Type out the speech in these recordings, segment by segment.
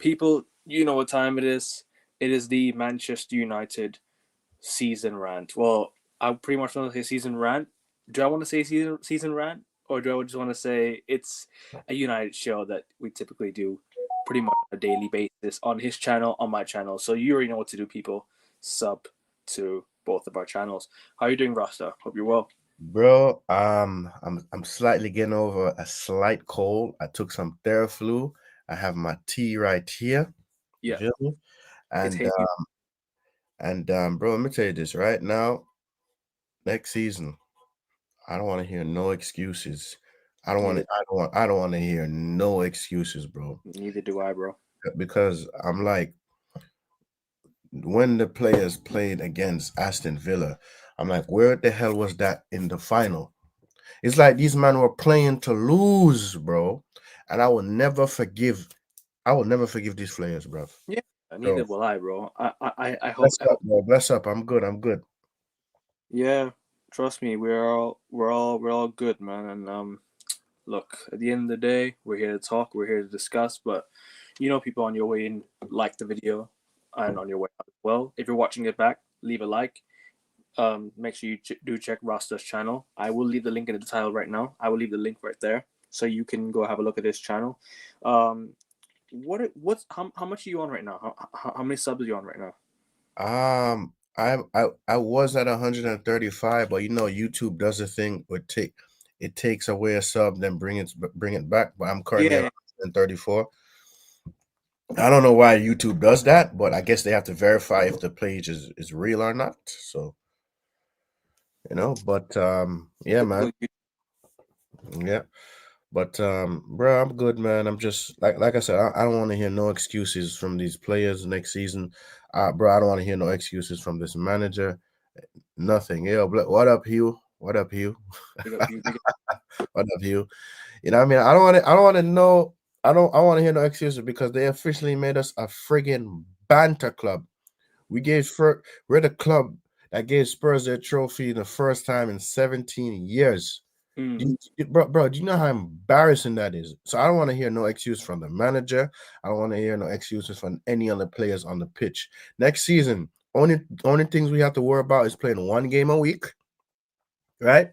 People, you know what time it is. It is the Manchester United season rant. Well, I pretty much want to say season rant. Do I want to say season rant, or do I just want to say it's a United show that we typically do pretty much on a daily basis on his channel, on my channel? So you already know what to do, people. Sub to both of our channels. How are you doing, Rasta? Hope you're well. Bro, I'm slightly getting over a slight cold. I took some Theraflu. I have my tea right here. You Yeah, feel me? it's And hazy. bro, let me tell you this right now. Next season, I don't want to hear no excuses. Neither, I don't want to hear no excuses, bro. neither do I, bro. Because I'm like, when the players played against Aston Villa, I'm like, where the hell was that in the final? It's like these men were playing to lose, bro. And I will never forgive these players, bro. Yeah, So neither will I, bro. bless I up, hope. bro. Bless up. I'm good. I'm good. Yeah, trust me, we're all good, man. And look, at the end of the day, we're here to talk, we're here to discuss. But people on your way in like the video, and on your way out as well. If you're watching it back, leave a like. Make sure you do check Rasta's channel. I will leave the link in the title right now. I will leave the link right there, so you can go have a look at this channel. Um, what's how much are you on right now? How many subs are you on right now? I was at 135, but you know YouTube does a thing with it takes away a sub, then bring it back. But I'm currently at Yeah, 134. I don't know why YouTube does that, but I guess they have to verify if the page is real or not. So, but yeah, man. typical. Yeah. But bro, I'm good, man. I'm just like I said, I don't want to hear no excuses from these players next season. Bro, I don't want to hear no excuses from this manager. Nothing. Yo, what up, Hugh? What up, Hugh? Big up you. Big up. What up, Hugh? You know what I mean? I don't want to know. I want to hear no excuses because they officially made us a friggin' banter club. We're the club that gave Spurs their trophy the first time in 17 years. Mm, Bro, do you know how embarrassing that is? So I don't want to hear no excuse from the manager. I don't want to hear no excuses from any other players on the pitch. Next season, only things we have to worry about is playing one game a week, right?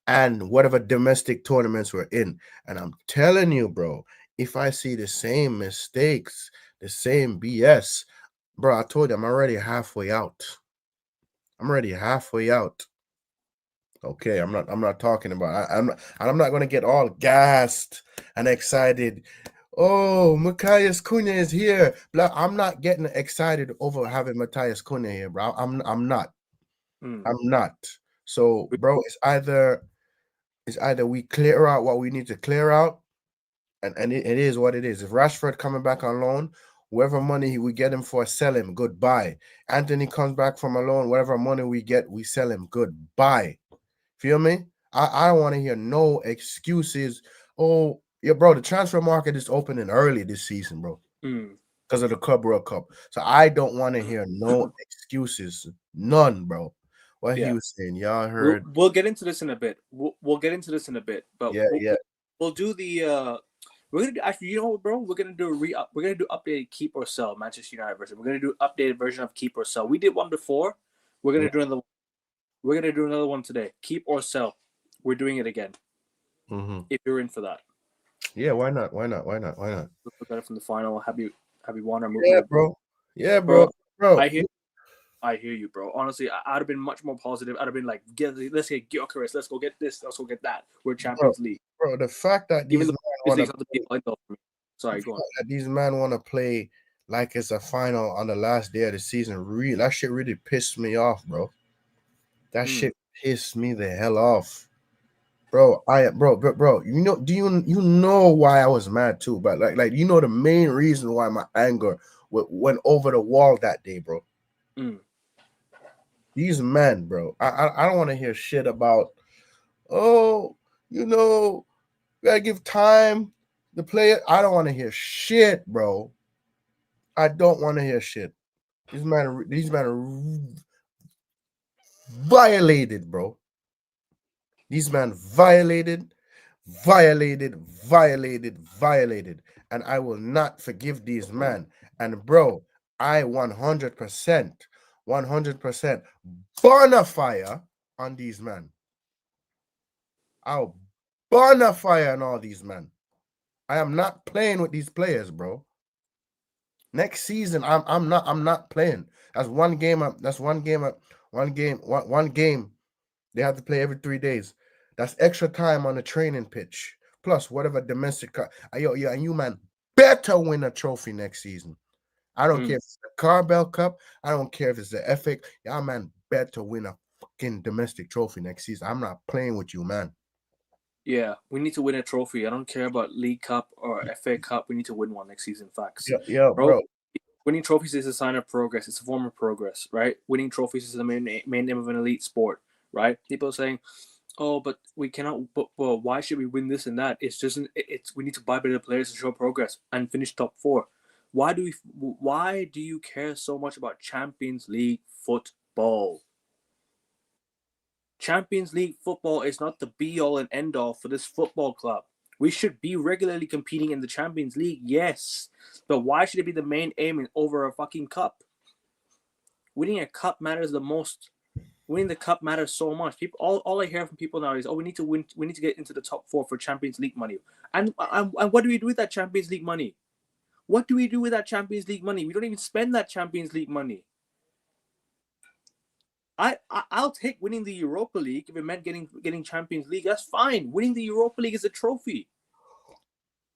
And whatever domestic tournaments we're in. And I'm telling you, bro, if I see the same mistakes, the same BS, bro, I told you I'm already halfway out. I'm already halfway out. Okay, I'm not talking about I'm not gonna get all gassed and excited. Oh, Matthias Cunha is here. Blah, I'm not getting excited over having Matthias Cunha here, bro. I'm not. mm. I'm not. So, bro, it's either we clear out what we need to clear out, and it is what it is. If Rashford coming back on loan, whatever money we get him for, sell him. Goodbye. Anthony comes back from a loan, whatever money we get, we sell him. Goodbye. Feel me? I don't want to hear no excuses. Oh, yeah, bro, the transfer market is opening early this season, bro, Mm. because of the Club World Cup. So I don't want to hear no excuses. None, bro. What he Yeah, was saying, y'all we'll heard? we'll get into this in a bit. We'll get into this in a bit, but Yeah, yeah. we'll do the we're gonna do, actually, you know what, bro? We're gonna do we're gonna do updated keep or sell Manchester United version. We're gonna do updated version of keep or sell. We did one before. We're Mm, gonna do another. We're gonna do another one today. Keep or sell. We're doing it again. mhm. If you're in for that, Yeah, why not? Why not? Why not? Why not? let's look at it from the final. Have you won or Yeah, move, bro. Yeah, bro? bro. Bro. I hear I hear you, bro. Honestly, I'd have been much more positive. I'd have been like, let's get Gyökeres, let's go get this, let's go get that. We're Bro, Champions League. bro, the fact that Even these though men Champions want League's to not the be play, all end all for me. the Sorry, go on. fact that these men want to play like it's a final on the last day of the season, that shit really pissed me off, bro. That Mm, shit pissed me the hell off, bro. Bro. You know why I was mad too, but the main reason why my anger went over the wall that day, bro. mm. These men, bro. I don't want to hear shit about. Oh, you know, you gotta give time to play it. I don't want to hear shit, bro. I don't want to hear shit. These men are violated, bro. These men violated. violated, violated, violated, and I will not forgive these men. And bro, I 100% burn a fire on these men. I'll burn a fire on all these men. I am not playing with these players, bro. Next season, I'm not playing. That's one game. That's one game. One game. They have to play every 3 days. That's extra time on the training pitch. Plus whatever domestic. Yo, yeah, and you man better win a trophy next season. I don't care if it's the Carabao Cup. I don't care if it's the FA. Y'all man better win a fucking domestic trophy next season. I'm not playing with you, man. Yeah, we need to win a trophy. I don't care about League Cup or FA Cup. We need to win one next season. Facts, Yeah, bro. bro. Winning trophies is a sign of progress. It's a form of progress, right? Winning trophies is the main name of an elite sport, right? People are saying, "Oh, but we cannot. But well, why should we win this and that?" It's just we need to buy better players to show progress and finish top four. Why do we? Why do you care so much about Champions League football? Champions League football is not the be all and end all for this football club. We should be regularly competing in the Champions League, yes. But why should it be the main aim over a fucking cup? Winning a cup matters the most. Winning the cup matters so much. People, all I hear from people now is, "Oh, we need to win. We need to get into the top four for Champions League money." And what do we do with that Champions League money? What do we do with that Champions League money? We don't even spend that Champions League money. I'll take winning the Europa League if it meant getting Champions League. That's fine. Winning the Europa League is a trophy.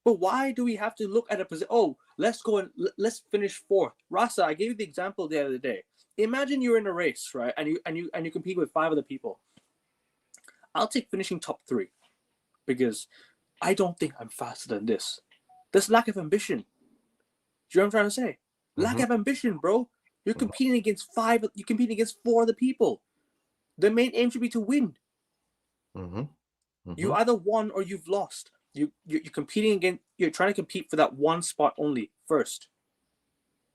But why do we have to look at a position? Oh, let's go and let's finish fourth. Rasa, I gave you the example the other day. Imagine you're in a race, right? And you compete with 5 other people. I'll take finishing top 3 because I don't think I'm faster than this. There's lack of ambition. Do you know what I'm trying to say? Lack of ambition, bro. You're competing against 5. You're competing against 4 other people. The main aim should be to win. You either won or you've lost. You're competing against. You're trying to compete for that one spot only. First,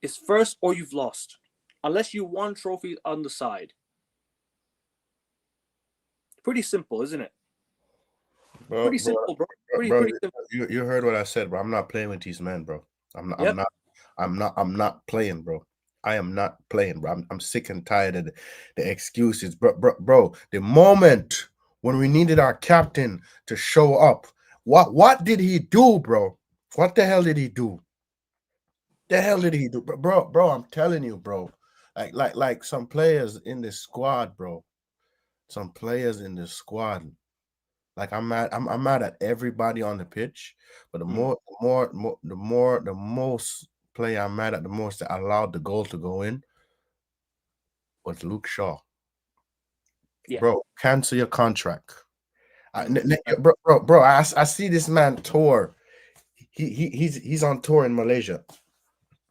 it's first or you've lost, unless you won trophies on the side. Pretty simple, isn't it? Pretty simple, bro. Pretty simple. You heard what I said, bro. I'm not playing with these men, bro. I'm not playing, bro. I am not playing, bro. I'm sick and tired of the excuses, bro. The moment when we needed our captain to show up, what did he do, bro? What the hell did he do? The hell did he do, bro? I'm telling you, bro. Like some players in the squad, bro. Some players in the squad. Like I'm mad at everybody on the pitch, but the most player I'm mad at the most that allowed the goal to go in was Luke Shaw. Yeah. Bro, cancel your contract. Bro, I see this man tour. He's on tour in Malaysia.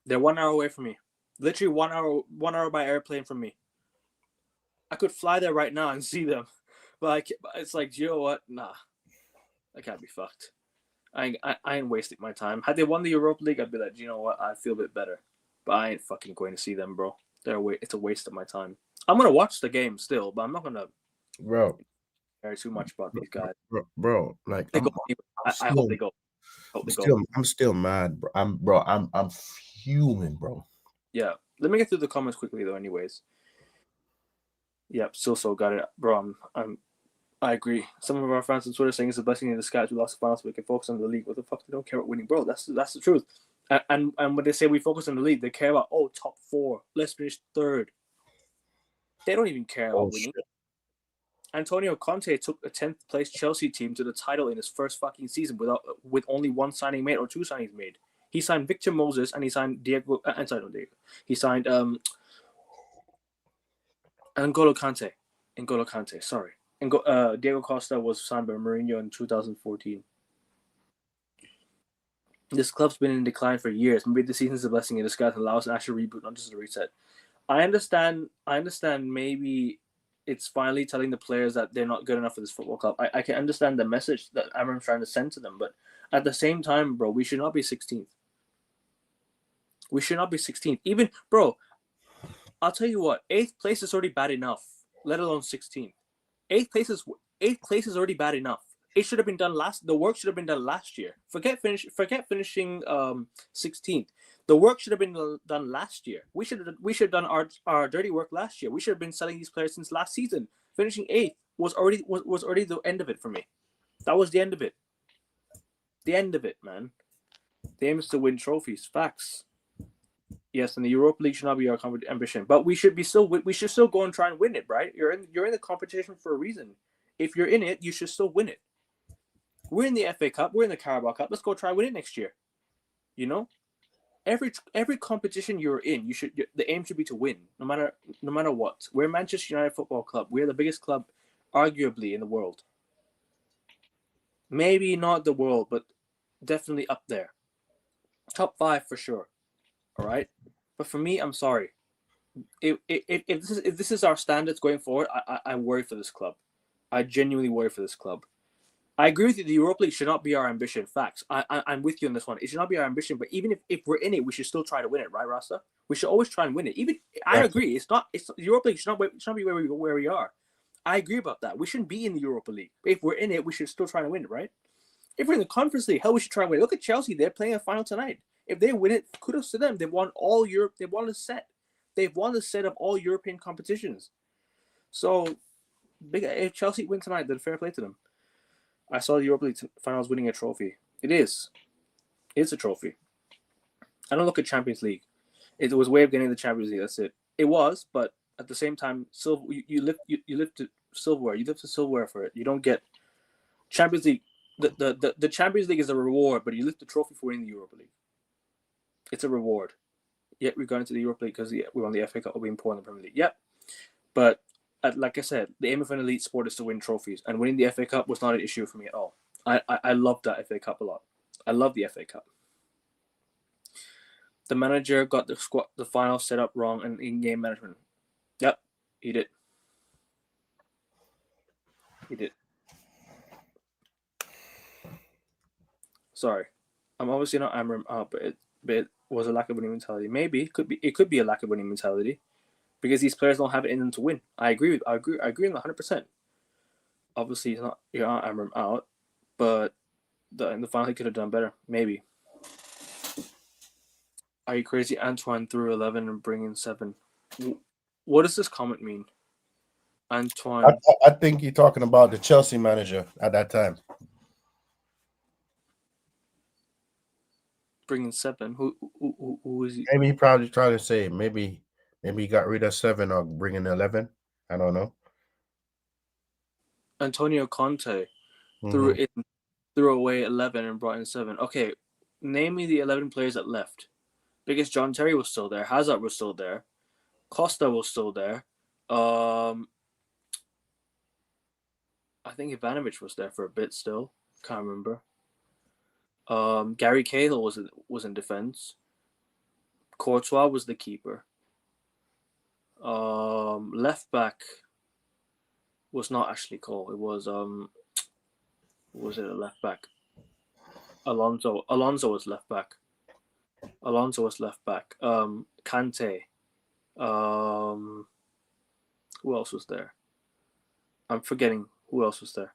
They're 1 hour away from me. Literally 1 hour by airplane from me. I could fly there right now and see them, but it's like, you know what? Nah, I can't be fucked. I ain't wasting my time. Had they won the Europa League, I'd be like, you know what? I'd feel a bit better. But I ain't fucking going to see them, bro. It's a waste of my time. I'm gonna watch the game still, but I'm not gonna care too much about these guys. Bro. Like I hope they go. I'm still mad, bro. I'm fuming, bro. Yeah. Let me get through the comments quickly though. Anyways. Yep. So got it, bro. I agree. Some of our fans on Twitter saying it's a blessing in disguise. We lost the final so we can focus on the league. What the fuck? They don't care about winning, bro. That's the truth. And when they say we focus on the league, they care about top 4. Let's finish 3rd. They don't even care about winning. Shit. Antonio Conte took a 10th place Chelsea team to the title in his first fucking season with only 1 signing made or 2 signings made. He signed Victor Moses and he signed Diego. He signed N'Golo Kante. N'Golo Kante. Sorry. Diego Costa was signed by Mourinho in 2014. This club's been in decline for years. Maybe the season's a blessing in disguise and allows an actual reboot, not just a reset. I understand. Maybe it's finally telling the players that they're not good enough for this football club. I can understand the message that Amram's trying to send to them, but at the same time, bro, we should not be 16th. We should not be 16th. Even, bro, I'll tell you what, 8th place is already bad enough, let alone 16th. 8th place is already bad enough. It should have been done last. The work should have been done last year. Forget finishing 16th. The work should have been done last year. We should have done our dirty work last year. We should have been selling these players since last season. Finishing 8th was already the end of it for me. That was the end of it. The end of it, man. The aim is to win trophies. Facts. Yes, and the Europa League should not be our ambition, but we should still go and try and win it, right? You're in the competition for a reason. If you're in it, you should still win it. We're in the FA Cup. We're in the Carabao Cup. Let's go try and win it next year. You know, every competition you're in, the aim should be to win, no matter what. We're Manchester United Football Club. We're the biggest club, arguably, in the world. Maybe not the world, but definitely up there. Top 5 for sure. All right, but for me, I'm sorry. If this is our standards going forward, I worry for this club. I genuinely worry for this club. I agree with you. The Europa League should not be our ambition. Facts. I'm with you on this one. It should not be our ambition. But even if we're in it, we should still try to win it, right, Rasta? We should always try and win it. Even I agree. It's the Europa League should not be where we are. I agree about that. We shouldn't be in the Europa League. But if we're in it, we should still try to win it, right? If we're in the Conference League, hell, we should try and win it. Look at Chelsea. They're playing a final tonight. If they win it, kudos to them. They've won all Europe. They've won a set. They've won the set of all European competitions. So, if Chelsea win tonight, then fair play to them. I saw the Europa League finals winning a trophy. It is. It's a trophy. I don't look at Champions League. It was a way of getting the Champions League. That's it. It was, but at the same time, you lift silverware. You lift the silverware for it. You don't get Champions League. The Champions League is a reward, but you lift the trophy for winning the Europa League. It's a reward. Yet we're going to the Europa League because we won the FA Cup. We're being poor in the Premier League. Yep. But like I said, the aim of an elite sport is to win trophies, and winning the FA Cup was not an issue for me at all. I loved that FA Cup a lot. I love the FA Cup. The manager got the final set up wrong and in-game management. Yep, he did. He did. Sorry, I'm obviously not hammering up, but it was a lack of winning mentality. Maybe it could be a lack of winning mentality because these players don't have it in them to win. I agree on 100%. Obviously, you're not hammering out, but in the final he could have done better. Maybe. Are you crazy? Antoine threw 11 and bring in 7. What does this comment mean? Antoine. I think you're talking about the Chelsea manager at that time. Bringing 7. Who is he? Maybe he probably trying to say maybe he got rid of 7 or bringing 11. I don't know. Antonio Conte threw away 11 and brought in 7. Okay, name me the 11 players that left. Because John Terry was still there, Hazard was still there, Costa was still there. I think Ivanovic was there for a bit still. Can't remember. Gary Cahill was in defense. Courtois was the keeper. Left back was not Ashley Cole. It was was it a left back? Alonso was left back. Kante. Who else was there? I'm forgetting who else was there.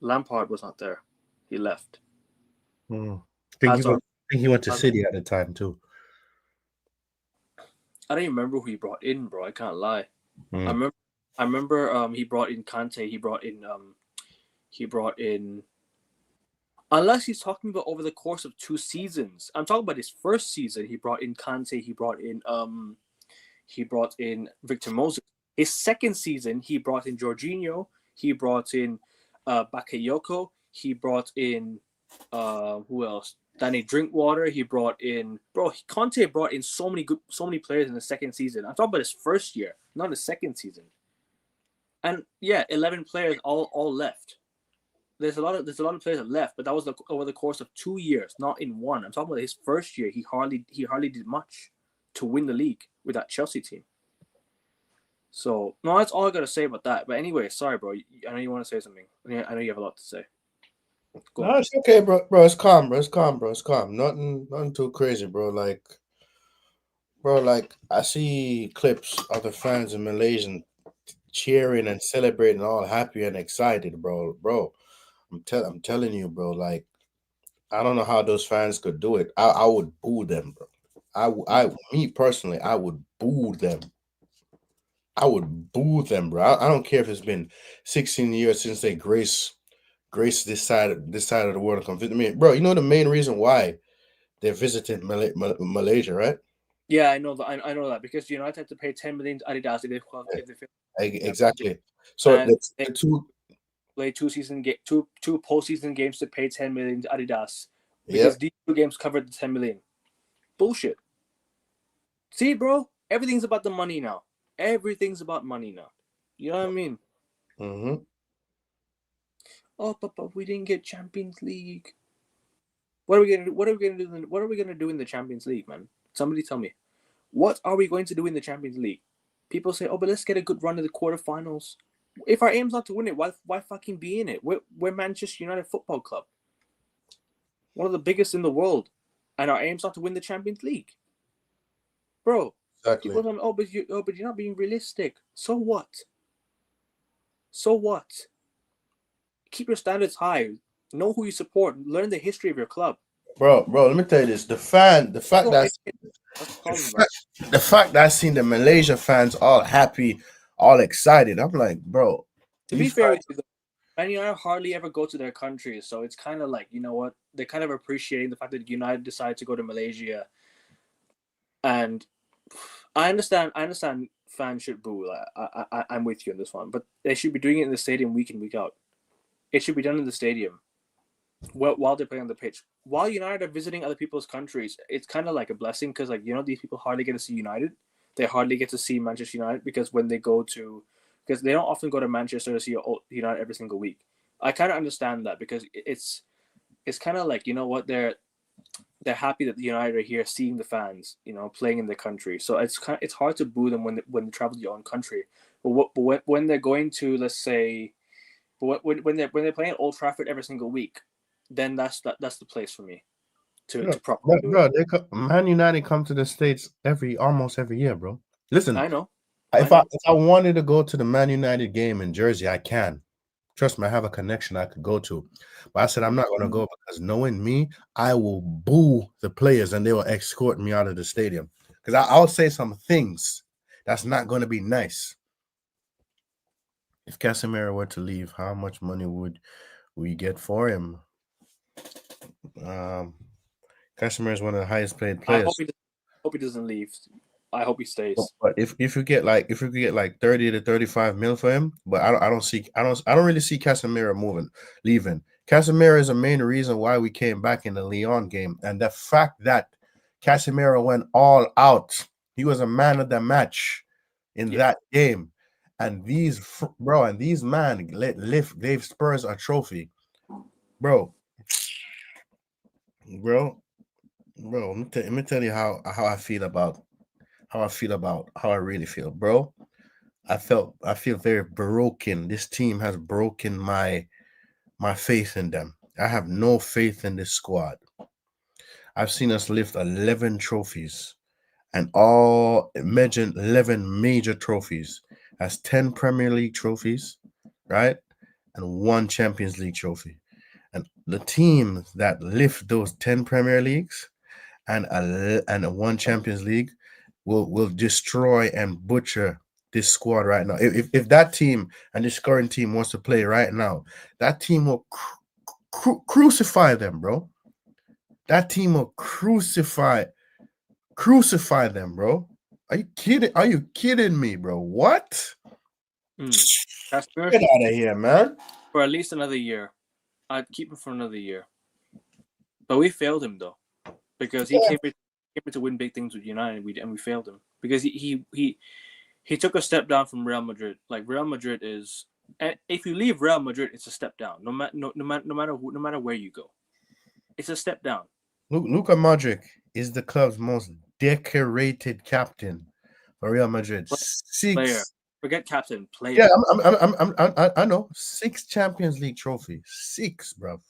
Lampard was not there. He left. I think he went to City at the time too. I don't even remember who he brought in, bro. I can't lie. I remember he brought in Kante. He brought in unless he's talking about over the course of 2 seasons. I'm talking about his first season. He brought in Kante. He brought in Victor Moses. His second season, he brought in Jorginho. He brought in Bakayoko. He brought in who else? Danny Drinkwater. He brought in Conte brought in so many players in the second season. I'm talking about his first year, not his second season. And yeah, 11 players all left. There's a lot of players that left, but that was over the course of 2 years, not in one. I'm talking about his first year. He hardly did much to win the league with that Chelsea team. So no, that's all I gotta say about that. But anyway, sorry, bro. I know you want to say something. I know you have a lot to say. No, it's okay, bro. Bro, it's calm, bro. It's calm. Nothing too crazy, bro. Like I see clips of the fans in Malaysia cheering and celebrating, all happy and excited, bro. I'm telling you, bro. Like I don't know how those fans could do it. I would boo them, bro. Me personally, I would boo them. I would boo them, bro. I don't care if it's been 16 years since they grace this side of the world and come visit me, bro. You know the main reason why they visited Malaysia, right? Yeah, I know that. I know that because United had to pay 10 million to Adidas if they fail, Exactly. So and they the two, play two postseason games to pay 10 million to Adidas yeah, because these two games covered the 10 million. Bullshit. See, bro, everything's about the money now. Everything's about money now. You know what I mean? mm-hmm. Oh, but we didn't get Champions League. What are we gonna do? What are we gonna do? What are we gonna do in the Champions League, man? Somebody tell me. What are we going to do in the Champions League? People say, "Oh, but let's get a good run to the quarterfinals." If our aim's not to win it, why fucking be in it? We're Manchester United Football Club, one of the biggest in the world, and our aim's not to win the Champions League, bro. Exactly, People tell me, but you're not being realistic. So what? So what? Keep your standards high. Know who you support. Learn the history of your club. bro. Let me tell you this: the fact Don't that hate it. That's the the problem, bro. fact, the fact that I seen the Malaysia fans all happy, all excited. I'm like, bro, To be these fair fans, with you, Man United hardly ever go to their countries, so it's kind of like you know what they're kind of appreciating the fact that United decided to go to Malaysia, and I understand. I understand fans should boo. Like, I'm with you on this one, but they should be doing it in the stadium week in week out. It should be done in the stadium while they're playing on the pitch. While United are visiting other people's countries, it's kind of like a blessing because like these people hardly get to see United. They hardly get to see Manchester United because when they go to because they don't often go to Manchester to see United every single week. I kind of understand that because it's kind of like they're happy that the United are here, seeing the fans, playing in the country. So it's hard to boo them when they travel to your own country. But when they're going to, let's say, when they're playing at Old Trafford every single week, then that's the place for me to properly do it. Man United come to the States almost every year, bro. Listen, I know, I if I know. if I wanted to go to the Man United game in Jersey, I can. Trust me, I have a connection I could go to. But I said I'm not gonna go because knowing me, I will boo the players and they will escort me out of the stadium. Because I'll say some things that's not gonna be nice. If Casemiro were to leave, how much money would we get for him? Um, Casemiro is one of the highest paid I players. hope he doesn't leave. I hope he But stays. if you get like 30 to 35 mil for him, but I don't really see Casemiro leaving. Casemiro is the main reason why we came back in the Lyon game, and the fact that Casemiro went all out, he was a man of the match in Yeah. that game, and these man gave Spurs a trophy, bro, bro, bro. Let me tell you how I feel about how I really feel, bro. I feel very broken. This team has broken my faith in them. I have no faith in this squad. I've seen us lift 11 trophies and all imagine 11 major trophies. That's 10 Premier League trophies, right? And one Champions League trophy. And the teams that lift those 10 Premier Leagues and a one Champions League will destroy and butcher this squad right now. If that team and this current team wants to play right now, that team will crucify them, bro. That team will crucify them, bro. Are you kidding? Are you kidding me, bro? What? Casemiro Get should out of here, man. for at least another year. I'd keep him for another year. But we failed him though because he came here to win big things with United, and we failed him because he took a step down from Real Madrid. Like Real Madrid is, and if you leave Real Madrid, it's a step down. No matter where you go, it's a step down. Luka Modric is the club's most decorated captain for Real Madrid. Player, Six. forget captain, Yeah, player. I know. Six Champions League trophies. Six, bro.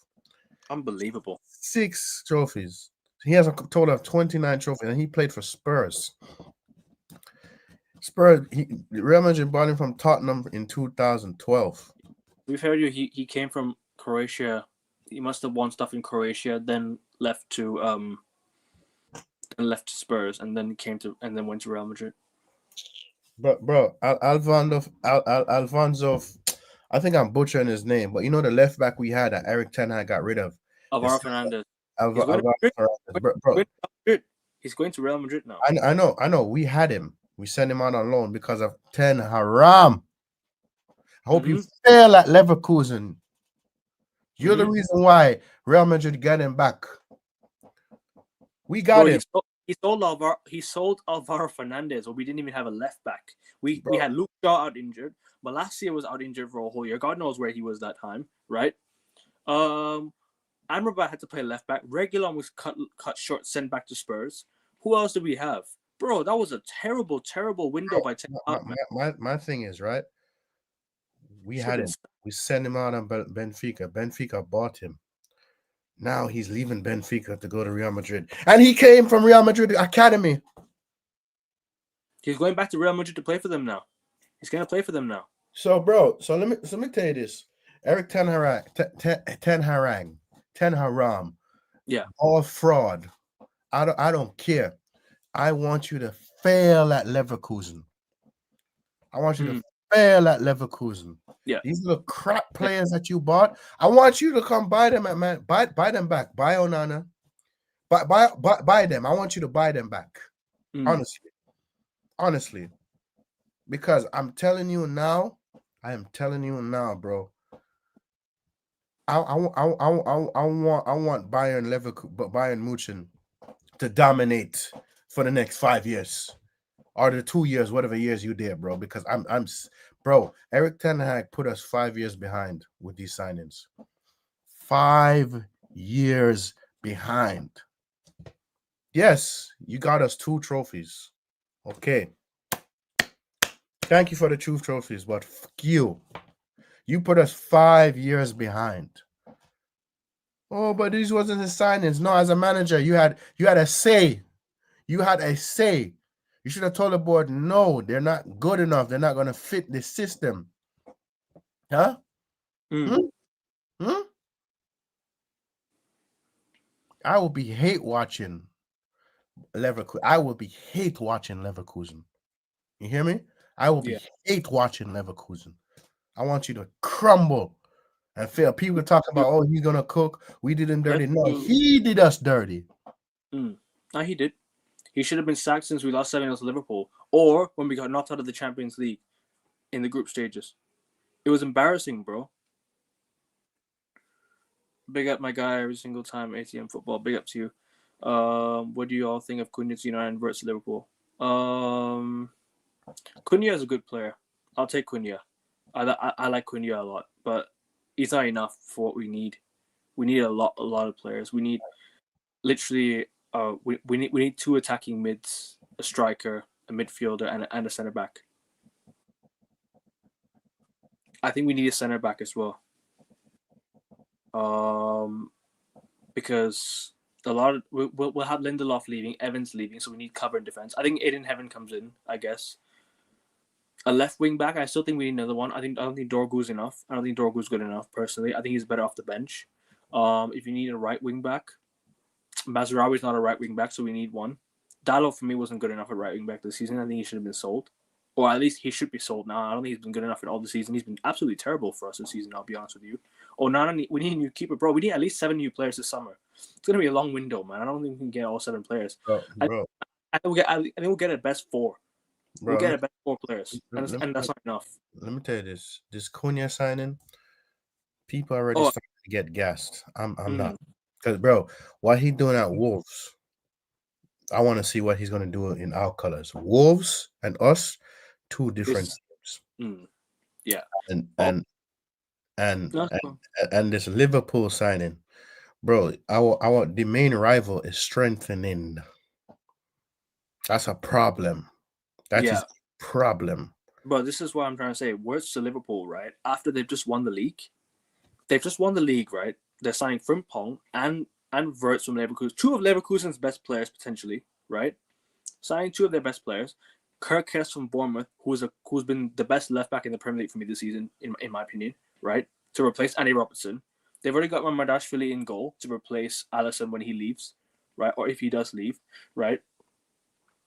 Unbelievable. Six trophies. He has a total of 29 trophies, and he played for Spurs. Real Madrid bought him from Tottenham in 2012. We've heard you. He came from Croatia. He must have won stuff in Croatia, then left to Spurs, and then went to Real Madrid. But bro, Alfonso, I think I'm butchering his name, but you know the left back we had that Eric Ten Hag got rid of. Alvaro Fernandez. He's going to Alvaro Fernandez. Bro, He's going to Real Madrid now. I know. We had him. We sent him out on loan because of Ten Haram. I hope you fail at Leverkusen. You're the reason why Real Madrid got him back. We got him. He sold Alvaro Fernandez, or we didn't even have a left back. We had Luke Shaw out injured. Malacia was out injured for a whole year. God knows where he was that time, right? Amrabat had to play left back. Reguilon was cut short, sent back to Spurs. Who else did we have? Bro, that was a terrible, terrible window by Ten Hag. My thing is, right? We had him. We sent him out on Benfica. Benfica bought him. Now he's leaving Benfica to go to Real Madrid. And he came from Real Madrid Academy. He's going back to Real Madrid to play for them now. He's going to play for them now. So, bro, let me tell you this. Eric Ten Haram. Yeah. All fraud. I don't care. I want you to fail at Leverkusen. I want you to fail at Leverkusen. Yeah. These little crap players that you bought, I want you to come buy them at man. Buy them back. Buy Onana. Buy them. I want you to buy them back. Honestly. Because I'm telling you now, bro. I want Bayern Munich to dominate for the next 5 years. Or the 2 years, whatever years you did, bro. Because bro, Eric Ten Hag put us 5 years behind with these signings. 5 years behind. Yes, you got us 2 trophies. Okay. Thank you for the 2 trophies, but fuck you. You put us 5 years behind. Oh, but these wasn't the signings. No, as a manager, you had a say. You had a say. You should have told the board, no, they're not good enough. They're not going to fit the system. Huh? I will be hate watching Leverkusen. I will be hate watching Leverkusen. You hear me? I will be hate watching Leverkusen. I want you to crumble and fail. People talk about, oh, he's going to cook. We did him dirty. No, he did us dirty. No, he did. He should have been sacked since we lost 7-0 to Liverpool, or when we got knocked out of the Champions League in the group stages. It was embarrassing, bro. Big up my guy every single time, ATM football. Big up to you. What do you all think of Cunha to United versus Liverpool? Cunha is a good player. I'll take Cunha. I like Cunha a lot, but he's not enough for what we need. We need a lot of players. We need literally. We need 2 attacking mids, a striker, a midfielder, and a centre back. I think we need a centre back as well. Because we'll have Lindelof leaving, Evans leaving, so we need cover in defense. I think Aiden Heaven comes in, I guess. A left wing back, I still think we need another one. I don't think Dorgu's enough. I don't think Dorgu's good enough personally. I think he's better off the bench. If you need a right wing back, Mazraoui's not a right wing back, so we need one. Dalot for me wasn't good enough at right wing back this season. I think he should have been sold, or at least he should be sold now. I don't think he's been good enough in all the season. He's been absolutely terrible for us this season. I'll be honest with you. Oh, we need a new keeper, bro. We need at least 7 new players this summer. It's gonna be a long window, man. I don't think we can get all 7 players. Bro. I think we'll get at best 4. We'll get at best 4 players, and that's not enough. Let me tell you this Cunha signing. People already starting to get gassed. I'm not. Because, bro, what he doing at Wolves, I want to see what he's going to do in our colors. Wolves and us, 2 different teams. Yeah. And this Liverpool signing, bro, the main rival is strengthening. That's a problem. That is a problem. But this is what I'm trying to say. Words to Liverpool, right? After they've just won the league. They've just won the league, right? They're signing Frimpong and Wirtz from Leverkusen. 2 of Leverkusen's best players, potentially, right? Signing 2 of their best players. Kirk Hess from Bournemouth, who's been the best left back in the Premier League for me this season, in my opinion, right? To replace Andy Robertson. They've already got Mamardashvili in goal to replace Alisson when he leaves, right? Or if he does leave, right?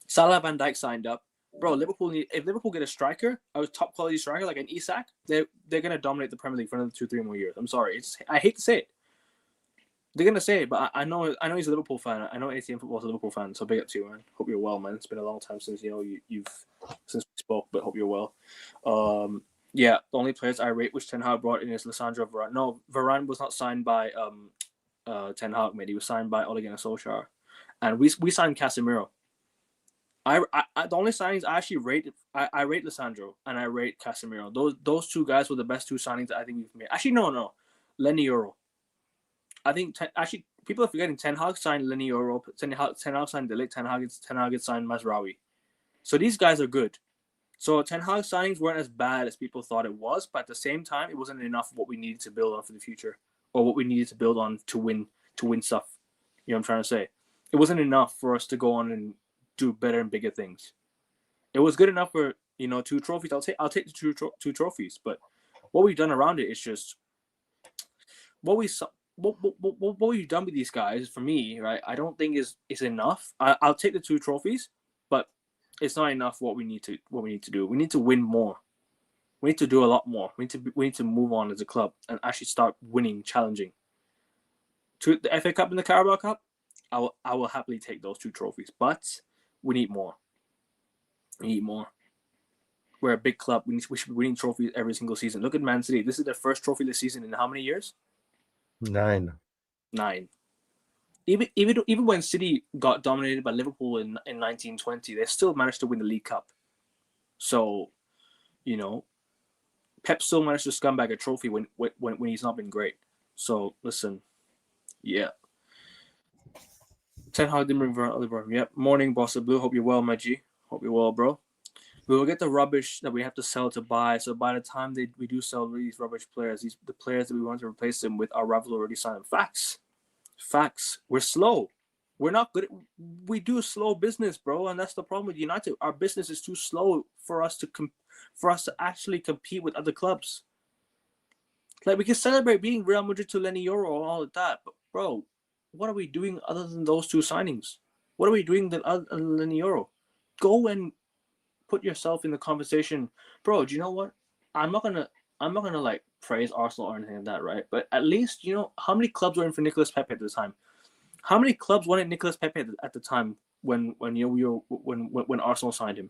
Salah Van Dijk signed up. Bro, if Liverpool get a striker, a top quality striker like an Isak, they're gonna dominate the Premier League for another 2-3 more years. I'm sorry, I hate to say it. They're gonna say it, but I know he's a Liverpool fan. I know ATM Football's a Liverpool fan, so big up to you, man. Hope you're well, man. It's been a long time since you've since we spoke, but hope you're well. Yeah, the only players I rate which Ten Hag brought in is Lissandro Varane. No, Varane was not signed by Ten Hag, mate. He was signed by Ole Gunnar Solskjaer, and we signed Casemiro. I the only signings I actually rate I rate Lissandro and I rate Casemiro. Those two guys were the best two signings I think we've made. Actually, no, Lenny Euro. I think actually people are forgetting Ten Hag signed Lenny Euro, Ten Hag signed Delic, Ten Hag signed Mazraoui. So these guys are good. So Ten Hag signings weren't as bad as people thought it was, but at the same time, it wasn't enough of what we needed to build on for the future, or what we needed to build on to win stuff. You know what I'm trying to say? It wasn't enough for us to go on and do better and bigger things. It was good enough for 2 trophies. I'll take the two trophies, but what we've done around it is just what we've done with these guys. For me, right, I don't think is enough. I'll take the 2 trophies, but it's not enough. What we need to do. We need to win more. We need to do a lot more. We need to move on as a club and actually start winning, challenging. To the FA Cup and the Carabao Cup, I will happily take those 2 trophies, but we need more. We're a big club. We should be winning trophies every single season. Look at Man City. This is their first trophy this season in how many years? 9. Even when City got dominated by Liverpool in 1920, they still managed to win the League Cup. So, Pep still managed to scumbag a trophy when he's not been great. So listen, yeah. Ten Hag didn't bring Oliver. Yep. Morning, Boss of Blue. Hope you're well, my G. Hope you're well, bro. We will get the rubbish that we have to sell to buy. So by the time we do sell these rubbish players, the players that we want to replace them with, our rival already signed. Facts. We're slow. We're not good. We do slow business, bro, and that's the problem with United. Our business is too slow for us to actually compete with other clubs. Like, we can celebrate being Real Madrid to Lenny Euro and all of that, but bro, what are we doing other than those 2 signings? What are we doing other than Lenny Euro? Go and put yourself in the conversation, bro. Do you know what? I'm not gonna like praise Arsenal or anything like that, right? But at least how many clubs were in for Nicolas Pepe at the time? How many clubs wanted Nicolas Pepe at the time when Arsenal signed him?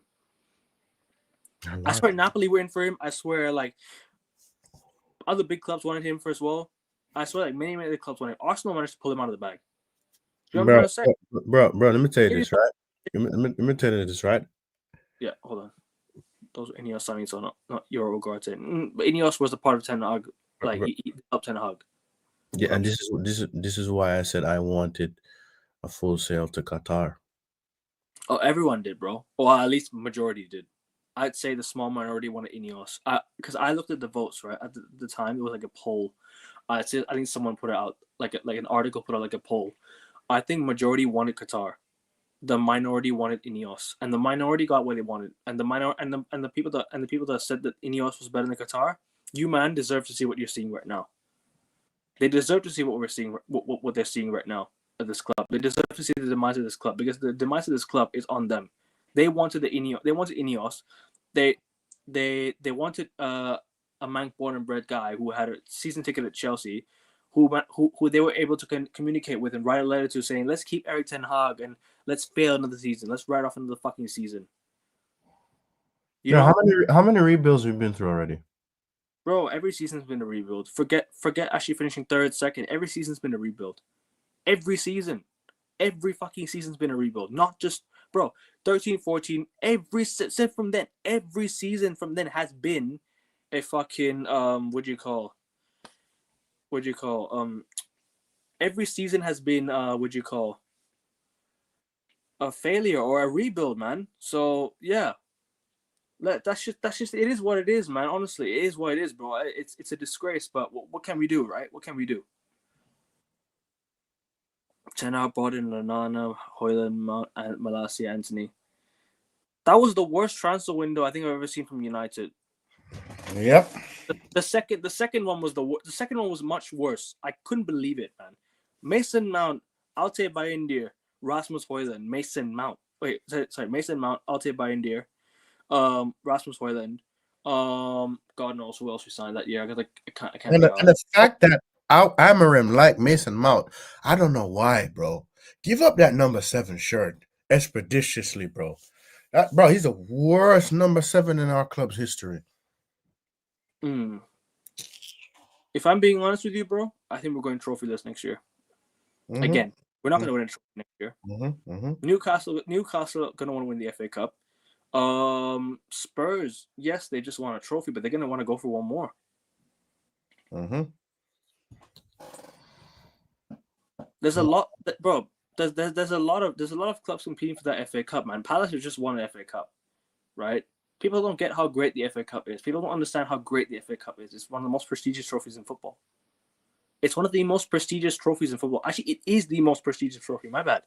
I swear Napoli were in for him. I swear like other big clubs wanted him for as well. I swear like many other clubs wanted. Arsenal managed to pull him out of the bag. You know what I'm trying to say? Bro, let me tell you this, right? Let me tell you this, right? Yeah, hold on. Those Ineos signings are not Euro Ugarte. But Ineos was a part of Ten Hag. Like he helped Ten Hag. Yeah, and this is why I said I wanted a full sale to Qatar. Oh, everyone did, bro. Or at least majority did. I'd say the small minority wanted Ineos. Because I looked at the votes, right? At the time, it was like a poll. I think someone put it out, like an article put out like a poll. I think majority wanted Qatar. The minority wanted Ineos, and the minority got what they wanted. And the people that said that Ineos was better than Qatar, you man deserve to see what you're seeing right now. They deserve to see what we're seeing, what they're seeing right now at this club. They deserve to see the demise of this club, because the demise of this club is on them. They wanted Ineos. They wanted a Manc born and bred guy who had a season ticket at Chelsea, who they were able to communicate with and write a letter to saying, let's keep Erik Ten Hag and let's fail another season. Let's write off another fucking season. How many rebuilds we've been through already? Bro, every season's been a rebuild. Forget actually finishing 3rd, 2nd. Every season's been a rebuild. Every season. Every fucking season's been a rebuild. Not just, bro, 13, 14. Every season from then has been a fucking, every season has been, a failure or a rebuild, man. So, yeah. That's just it is what it is, man. Honestly, it is what it is, bro. It's a disgrace, but what can we do, right? What can we do? Ten Hag brought in Lanana, Hoyland, Malacia, Anthony. That was the worst transfer window I think I've ever seen from United. Yep. The second one was the second one was much worse. I couldn't believe it, man. Mason Mount, Alte Bayindir, Rasmus Højlund, Mason Mount. Wait, sorry, Mason Mount, Alte Bayindir, Rasmus Højlund, God knows who else we signed that year. I can't And figure and out. the fact that Amarim like Mason Mount, I don't know why, bro. Give up that number 7 shirt expeditiously, bro. Bro, he's the worst number 7 in our club's history. Mm. If I'm being honest with you, bro, I think we're going trophyless next year. Mm-hmm. Again, we're not going to win a trophy next year. Mm-hmm. Mm-hmm. Newcastle going to want to win the FA Cup. Spurs, yes, they just want a trophy, but they're going to want to go for one more. Mm-hmm. There's a lot, bro. There's a lot of clubs competing for that FA Cup, man. Palace has just won an FA Cup, right? People don't get how great the FA Cup is. People don't understand how great the FA Cup is. It's one of the most prestigious trophies in football. It's one of the most prestigious trophies in football. Actually, it is the most prestigious trophy. My bad.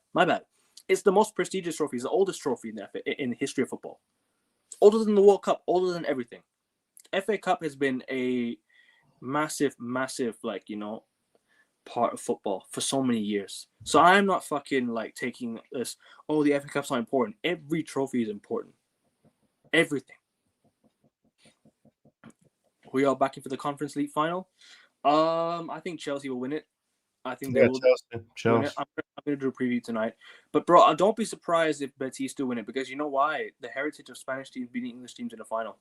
It's the most prestigious trophy. It's the oldest trophy in the history of football. Older than the World Cup. Older than everything. FA Cup has been a massive, like, part of football for so many years. So I'm not fucking like taking this, oh, the FA Cup's not important. Every trophy is important. Everything. We are back in for the Conference League final. I think Chelsea will win it. I think they will win it. I'm going to do a preview tonight. But, bro, don't be surprised if Betis do win it, because you know why? The heritage of Spanish teams beating English teams in the final.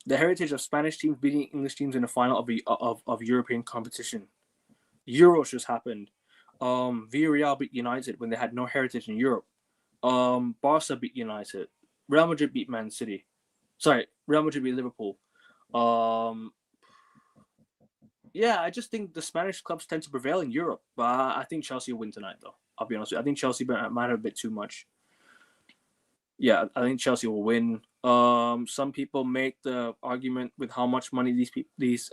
The heritage of Spanish teams beating English teams in the final of European competition. Euros just happened. Villarreal beat United when they had no heritage in Europe. Barca beat United. Real Madrid beat Man City. Sorry, Real Madrid beat Liverpool. Yeah, I just think the Spanish clubs tend to prevail in Europe. But I think Chelsea will win tonight, though. I'll be honest with you. I think Chelsea might have a bit too much. Yeah, I think Chelsea will win. Some people make the argument with how much money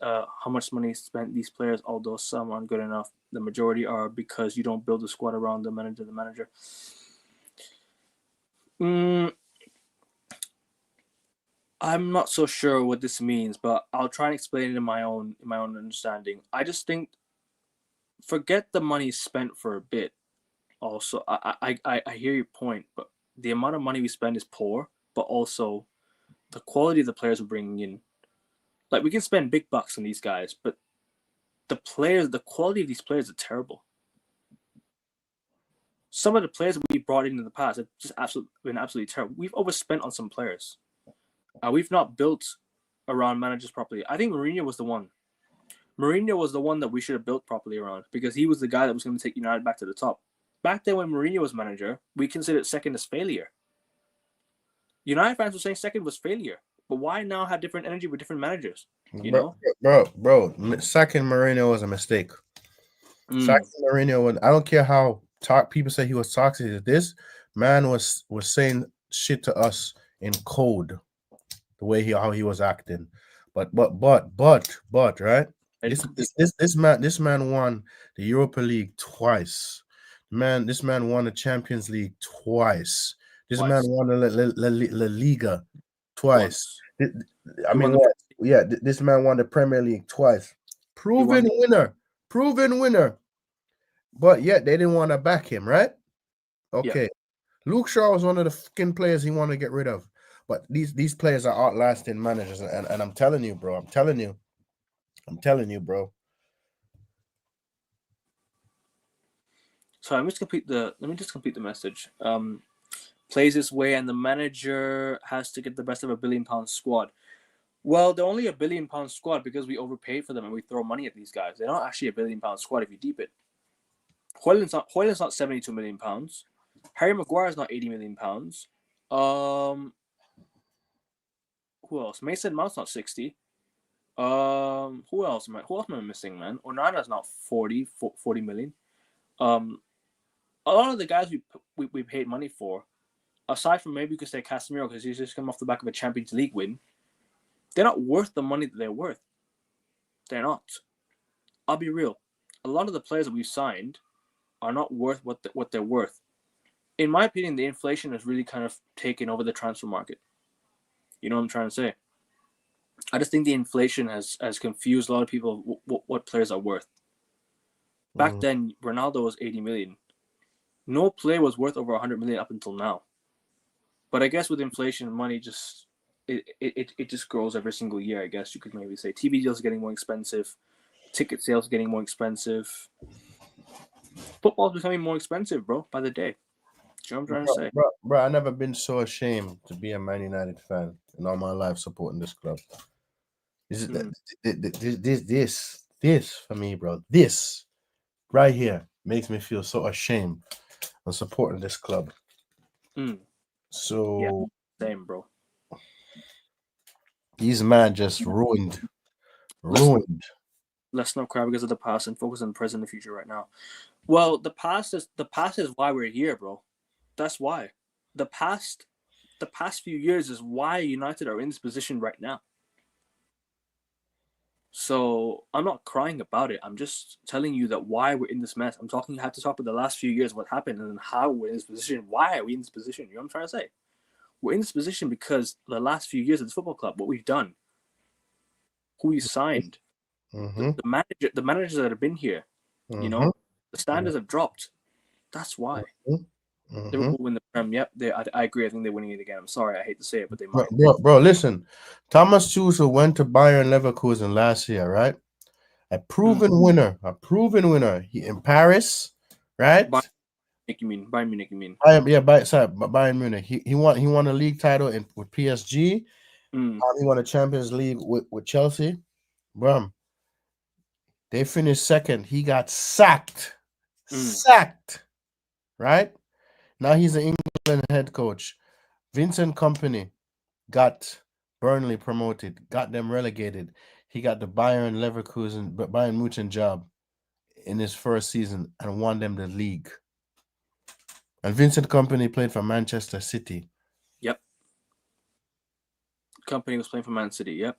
how much money spent these players, although some aren't good enough. The majority are because you don't build a squad around the manager. I'm not so sure what this means, but I'll try and explain it in my own understanding. I just think forget the money spent for a bit. Also, I hear your point, but the amount of money we spend is poor, but also the quality of the players we're bringing in. Like, we can spend big bucks on these guys, but the quality of these players are terrible. Some of the players we brought in the past have just been absolutely terrible. We've overspent on some players. We've not built around managers properly. I think Mourinho was the one. Mourinho was the one that we should have built properly around, because he was the guy that was going to take United back to the top. Back then when Mourinho was manager, we considered second as failure. United fans were saying second was failure. But why now have different energy with different managers? You know? Bro, sacking Mourinho was a mistake. Sacking Mourinho, I don't care how people say he was toxic. This man was saying shit to us in code, the way how he was acting. But right? This man won the Europa League twice. This man won the Champions League twice. This man won the La Liga twice. I mean, this man won the Premier League twice. Proven winner. But yet they didn't want to back him, right? Okay. Yeah. Luke Shaw was one of the fucking players he wanted to get rid of. But these players are outlasting managers, and I'm telling you, bro. I'm telling you, bro. So let me just complete the message. Plays this way, and the manager has to get the best of £1 billion squad. Well, they're only £1 billion squad because we overpaid for them and we throw money at these guys. They're not actually £1 billion squad if you deep it. Højlund's not £72 million. Harry Maguire's not £80 million. Who else? Mason Mount's not 60. Who else am I missing, man? Onana's not 40 million. A lot of the guys we paid money for, aside from maybe you could say Casemiro because he's just come off the back of a Champions League win, they're not worth the money that they're worth. They're not. I'll be real. A lot of the players that we've signed are not worth what they're worth. In my opinion, the inflation has really kind of taken over the transfer market. You know what I'm trying to say? I just think the inflation has confused a lot of people what players are worth. Back Mm. then, Ronaldo was 80 million. No player was worth over 100 million up until now. But I guess with inflation, money just it just grows every single year. I guess you could maybe say TV deals are getting more expensive, ticket sales are getting more expensive. Football's becoming more expensive, bro, by the day. Do you know what I'm trying to say? Bro, I never been so ashamed to be a Man United fan in all my life supporting this club. This is Mm, this for me, bro. This right here makes me feel so ashamed of supporting this club. mm, yeah, So same, bro. these man just ruined, Let's not ruined. let's not cry because of the past and focus on the present and the future right now. Well, the past is why we're here, bro. That's why. The past the past few years is why United are in this position right now. So I'm not crying about it. I'm just telling you that why we're in this mess. I have to talk about the last few years, what happened, and how we're in this position. Why are we in this position? You know what I'm trying to say? We're in this position because the last few years of this football club, what we've done, who we signed, Mm-hmm. the managers that have been here, you Mm-hmm. know, the standards have dropped. That's why. Mm-hmm. Liverpool win the Prem. Yep, I agree. I think they're winning it again. I'm sorry, I hate to say it, but they Bro, might. bro, listen. Thomas Tuchel went to Bayern Leverkusen last year, right? Mm. A proven winner. He in Paris, Bayern right? Munich, you mean? Bayern Munich, you mean? Bayern Munich. He won a league title with PSG. Mm. He won a Champions League with Chelsea. Bro, they finished second. He got sacked. Mm. Sacked. Right? Now he's an England head coach. Vincent Company got Burnley promoted, got them relegated. He got the Bayern Munich job in his first season and won them the league. And Vincent Company played for Manchester City. Yep. Company was playing for Man City. Yep.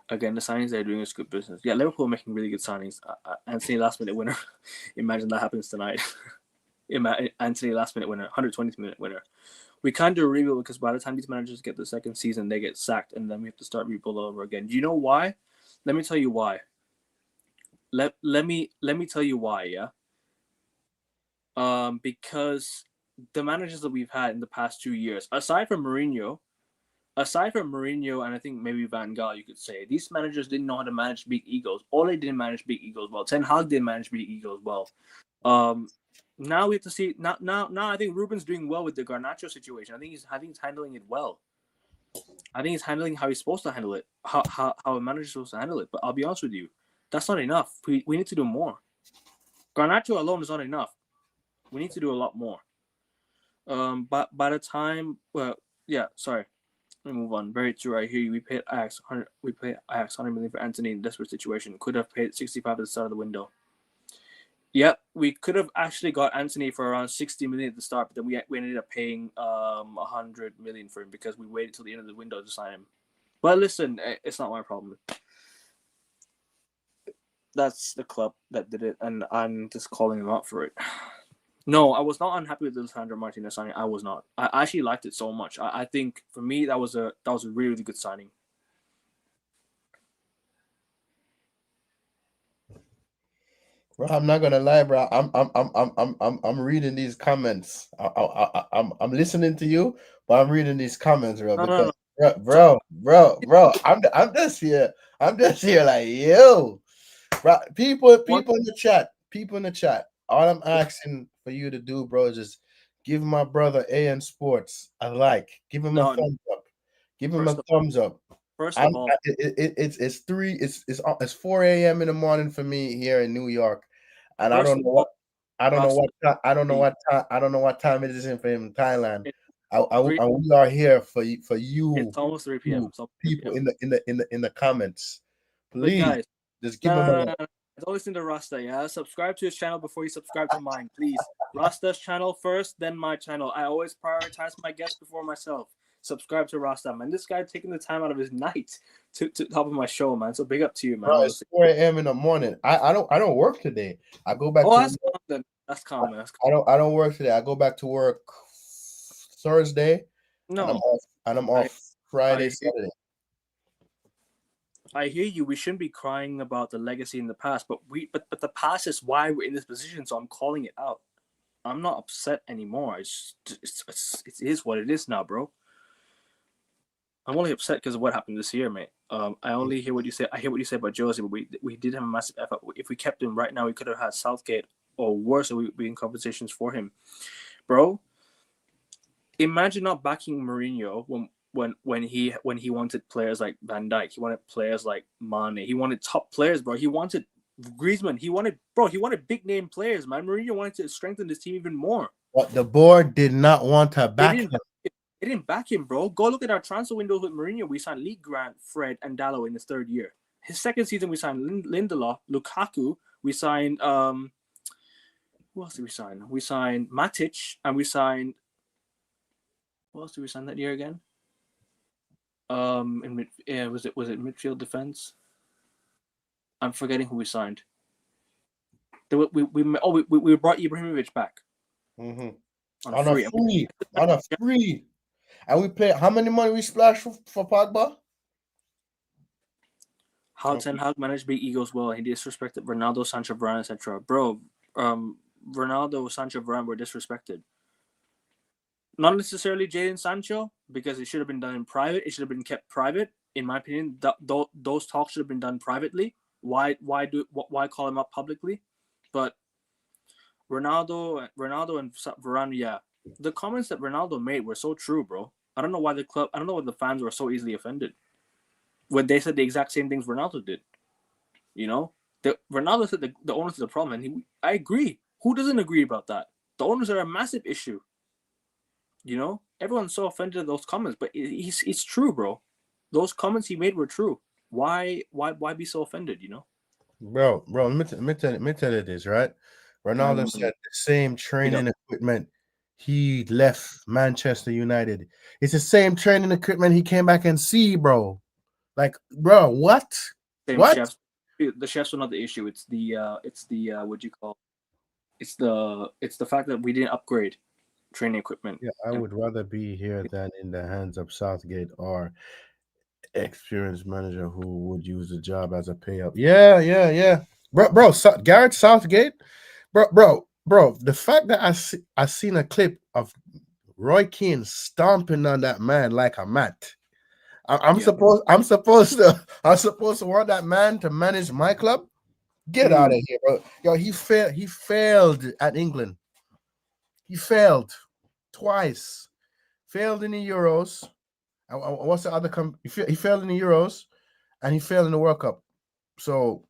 Again, the signings they're doing is good business. Yeah, Liverpool are making really good signings. Anthony last minute winner. Imagine that happens tonight. Anthony last minute winner, 120th minute winner. We can't do a rebuild because by the time these managers get the second season, they get sacked, and then we have to start rebuild all over again. Do you know why? Let me tell you why. Let me tell you why. Yeah. Because the managers that we've had in the past 2 years, aside from Mourinho, and I think maybe Van Gaal, you could say these managers didn't know how to manage big egos. Ole didn't manage big egos well. Ten Hag didn't manage big egos well. Um, now we have to see. Now, I think Ruben's doing well with the Garnacho situation. I think he's handling it well. I think he's handling how he's supposed to handle it. How a manager's supposed to handle it. But I'll be honest with you, that's not enough. We need to do more. Garnacho alone is not enough. We need to do a lot more. But by the time, well, yeah, sorry. Let me move on. Very true. I hear you. We paid Ajax 100. We paid Ajax 100 million for Anthony in a desperate situation. Could have paid 65 at the start of the window. Yep, we could have actually got Anthony for around 60 million at the start, but then we ended up paying 100 million for him because we waited till the end of the window to sign him. But listen, it's not my problem. That's the club that did it, and I'm just calling him out for it. No, I was not unhappy with the Lisandro Martinez signing. I was not. I actually liked it so much. I think for me that was a really, really good signing. Bro, I'm not gonna lie, bro. I'm reading these comments. I'm listening to you, but I'm reading these comments, bro. No, no, Because no. So bro, I'm just here. I'm just here, like yo, bro. People, one, people in the chat. All I'm asking for you to do, bro, is just give my brother AN Sports a like. Give him a no, no. thumbs up. Give him a First of thumbs up. first of all, It's 4 a.m. in the morning for me here in New York, and I first don't of know what all, I don't know Rasta, what time please. I don't know what time it is in for him in Thailand. It's three. And we are here for It's you, almost 3 p.m. you It's almost 3 people p.m. in the comments. But Please guys, just give no, him no, no, a no, no. Don't listen to Rasta. Yeah, subscribe to his channel before you subscribe to mine, please. Rasta's channel first, then my channel. I always prioritize my guests before myself. Subscribe to Rasta, man. This guy taking the time out of his night to top of my show, man. So big up to you, man. bro. It's Honestly. 4 a.m. in the morning. I don't work today. I go back Oh, to that's calm then. That's calm, man. That's calm. I don't work today. I go back to work Thursday, and No, I'm I off I Friday, hear Saturday. I hear you. We shouldn't be crying about the legacy in the past, but the past is why we're in this position. So I'm calling it out. I'm not upset anymore. It is what it is now, bro. I'm only upset because of what happened this year, mate. I only hear what you say. I hear what you say about Josie, but we did have a massive effort. If we kept him right now, we could have had Southgate or worse, or we'd be in conversations for him, bro. Imagine not backing Mourinho when he wanted players like Van Dijk, he wanted players like Mane, he wanted top players, bro. He wanted Griezmann, he wanted big name players, man. Mourinho wanted to strengthen this team even more. But the board did not want to They back him. didn't back him, bro. Go look at our transfer windows with Mourinho. We signed Lee Grant, Fred, and Dallo in his third year. His second season, we signed Lindelof, Lukaku. We signed who else did we sign? We signed Matic, and we signed. What else did we sign that year again? Was it midfield defense? I'm forgetting who we signed. We brought Ibrahimovic back on a free. And we paid how many money we splashed for Pogba? How Ten Hag managed big egos well. He disrespected Ronaldo, Sancho, Varane, etc. Bro, Ronaldo, Sancho, Varane were disrespected. Not necessarily Jadon Sancho, because it should have been done in private. It should have been kept private. In my opinion, those talks should have been done privately. Why call him up publicly? But Ronaldo and Varane, yeah. The comments that Ronaldo made were so true, bro. I don't know why the fans were so easily offended when they said the exact same things Ronaldo did. You know, Ronaldo said the owners are the problem, and I agree. Who doesn't agree about that? The owners are a massive issue. You know, everyone's so offended at those comments, but it's true, bro. Those comments he made were true. Why be so offended? You know, bro. Let me tell you this, right? Ronaldo said the same training equipment he left Manchester United. It's the same training equipment he came back and see, bro. Like, bro, what? Same what? Chefs. The chefs are not the issue. It's the what do you call? It's the fact that we didn't upgrade training equipment. Yeah, I would rather be here than in the hands of Southgate or experienced manager who would use the job as a pay up. Yeah. Bro, Garrett Southgate, bro. The fact that I seen a clip of Roy Keane stomping on that man like a mat. I'm supposed to want that man to manage my club. Get out of here, bro. Yo, he failed at England. He failed twice. Failed in the Euros. What's the other he failed in the Euros and he failed in the World Cup. So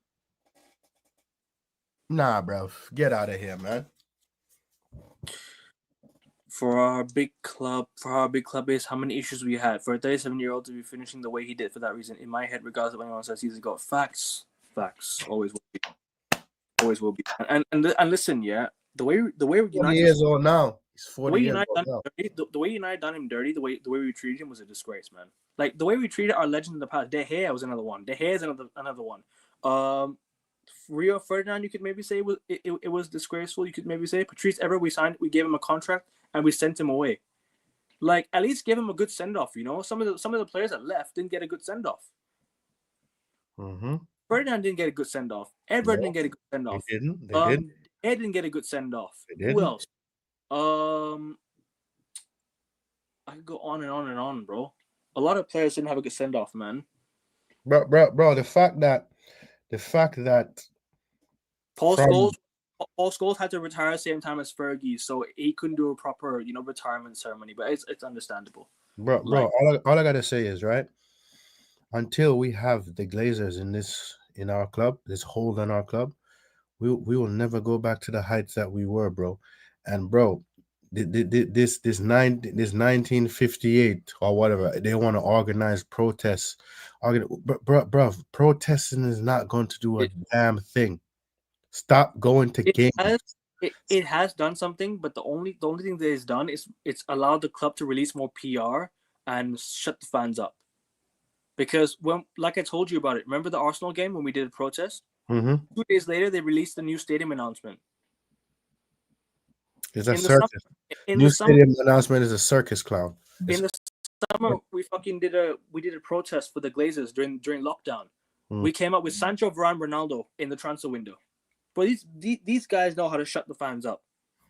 nah, bro. Get out of here, man. For our big club base, how many issues we had. For a 37-year-old to be finishing the way he did for that reason, in my head, regardless of anyone says he's got facts, always will be. And listen, yeah, the way United years old now. He's 40 years old now. The way United done him dirty, the way we treated him was a disgrace, man. Like the way we treated our legend in the past. De Gea was another one. De Gea is another one. Rio Ferdinand, you could maybe say it was disgraceful. You could maybe say Patrice Evra, we gave him a contract and we sent him away. Like at least give him a good send off. You know, some of the players that left didn't get a good send off. Ferdinand didn't get a good send off. Evra didn't get a good send off. They didn't. Ed didn't get a good send off. Who else? I could go on and on and on, bro. A lot of players didn't have a good send off, man. Bro. The fact that Paul Scholes had to retire at the same time as Fergie, so he couldn't do a proper, retirement ceremony. But it's understandable. Bro. All I gotta say is, right, until we have the Glazers in our club, this hold on our club, we will never go back to the heights that we were, bro. And bro, this 1958 or whatever, they want to organize protests. Bro, protesting is not going to do a damn thing. Stop going to games. It has done something, but the only thing that it's done is it's allowed the club to release more PR and shut the fans up. Because like I told you about it, remember the Arsenal game when we did a protest? 2 days later, they released the new stadium announcement. It's a circus. Stadium announcement is a circus clown. In the summer, we did a protest for the Glazers during lockdown. We came up with Sancho, Varane, Ronaldo in the transfer window. But these guys know how to shut the fans up.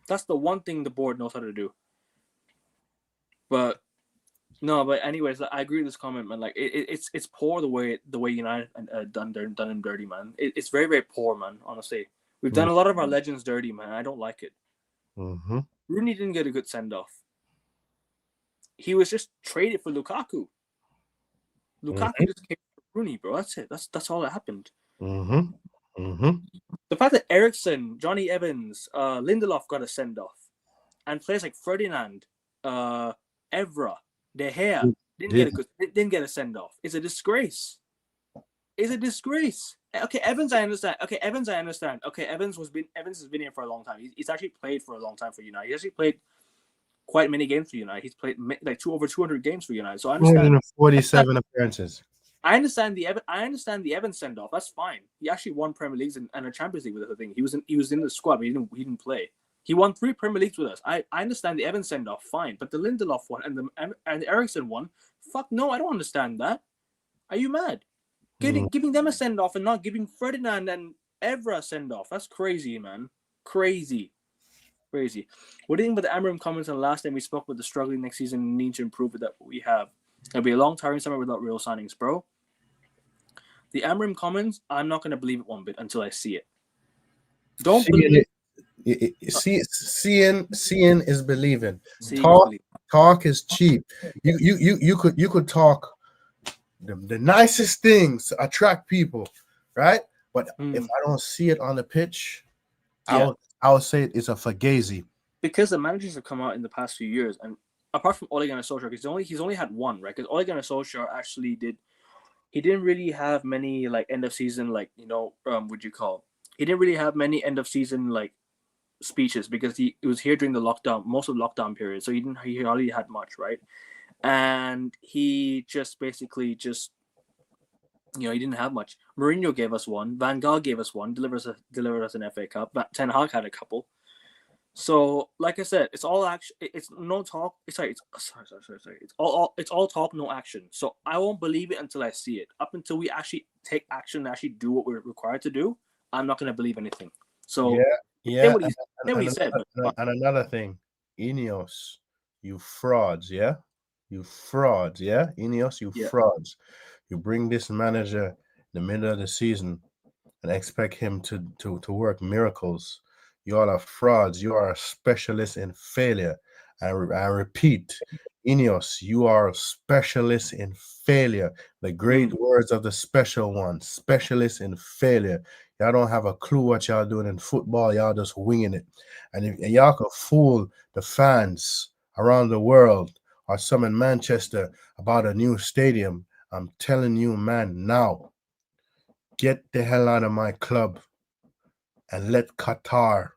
That's the one thing the board knows how to do. But no, but anyways, I agree with this comment, man. Like it's poor the way United done him dirty, man. It's very, very poor, man. Honestly, we've done a lot of our legends dirty, man. I don't like it. Mm-hmm. Rooney didn't get a good send off. He was just traded for Lukaku. Lukaku just came for Rooney, bro. That's it. That's all that happened. The fact that Ericsson, Johnny Evans, Lindelof got a send off, and players like Ferdinand, Evra, De Gea didn't get a send off. It's a disgrace. It's a disgrace. Okay, Evans, I understand. Okay, Evans has been here for a long time. He's actually played for a long time for United. He's actually played quite many games for United. He's played like over 200 games for United. So I understand. 247 appearances. I understand the Evans send off. That's fine. He actually won Premier Leagues and a Champions League with the thing. He was in the squad, but he didn't play. He won 3 Premier Leagues with us. I understand the Evans send off, fine, but the Lindelof one and the Ericsson one, fuck no, I don't understand that. Are you mad? Giving them a send off and not giving Ferdinand and Evra a send off. That's crazy, man. Crazy. What do you think about the Amram comments on the last time we spoke about the struggling next season and need to improve with that we have? It'll be a long, tiring summer without real signings, bro. The Amram comments, I'm not going to believe it one bit until I see it. Don't believe it. Seeing is believing. Talk is cheap. You could talk the nicest things to attract people, right? But if I don't see it on the pitch, I would say it's a fugazi. Because the managers have come out in the past few years, and apart from Ole Gunnar Solskjaer, because he's only had one, right? Because Ole Gunnar Solskjaer actually he didn't really have many like end of season he didn't really have many end of season like speeches because he was here during the lockdown, most of the lockdown period, so he hardly had much, right? And he just basically he didn't have much. Mourinho gave us one, Van Gaal gave us one, delivered us an FA Cup, but Ten Hag had a couple. So, like I said, it's all action. It's no talk. Sorry. It's all talk, no action. So I won't believe it until I see it. Up until we actually take action and actually do what we're required to do, I'm not going to believe anything. So yeah. What he said. And another thing, Ineos, you frauds, yeah. You frauds, yeah. Ineos, you frauds. You bring this manager in the middle of the season and expect him to work miracles. You all are frauds. You are a specialist in failure. I repeat, Ineos, you are a specialist in failure. The great words of the special one, specialist in failure. Y'all don't have a clue what y'all doing in football. Y'all just winging it. And if y'all can fool the fans around the world or some in Manchester about a new stadium, I'm telling you, man, now, get the hell out of my club and let Qatar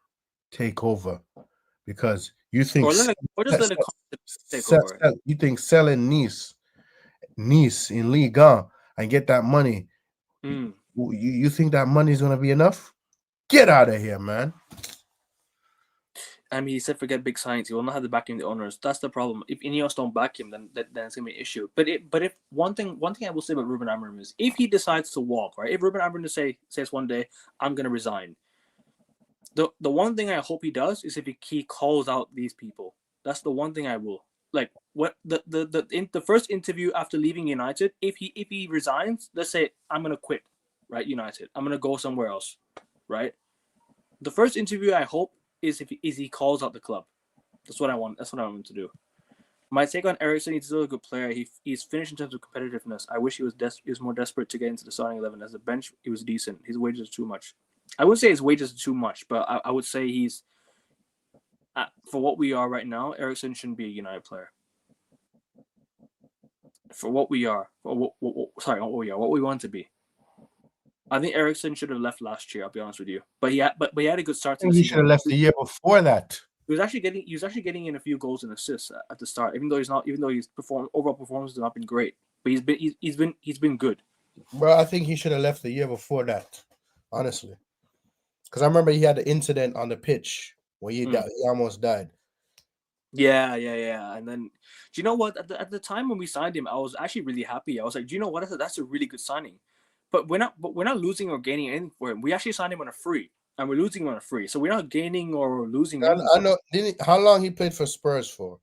take over, because you think you think selling Nice in Ligue 1 and get that money, you think that money is going to be enough? Get out of here, man. I mean, he said forget big signings. He will not have the backing of the owners. That's the problem. If Ineos don't back him, then it's going to be an issue. But if one thing I will say about Ruben Amorim is, if he decides to walk, right? If Ruben Amorim says one day, I'm going to resign, the one thing I hope he does is if he calls out these people. That's the one thing I will like. What the first interview after leaving United, if he resigns, let's say I'm gonna quit, right? United, I'm gonna go somewhere else, right? The first interview I hope is if he calls out the club. That's what I want. That's what I want him to do. My take on Ericsson, he's still a good player. He's finished in terms of competitiveness. I wish he was more desperate to get into the starting 11. As a bench, he was decent. His wages are too much. I wouldn't say his wages are too much, but I would say he's for what we are right now. Ericsson shouldn't be a United player. For what we are, what we want to be. I think Ericsson should have left last year. I'll be honest with you, but he had a good start. He should have left the year before that. He was actually getting in a few goals and assists at the start, even though his overall performance has not been great, but he's been good. Well, I think he should have left the year before that, honestly, because I remember he had the incident on the pitch where he almost died. Yeah. And then, do you know what? At the time when we signed him, I was actually really happy. I was like, do you know what? That's a really good signing. but we're not losing or gaining anything for him. We actually signed him on a free, and we're losing him on a free. So we're not gaining or losing anything. I know. How long he played for Spurs for?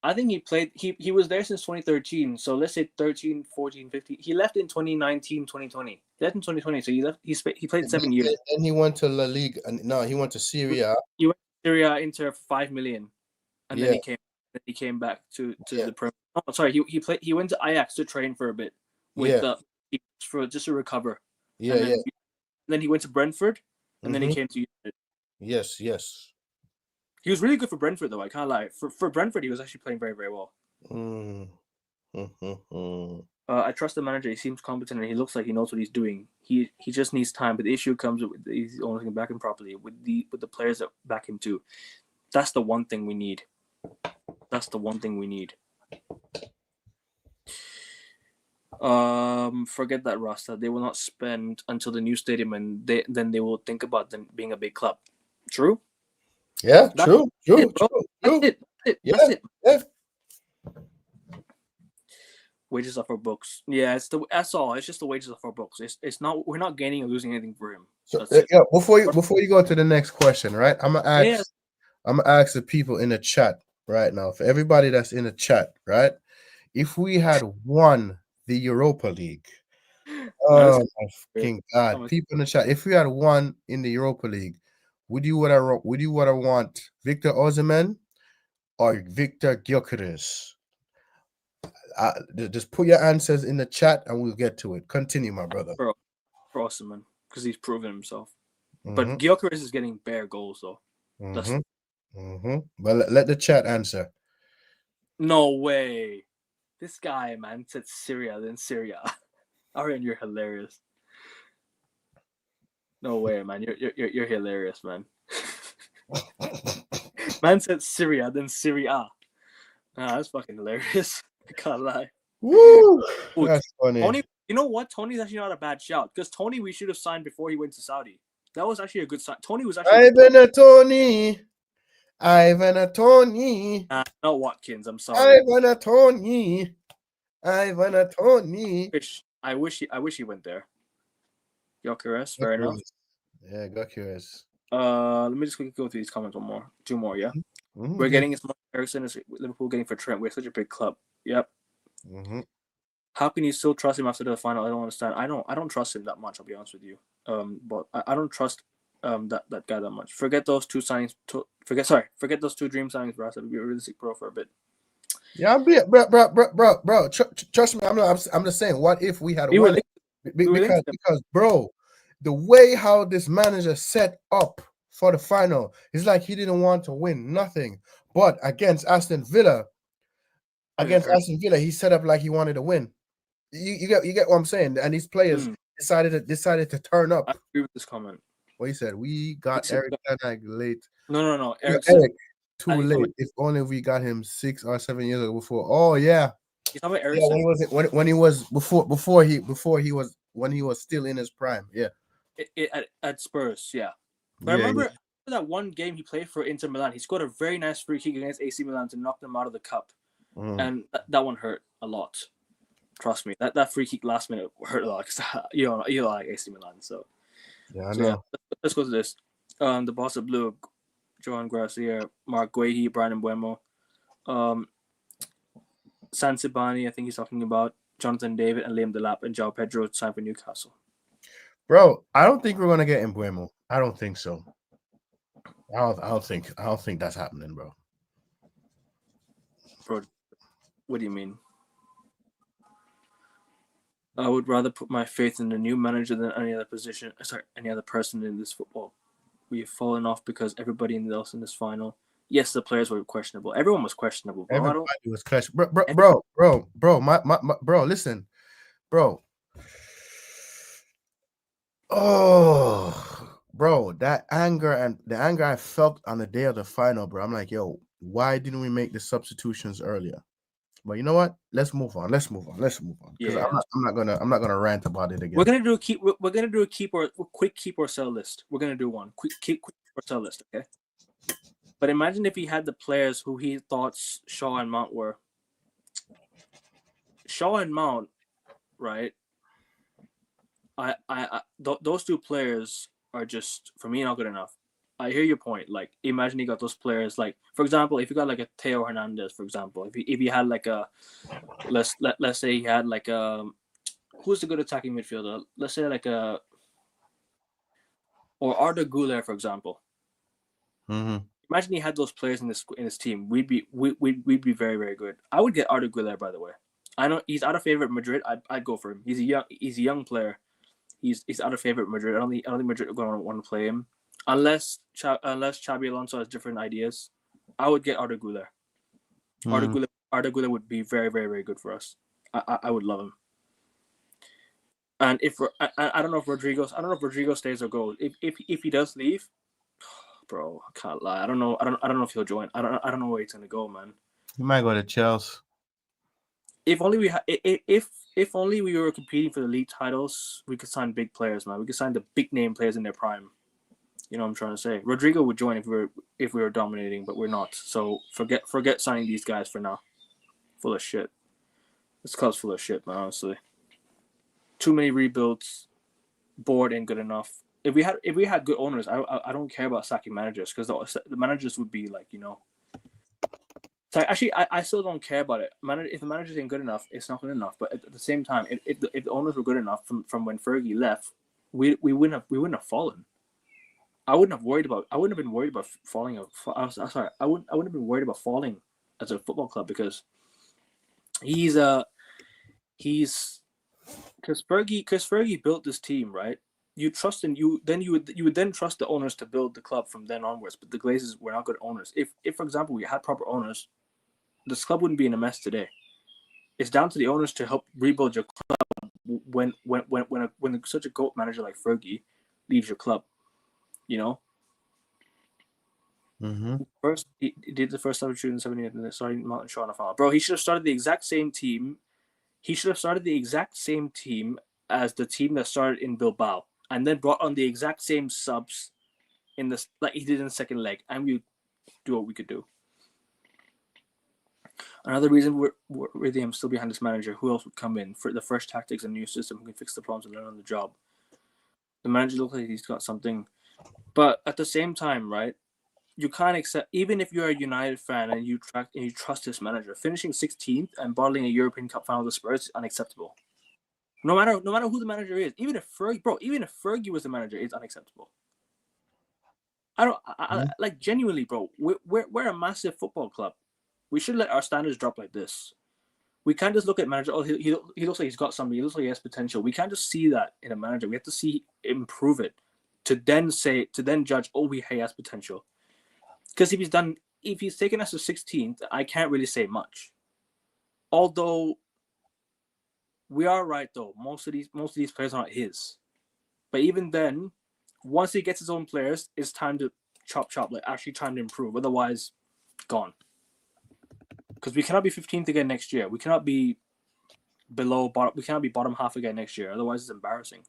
I think he played. He was there since 2013. So let's say 13, 14, 15. He left in 2019, 2020. He left in 2020. So he left. He played 7 years. And he went to La Liga. No, he went to Syria. He went to Syria Inter for 5 million, and Yeah. then he came back to Yeah. the Premier. Oh, sorry. He went to Ajax to train for a bit with for just to recover. Yeah. And then he went to Brentford, and then he came to United. Yes. He was really good for Brentford, though. I can't lie. For Brentford, he was actually playing very, very well. I trust the manager. He seems competent, and he looks like he knows what he's doing. He just needs time. But the issue comes with he's only can back him properly with the players that back him too. That's the one thing we need. Forget that, Rasta. They will not spend until the new stadium, and then they will think about them being a big club. True. Yeah, true. That's it. Yeah. Wages off our books. Yeah, that's all. It's just the wages off our books. It's not. We're not gaining or losing anything for him. So yeah, before you go to the next question, right? I'm gonna ask the people in the chat right now. For everybody that's in the chat, right? If we had won the Europa League, oh my fucking God, people in the chat, if we had won in the Europa League, would you want Victor Osimhen or Victor Gyökeres? Just put your answers in the chat and we'll get to it. Continue, my brother. For Osimhen, because he's proven himself. But Gyökeres is getting bare goals though. But let the chat answer. No way. This guy, man, said Syria, then Syria. Arian, you're hilarious. No way, man. You're hilarious, man. Man said Syria, then Syria. That's fucking hilarious. I can't lie. Woo! That's funny. Tony, you know what? Tony's actually not a bad shout because Tony we should have signed before he went to Saudi. That was actually a good sign. Tony was actually. Ivan Tony. No Watkins. I'm sorry. Ivan Tony. I wish he went there. Gyökeres, fair enough. Yeah, Gyökeres. Let me just quickly go through these comments. Two more. Yeah. We're getting as much Ericsson as Liverpool getting for Trent. We're such a big club. Yep. How can you still trust him after the final? I don't understand. I don't trust him that much. I'll be honest with you. But I don't trust that guy that much. Forget those two signings. Forget those two dream signings, bro. So be realistic, bro, for a bit. Yeah, bro. Trust me. I'm just saying. What if we had won? Because bro, the way how this manager set up for the final, it's like he didn't want to win nothing. But against Aston Villa, he set up like he wanted to win. You get what I'm saying? And these players decided to turn up. I agree with this comment. What he said, we got Eric Ten Hag late. No. Eric too late. If only we got him 6 or 7 years ago before. Oh yeah. You talking about Ericsson? When he was before he was still in his prime. Yeah. At Spurs, yeah. But I remember that one game he played for Inter Milan. He scored a very nice free kick against AC Milan to knock them out of the cup, and that one hurt a lot. Trust me, that free kick last minute hurt a lot because you like AC Milan. So yeah, I know. Yeah, let's go to this. The boss of blue, Johan Garcia, Mark Guehi, Brian Mbuemo, Sansibani. I think he's talking about Jonathan David and Liam Delap and João Pedro signed for Newcastle. Bro, I don't think we're gonna get Mbuemo. I don't think so. I don't think that's happening, bro. Bro, what do you mean? I would rather put my faith in the new manager than any other person in this football. We've fallen off because everybody else in this final. Yes, the players were questionable. Everyone was questionable. Bro. Everybody was questionable. Bro, my listen, bro. Oh, bro, the anger I felt on the day of the final, bro. I'm like, yo, why didn't we make the substitutions earlier? But you know what? Let's move on. Because yeah. I'm not gonna rant about it again. We're gonna do a quick keep or sell list. We're gonna do one quick or sell list, okay? But imagine if he had the players who he thought Shaw and Mount were. Shaw and Mount, right? those two players are just for me not good enough. I hear your point. Like, imagine you got those players. Like, for example, if you got like a Teo Hernandez, for example, if you had like a let's say he had like a who's a good attacking midfielder? Let's say like a or Arda Güler, for example. Mm-hmm. Imagine he had those players in his team. We'd be very very good. I would get Arda Güler, by the way. I know he's out of favor at Madrid. I'd go for him. He's a young player. He's out of favor at Madrid. I don't think Madrid are going to want to play him unless Xabi Alonso has different ideas. I would get Arda Güler. Mm-hmm. Arda Güler would be very very very good for us. I would love him. And if I don't know if Rodrigo stays or goes. If he does leave, bro, I can't lie. I don't know if he'll join. I don't know where he's gonna go, man. You might go to Chelsea. If only we if only we were competing for the league titles, we could sign big players, man. We could sign the big name players in their prime. You know what I'm trying to say? Rodrigo would join if we were dominating, but we're not. So forget signing these guys for now. Full of shit. This club's full of shit, man. Honestly, too many rebuilds. Board ain't good enough. If we had good owners, I don't care about sacking managers because the managers would be like, you know. So actually, I still don't care about it. If the managers ain't good enough, it's not good enough. But at the same time, if the owners were good enough from when Fergie left, we wouldn't have fallen. I wouldn't have been worried about falling. I wouldn't have been worried about falling as a football club because he's because Fergie built this team, right? You trust in you would then trust the owners to build the club from then onwards. But the Glazers were not good owners. If for example we had proper owners, this club wouldn't be in a mess today. It's down to the owners to help rebuild your club when such a GOAT manager like Fergie leaves your club. You know, Mm-hmm. first he did the first substitute in 70 and starting Mountain Shaw on a foul. Bro, he should have started the exact same team. He should have started the exact same team as the team that started in Bilbao, and then brought on the exact same subs in this like he did in the second leg, and we do what we could do. Another reason we're really I'm still behind this manager. Who else would come in for the fresh tactics and new system who can fix the problems and learn on the job? The manager looks like he's got something, but at the same time, right? You can't accept even if you're a United fan and you trust this manager. Finishing 16th and bottling a European Cup final with Spurs is unacceptable. No matter who the manager is, even if Fergie was the manager, it's unacceptable. I like genuinely, bro. We're a massive football club. We should let our standards drop like this. We can't just look at manager. Oh, he looks like he's got something. He looks like he has potential. We can't just see that in a manager. We have to see improve it to then judge. Oh, he has potential. Because if he's taken us to 16th, I can't really say much. Although we are right though, most of these players are not his. But even then, once he gets his own players, it's time to chop, like actually trying to improve. Otherwise, gone. Because we cannot be 15th again next year. We cannot be we cannot be bottom half again next year. Otherwise, it's embarrassing.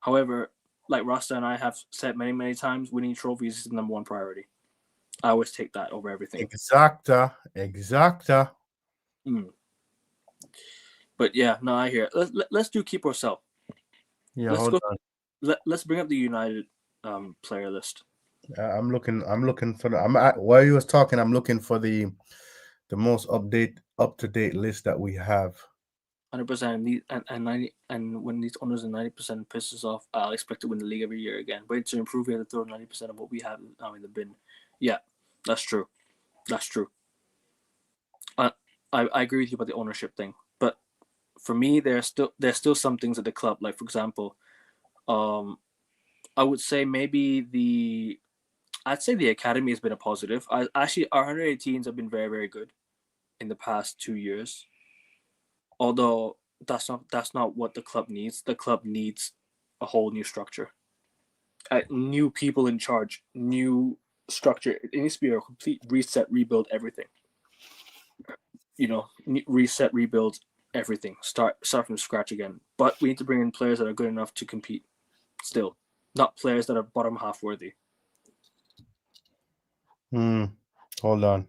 However, like Rasta and I have said many times, winning trophies is the number one priority. I always take that over everything. Exacta. But yeah, no, I hear it. Let's do keep ourselves. Yeah, let's bring up the United player list. I'm looking for the. While you was talking, I'm looking for the most up to date list that we have. 100% and 90 and when these owners are 90% pisses off, I'll expect to win the league every year again. But to improve, we have to throw 90% of what we have in the bin. Yeah, that's true. I agree with you about the ownership thing, but for me, there's still some things at the club. Like for example, I would say maybe I'd say the academy has been a positive. Actually, our 118s have been very very good in the past 2 years. Although that's not what the club needs. The club needs a whole new structure, new people in charge, new structure. It needs to be a complete reset, rebuild everything. You know, reset, rebuild everything. Start from scratch again. But we need to bring in players that are good enough to compete. Still, not players that are bottom half worthy. Hold on.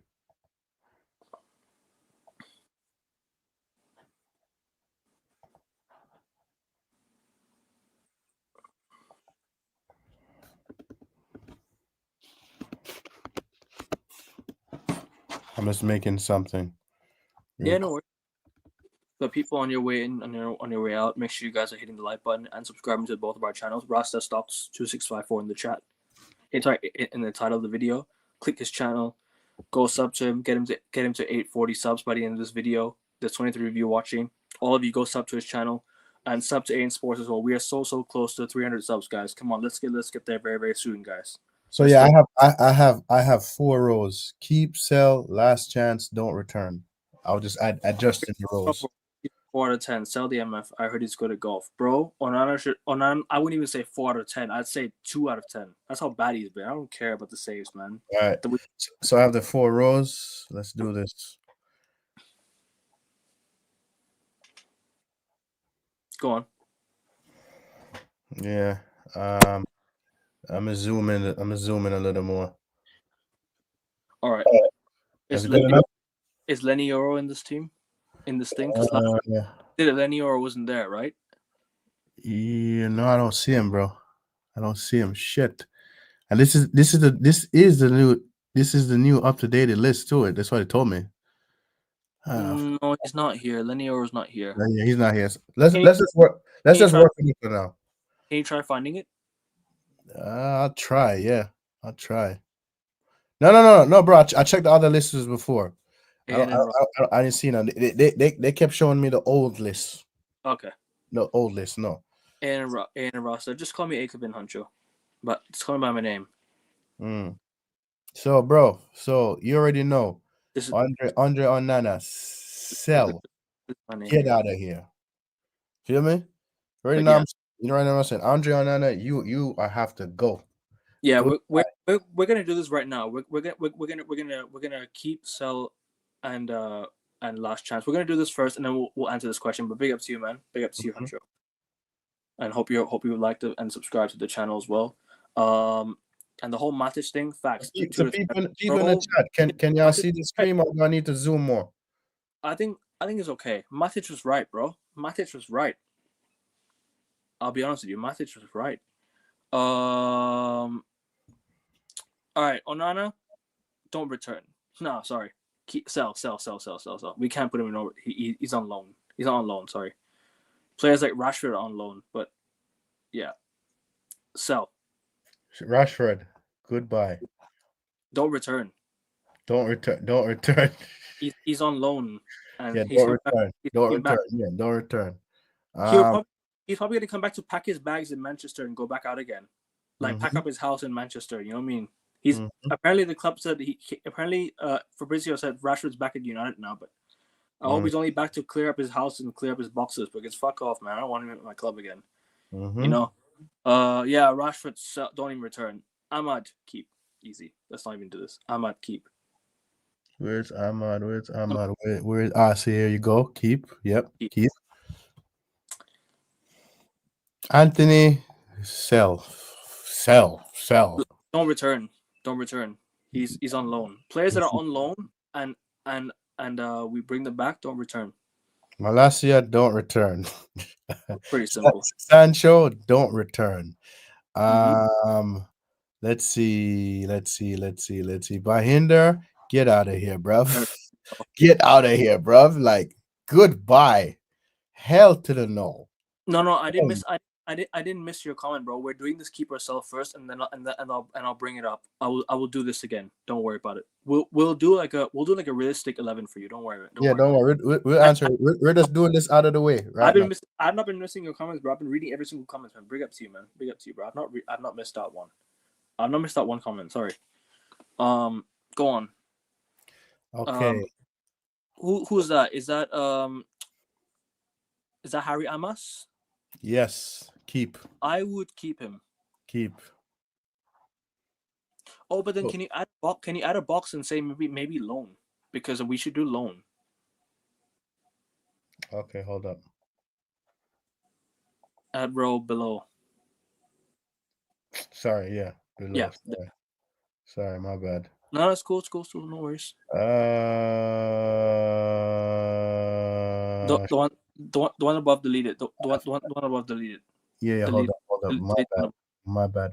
I'm just making something. Yeah, no worries. But people on your way in, on your way out, make sure you guys are hitting the like button and subscribing to both of our channels. Rasta Stocks 2654 in the chat. In the title of the video. Click his channel, go sub to him, get him to 840 subs by the end of this video. There's 23 of you watching. All of you go sub to his channel and sub to AN Sports as well. We are so close to 300 subs, guys. Come on, let's get there very soon, guys. So yeah, I have 4 rows. Keep, sell, last chance, don't return. I'll just adjust in the rows. 4 out of 10. Sell the MF. I heard he's good at golf, bro. Onan, I wouldn't even say 4 out of 10. I'd say 2 out of 10. That's how bad he's been. I don't care about the saves, man. All right. So I have the 4 rows. Let's do this. Go on. Yeah. I'm gonna zoom in. I'm gonna zoom in a little more. All right. Is Lenny Oro in this team? In this thing? Because Lenny Oro wasn't there, right? Yeah, no, I don't see him, bro. I don't see him. Shit. And this is the new up to date list to it. That's what he told me. No, he's not here. Lenny Oro's not here. Yeah, he's not here. Let's just work. Let's just work with it for now. Can you try finding it? I'll try. Yeah, I'll try. No, bro. I checked the other lists before. I didn't see none. They kept showing me the old list. Okay. No old list. No. And Rasta. Just call me Akabin Huncho, but just call me by my name. So, bro. So you already know. This is Andre Onana. Sell. Get out of here. Feel me? Right now, you know right now. I'm saying Andre Onana. You have to go. Yeah, we're gonna do this right now. We're gonna keep, sell, and last chance. We're gonna do this first, and then we'll answer this question. But big up to you, man. Big up to you, Huncho. And hope you would like to and subscribe to the channel as well. And the whole Matic thing, facts. So people in the chat, can y'all see the screen, or do I need to zoom more? I think it's okay. Matic was right, bro. Matic was right. I'll be honest with you. Matic was right. All right, Onana, don't return. No, sorry. Sell. We can't put him in over. He's on loan. He's not on loan. Sorry. Players like Rashford are on loan, but yeah, sell. Rashford, goodbye. Don't return. Don't return. He's on loan, and yeah, don't return. Don't return. Yeah, don't return. He's probably gonna come back to pack his bags in Manchester and go back out again, like pack up his house in Manchester. You know what I mean? He's apparently the club said Fabrizio said Rashford's back at United now, but I hope he's only back to clear up his house and clear up his boxes, because fuck off, man. I don't want him at my club again. You know? Yeah, Rashford, don't even return. Ahmad, keep. Easy. Let's not even do this. Ahmad, keep. Where's Ahmad? So here you go. Keep. Yep. Keep. Anthony, sell. Don't return. He's on loan. Players that are on loan and we bring them back, don't return. Malacia, don't return. Pretty simple. Sancho, don't return. Let's see. Bahinder, get out of here, bruv. Get out of here, bruv. Like, goodbye. Hell to the no. No, I didn't miss. I didn't miss your comment, bro. We're doing this keep or sell first, and then I'll bring it up. I will do this again. Don't worry about it. We'll do like a realistic 11 for you. Don't worry. Don't worry. We'll answer. We're just doing this out of the way, right? I've not been missing your comments, bro. I've been reading every single comment, man. Big up to you, man. Big up to you, bro. I've not missed out one. I've not missed out one comment. Sorry. Go on. Okay. Who's that? Is that Harry Amas? Yes. Keep. I would keep him. Keep. Oh, but then can you add a box and say maybe loan, because we should do loan. Okay, hold up. Add row below. Sorry, yeah. Below. Yeah. Sorry, my bad. No, it's cool. No worries. The one above deleted. The one above deleted. Yeah, hold up. My bad.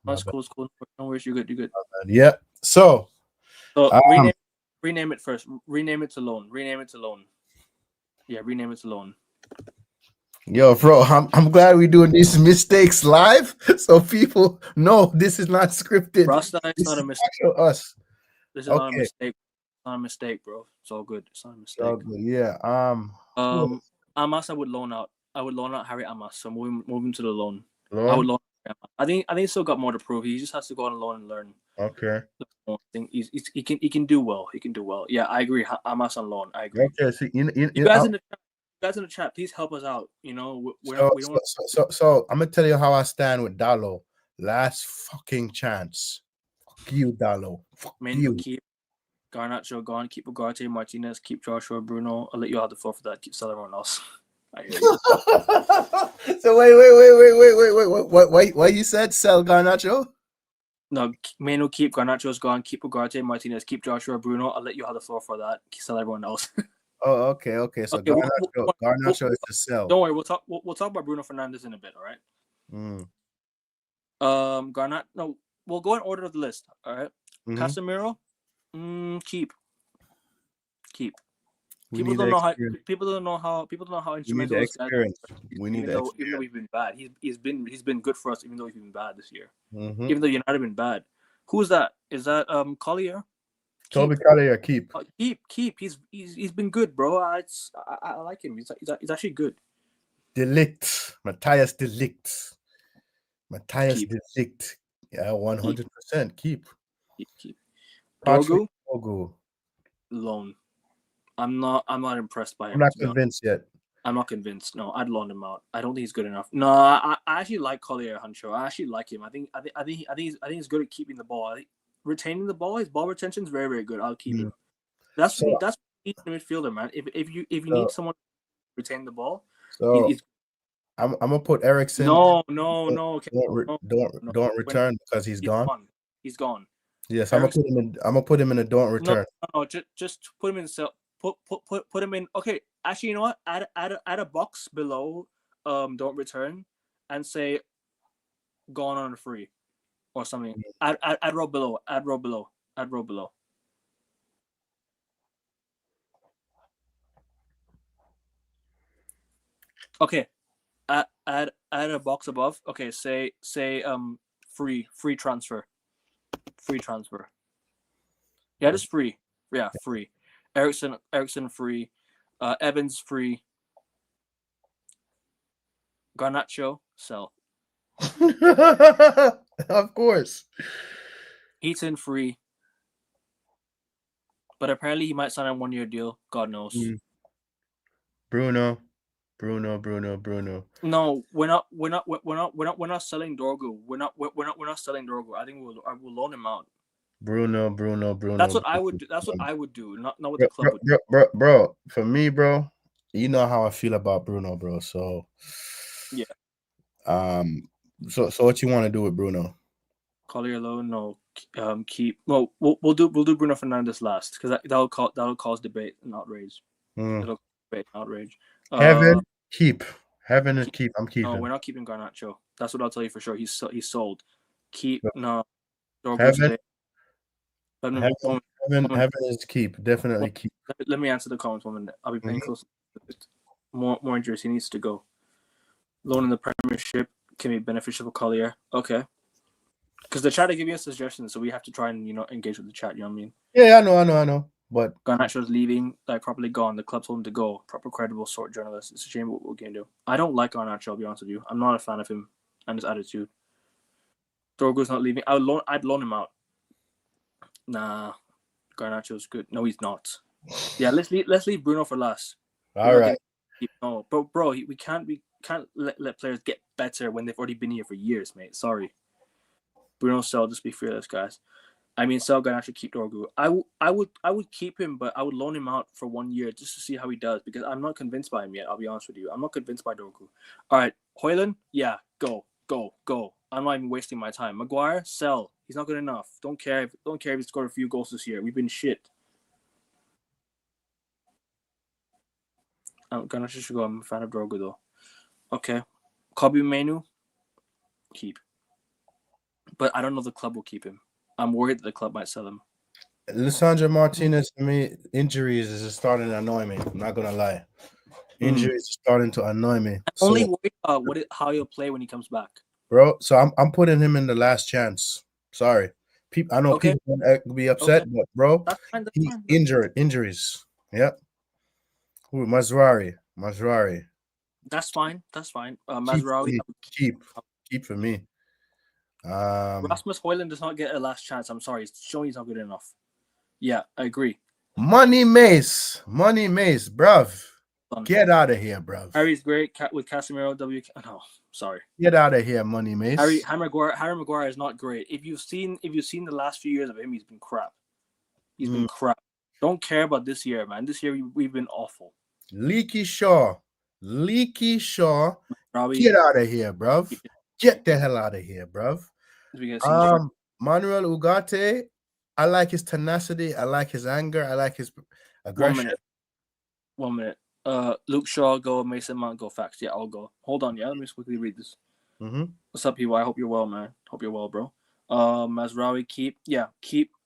That's cool. No worries. You're good. Yeah. So rename rename it first. Rename it to loan. Rename it to loan. Yeah, rename it to loan. Yo, bro, I'm glad we're doing these mistakes live, so people know this is not scripted. Rasta, it's This not a is mistake. actual us. This is not a Okay, mistake. It's not a mistake, bro. It's all good. It's not a mistake. so good. Yeah. Amas, I would loan out. I would loan out Harry Amas. So moving to the loan. I Loan? would loan. I think he's still got more to prove. He just has to go on loan and learn. Okay. I think he can do well. He can do well. Yeah, I agree. Amas on loan. I agree. Okay. See, You guys in the chat, please help us out. You know, we don't. So I'm gonna tell you how I stand with Dallo. Last fucking chance. Fuck you, Dallo. Fuck Menu you. keep Garnacho gone. Keep Ugarte, Martinez. Keep Joshua, Bruno. I'll let you have the floor for that. Keep selling everyone else. I hear you. So wait. What you said? Sell Garnacho? No, Menu keep Garnacho's gone. Keep Ugarte, Martinez. Keep Joshua, Bruno. I'll let you have the floor for that. Sell everyone else. Oh, okay. So Okay, Garnacho is to sell. Don't worry. We'll talk about Bruno Fernandes in a bit. All right. No, we'll go in order of the list. All right. Casemiro, keep. People don't know how instrumental this guy is. We need the experience. Even though he's been bad, he's been good for us. Even though he's been bad this year, even though United have been bad. Who's that? Is that Collier? Toby Collier, keep. Keep. He's been good, bro. I like him. He's actually good. Matthias Delict. Yeah, 100%. Keep. Dorgu. Loan. I'm not impressed by him. I'm not convinced yet. I'm not convinced. No, I'd loan him out. I don't think he's good enough. No, I actually like Collier Huncho. I actually like him. I think he's good at keeping the ball. Retaining the ball, his ball retention is very, very good. I'll keep him. That's what you need in a midfielder, man. If you need someone to retain the ball, I'm gonna put Ericsson. No. Don't return because he's gone. He's gone. Yes, I'm gonna put him in a don't return. No, just put him in put him in. Okay, actually, you know what? Add a box below don't return and say gone on a free or something. Add row below. Add row below. Okay. Add a box above. Okay, say free transfer. Free transfer. Yeah, just free. Yeah, free. Ericsson free. Evans free. Garnacho sell. Of course. Heaton free. But apparently he might sign a 1-year deal. God knows. Bruno. No, we're not selling Dorgu. We're not selling Dorgu. I think we'll loan him out. Bruno. That's what I would do. That's what I would do. Not what the club would do. Bro, for me, bro, you know how I feel about Bruno, bro. So yeah. So what you want to do with Bruno? Collier loan, no. Keep. Well, we'll do Bruno Fernandes last because that'll cause debate and outrage. It'll debate and outrage. Heaven keep. Heaven is keep. I'm keeping. No, we're not keeping Garnacho. That's what I'll tell you for sure. He's sold. Keep no. Heaven is keep. Definitely keep. Let me answer the comments 1 minute. I'll be paying close. More injuries. He needs to go. Loan in the Premiership can be beneficial for Collier. Okay. Because the chat are giving us suggestions, so we have to try and engage with the chat. You know what I mean? Yeah, I know. But Garnacho's leaving, like properly gone. The club told him to go. Proper, credible sort journalist. It's a shame what we're gonna do. I don't like Garnacho. I'll be honest with you. I'm not a fan of him and his attitude. Dorgo's not leaving. I'd loan him out. Nah, Garnacho's good. No, he's not. Yeah, let's leave Bruno for last. All right. No, bro, we can't let players get better when they've already been here for years, mate. Sorry. Bruno sell, just be fearless, guys. I mean, sell Garnacho, keep Dorgu. I would keep him, but I would loan him out for 1 year just to see how he does because I'm not convinced by him yet. I'll be honest with you. I'm not convinced by Dorgu. All right, Højlund, yeah, go. I'm not even wasting my time. Maguire, sell. He's not good enough. Don't care if he scored a few goals this year. We've been shit. Garnacho should go. I'm a fan of Dorgu though. Okay, Kobe Menu, keep. But I don't know if the club will keep him. I'm worried that the club might sell him. Lissandro Martinez, to me, injuries is just starting to annoy me. I'm not gonna lie. Injuries are starting to annoy me. Only So, worried about how he'll play when he comes back. bro, so I'm putting him in the last chance. Sorry. I know Okay, people gonna be okay, upset, but bro, that's fine. That's he fine. injuries. Yep. Ooh, Mazrari. That's fine. That's fine. Keep for Mazraoui, me. Keep for me. Rasmus Højlund does not get a last chance. I'm sorry. It's showing he's not good enough. Yeah, I agree. Money Mace, bruv. Get out of here, bruv. Harry's great with Casemiro. No, sorry. Get out of here, Money Mace. Harry Maguire is not great. If you've seen the last few years of him, he's been crap. He's been crap. Don't care about this year, man. This year we've been awful. Leaky Shaw. Get out of here, bruv. Get the hell out of here, bruv. Manuel Ugarte, I like his tenacity. I like his anger. I like his aggression. 1 minute. Luke Shaw, go. Mason Mount, go. Facts. Yeah, I'll go. Hold on. Yeah, let me just quickly read this. What's up, people? I hope you're well, man. Hope you're well, bro. Mazraoui, keep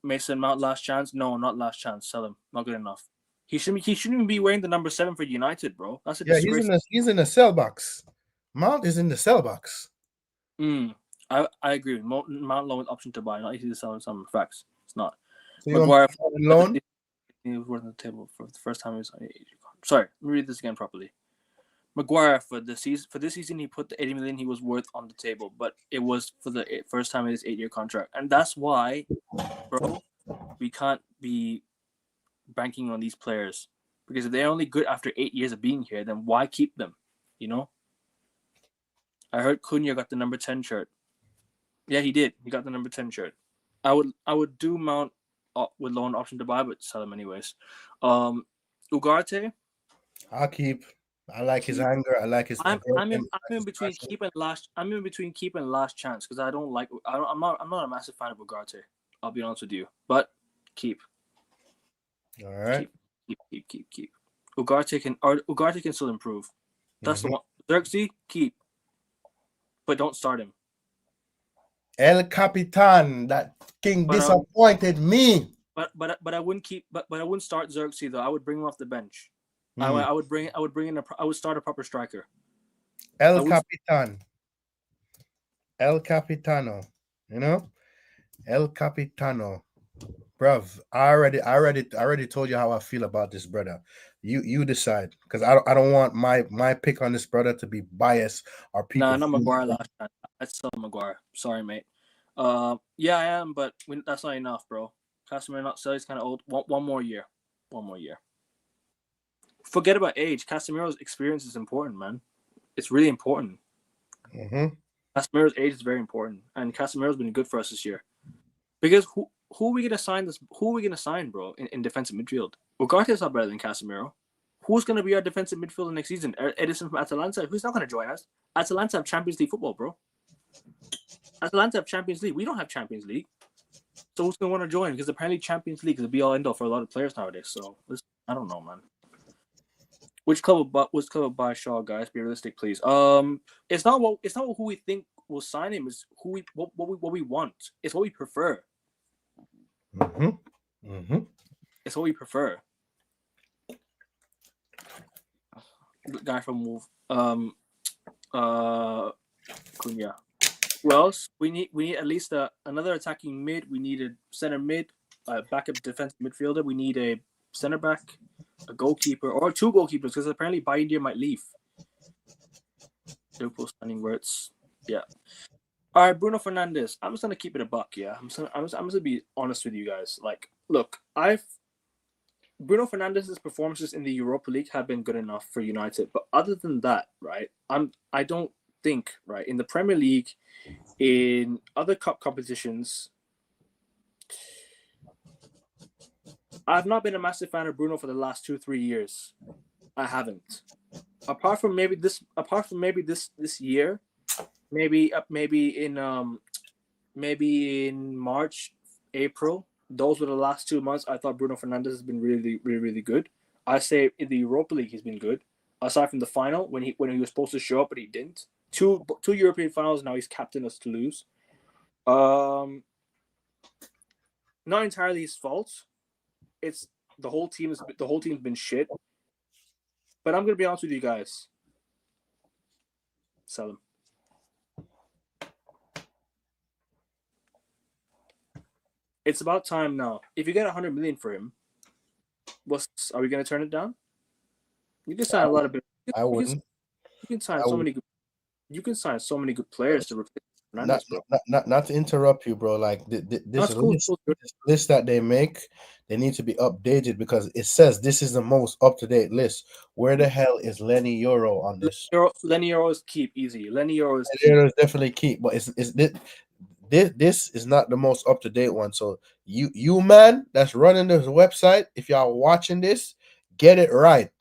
Mason Mount last chance. No, not last chance. Sell him. Not good enough. He shouldn't even be wearing the number 7 for United, bro. That's a disgrace. He's in the sell box. Mount is in the sell box. I agree. Mount loan with option to buy, not easy to sell in some facts. It's not. So Maguire loan. He was worth on the table for the first time he was on age. Sorry, let me read this again properly. Maguire for this season he put the 80 million he was worth on the table, but it was for the first time in his 8-year contract, and that's why, bro, we can't be banking on these players, because if they're only good after 8 years of being here, then why keep them? You know. I heard Cunha got the number 10 shirt. Yeah, he did. He got the number 10 shirt. I would do Mount with loan option to buy, but sell him anyways. Ugarte, I'll keep. I like his anger. I like his. I'm in between keep and last. I'm in between keep and last chance because I'm not a massive fan of Ugarte. I'll be honest with you, but keep. All right. Keep. Ugarte can still improve. That's the one. Xerxes, keep, but don't start him. El Capitan, that king disappointed me. But I wouldn't keep. But I wouldn't start Xerxes though. I would bring him off the bench. I would bring in I would start a proper striker. El Capitan. El Capitano. You know? El Capitano. Bruv, I already told you how I feel about this brother. You decide, because I don't want my pick on this brother to be biased or people. Nah, not Maguire last time. I'd sell Maguire. Sorry, mate. Yeah, I am, but that's not enough, bro. Casemiro not sell. He's kind of old. One more year. Forget about age. Casemiro's experience is important, man. It's really important. Casemiro's age is very important, and Casemiro's been good for us this year. Because who are we gonna sign Who are we gonna sign, bro? In defensive midfield, Ugarte's not better than Casemiro. Who's gonna be our defensive midfielder next season? Edison from Atalanta. Who's not gonna join us? Atalanta have Champions League football, bro. Atalanta have Champions League. We don't have Champions League. So who's gonna want to join? Because apparently Champions League is the be all end all for a lot of players nowadays. So I don't know, man. Which club will buy Shaw, guys? Be realistic, please. It's not who we think will sign him. It's what we want. It's what we prefer. It's what we prefer. Guy from Wolf. Cunha. Who else? We need at least another attacking mid. We need a center mid, a backup defensive midfielder. We need a center back, a goalkeeper, or 2 goalkeepers, because apparently Bayindir might leave. Liverpool signing words. Yeah. All right, Bruno Fernandes. I'm just gonna keep it a buck. Yeah, I'm just gonna be honest with you guys. Like, look, Bruno Fernandes' performances in the Europa League have been good enough for United, but other than that, right? I don't think, right, in the Premier League, in other cup competitions, I've not been a massive fan of Bruno for the last 2-3 years. I haven't. Apart from maybe this year, maybe in March, April. Those were the last 2 months. I thought Bruno Fernandes has been really, really, really good. I say in the Europa League he's been good. Aside from the final when he was supposed to show up but he didn't. Two European finals. Now he's captain us to lose. Not entirely his fault. it's the whole team's been shit. But I'm gonna be honest with you guys. Sell him. It's about time now. If you get 100 million for him, are we gonna turn it down? You can sign a lot of. I wouldn't. You can sign I so would many. You can sign so many good players to replace not Fernandez, bro. not to interrupt you, bro. Like That's cool. this list that they make, they need to be updated because it says this is the most up to date list. Where the hell is Lenny Euro on this? Lenny Euro is keep easy. Lenny Euro is Lenny Euro is definitely key, but this is not the most up to date one. So you man that's running this website, if y'all watching this, get it right,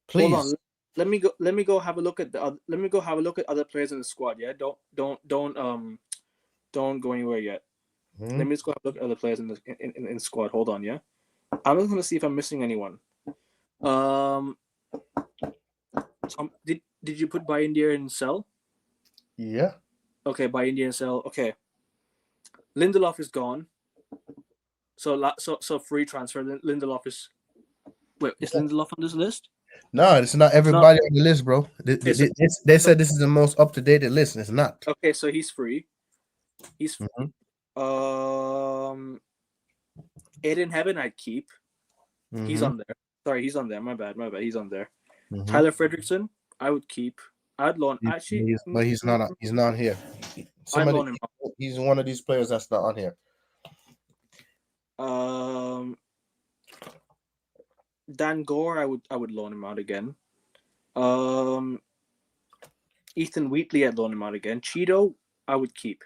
please. Hold on. Let me go have a look at let me go have a look at other players in the squad. Yeah, don't go anywhere yet. Let me just go have a look at other players in the squad. Hold on, yeah. I'm just gonna see if I'm missing anyone. Did you put by India and sell? Yeah. Okay, by India and sell. Okay. Lindelof is gone. So free transfer. Lindelof is. Wait, is Lindelof on this list? No, it's not everybody on the list, bro. They said this is the most up to date list. It's not. Okay, so he's free. He's free. Aiden Heaven, I'd keep. He's on there. Sorry, he's on there. My bad. He's on there. Tyler Fredrickson, I would keep. I'd loan. Actually, but he's not. He's not here. I'd loan him. He's one of these players that's not on here. Dan Gore, I would loan him out again. Ethan Wheatley, I'd loan him out again. Cheeto, I would keep.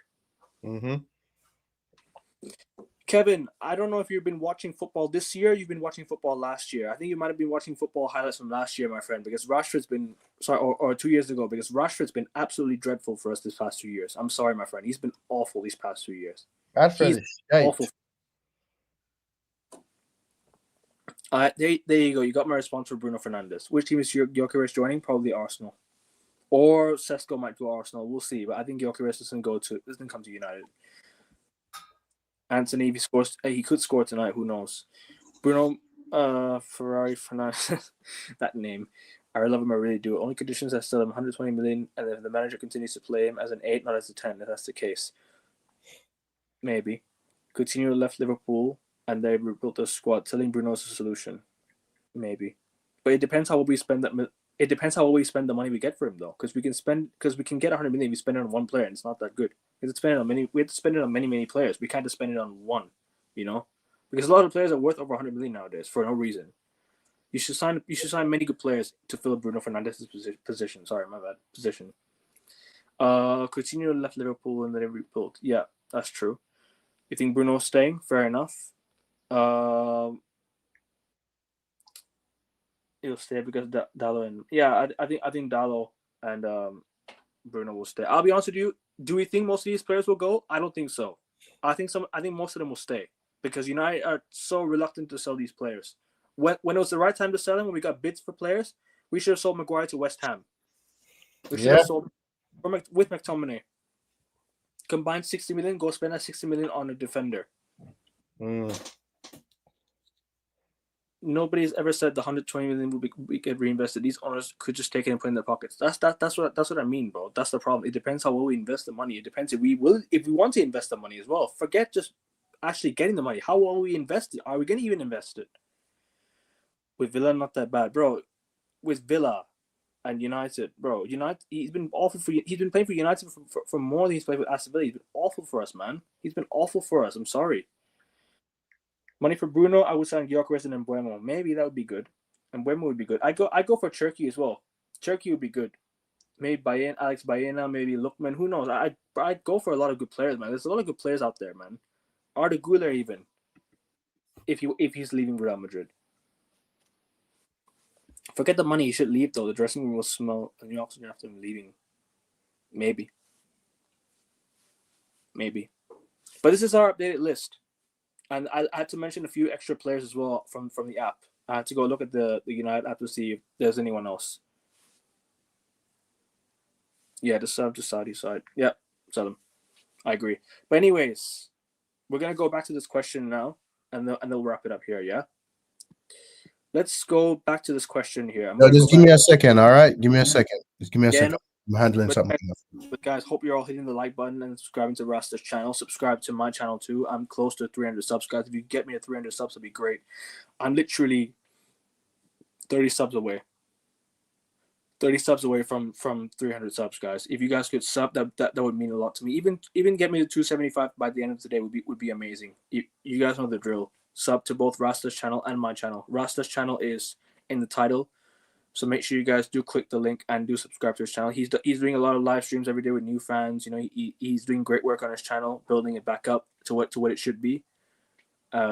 Kevin, I don't know if you've been watching football this year. You've been watching football last year. I think you might have been watching football highlights from last year, my friend, because Rashford's been or 2 years ago, because Rashford's been absolutely dreadful for us this past 2 years. I'm sorry, my friend. He's been awful these past 2 years. Rashford is awful. There you go. You got my response for Bruno Fernandes. Which team is Gyökeres joining? Probably Arsenal. Or Sesko might go Arsenal. We'll see. But I think Gyökeres doesn't come to United. Anthony, if he scores, he could score tonight. Who knows? Bruno Ferrari Fernandes. That name. I love him. I really do. Only conditions I still have 120 million, and if the manager continues to play him as an 8, not as a 10, if that's the case. Maybe. Coutinho left Liverpool, and they rebuilt the squad. Selling Bruno's a solution. Maybe. But it depends how we spend that. It depends how we spend the money we get for him, though, because we can get 100 million. We spend it on one player, and it's not that good. We have to spend it on many players. We can't just spend it on one, because a lot of players are worth over 100 million nowadays for no reason. You should sign many good players to fill Bruno Fernandes' position. Sorry, my bad. Position. Coutinho left Liverpool and then rebuilt. Yeah, that's true. You think Bruno's staying? Fair enough. He'll stay because Dallo and I think Dallo and Bruno will stay. I'll be honest with you. Do we think most of these players will go? I don't think so. I think most of them will stay because United are so reluctant to sell these players. When it was the right time to sell them, when we got bids for players, we should have sold Maguire to West Ham. We should have sold with McTominay. Combined 60 million, go spend that 60 million on a defender. Nobody's ever said the 120 million will get reinvested. These owners could just take it and put it in their pockets. That's what I mean, bro. That's the problem. It depends how well we invest the money. It depends if we want to invest the money as well. Forget just actually getting the money. How well we invest it? Are we going to even invest it? With Villa, not that bad, bro. With Villa and United, bro. United, he's been awful for. He's been playing for United for more than he's played with Aston Villa. He's been awful for us, man. He's been awful for us. I'm sorry. Money for Bruno, I would sign Gyökeres and Mbeumo. Maybe that would be good. Mbeumo would be good. I go for Turkey as well. Turkey would be good. Maybe Alex Baena, maybe Lookman. Who knows? I'd go for a lot of good players, man. There's a lot of good players out there, man. Arda Güler even. If he's leaving Real Madrid. Forget the money. He should leave though. The dressing room will smell and the oxygen after him leaving. Maybe. But this is our updated list. And I had to mention a few extra players as well from the app. I had to go look at the United app to see if there's anyone else. Yeah, the Saudi side. Yeah, sell them. I agree. But anyways, we're gonna go back to this question now, and then we'll wrap it up here. Yeah. let's go back to this question here. I'm No, gonna go just give me back. a second, all right? Give me a second. Just give me a Yeah, second. no, I'm handling but something. but guys, hope you're all hitting the like button and subscribing to Rasta's channel. Subscribe to my channel too. I'm close to 300 subs, guys. If you get me to 300 subs, it'd be great. I'm literally 30 subs away. 30 subs away from 300 subs, guys. If you guys could sub, that would mean a lot to me. Even get me to 275 by the end of the day would be amazing. You guys know the drill. Sub to both Rasta's channel and my channel. Rasta's channel is in the title, so make sure you guys do click the link and do subscribe to his channel. He's doing a lot of live streams every day with new fans. You know, he's doing great work on his channel, building it back up to what it should be.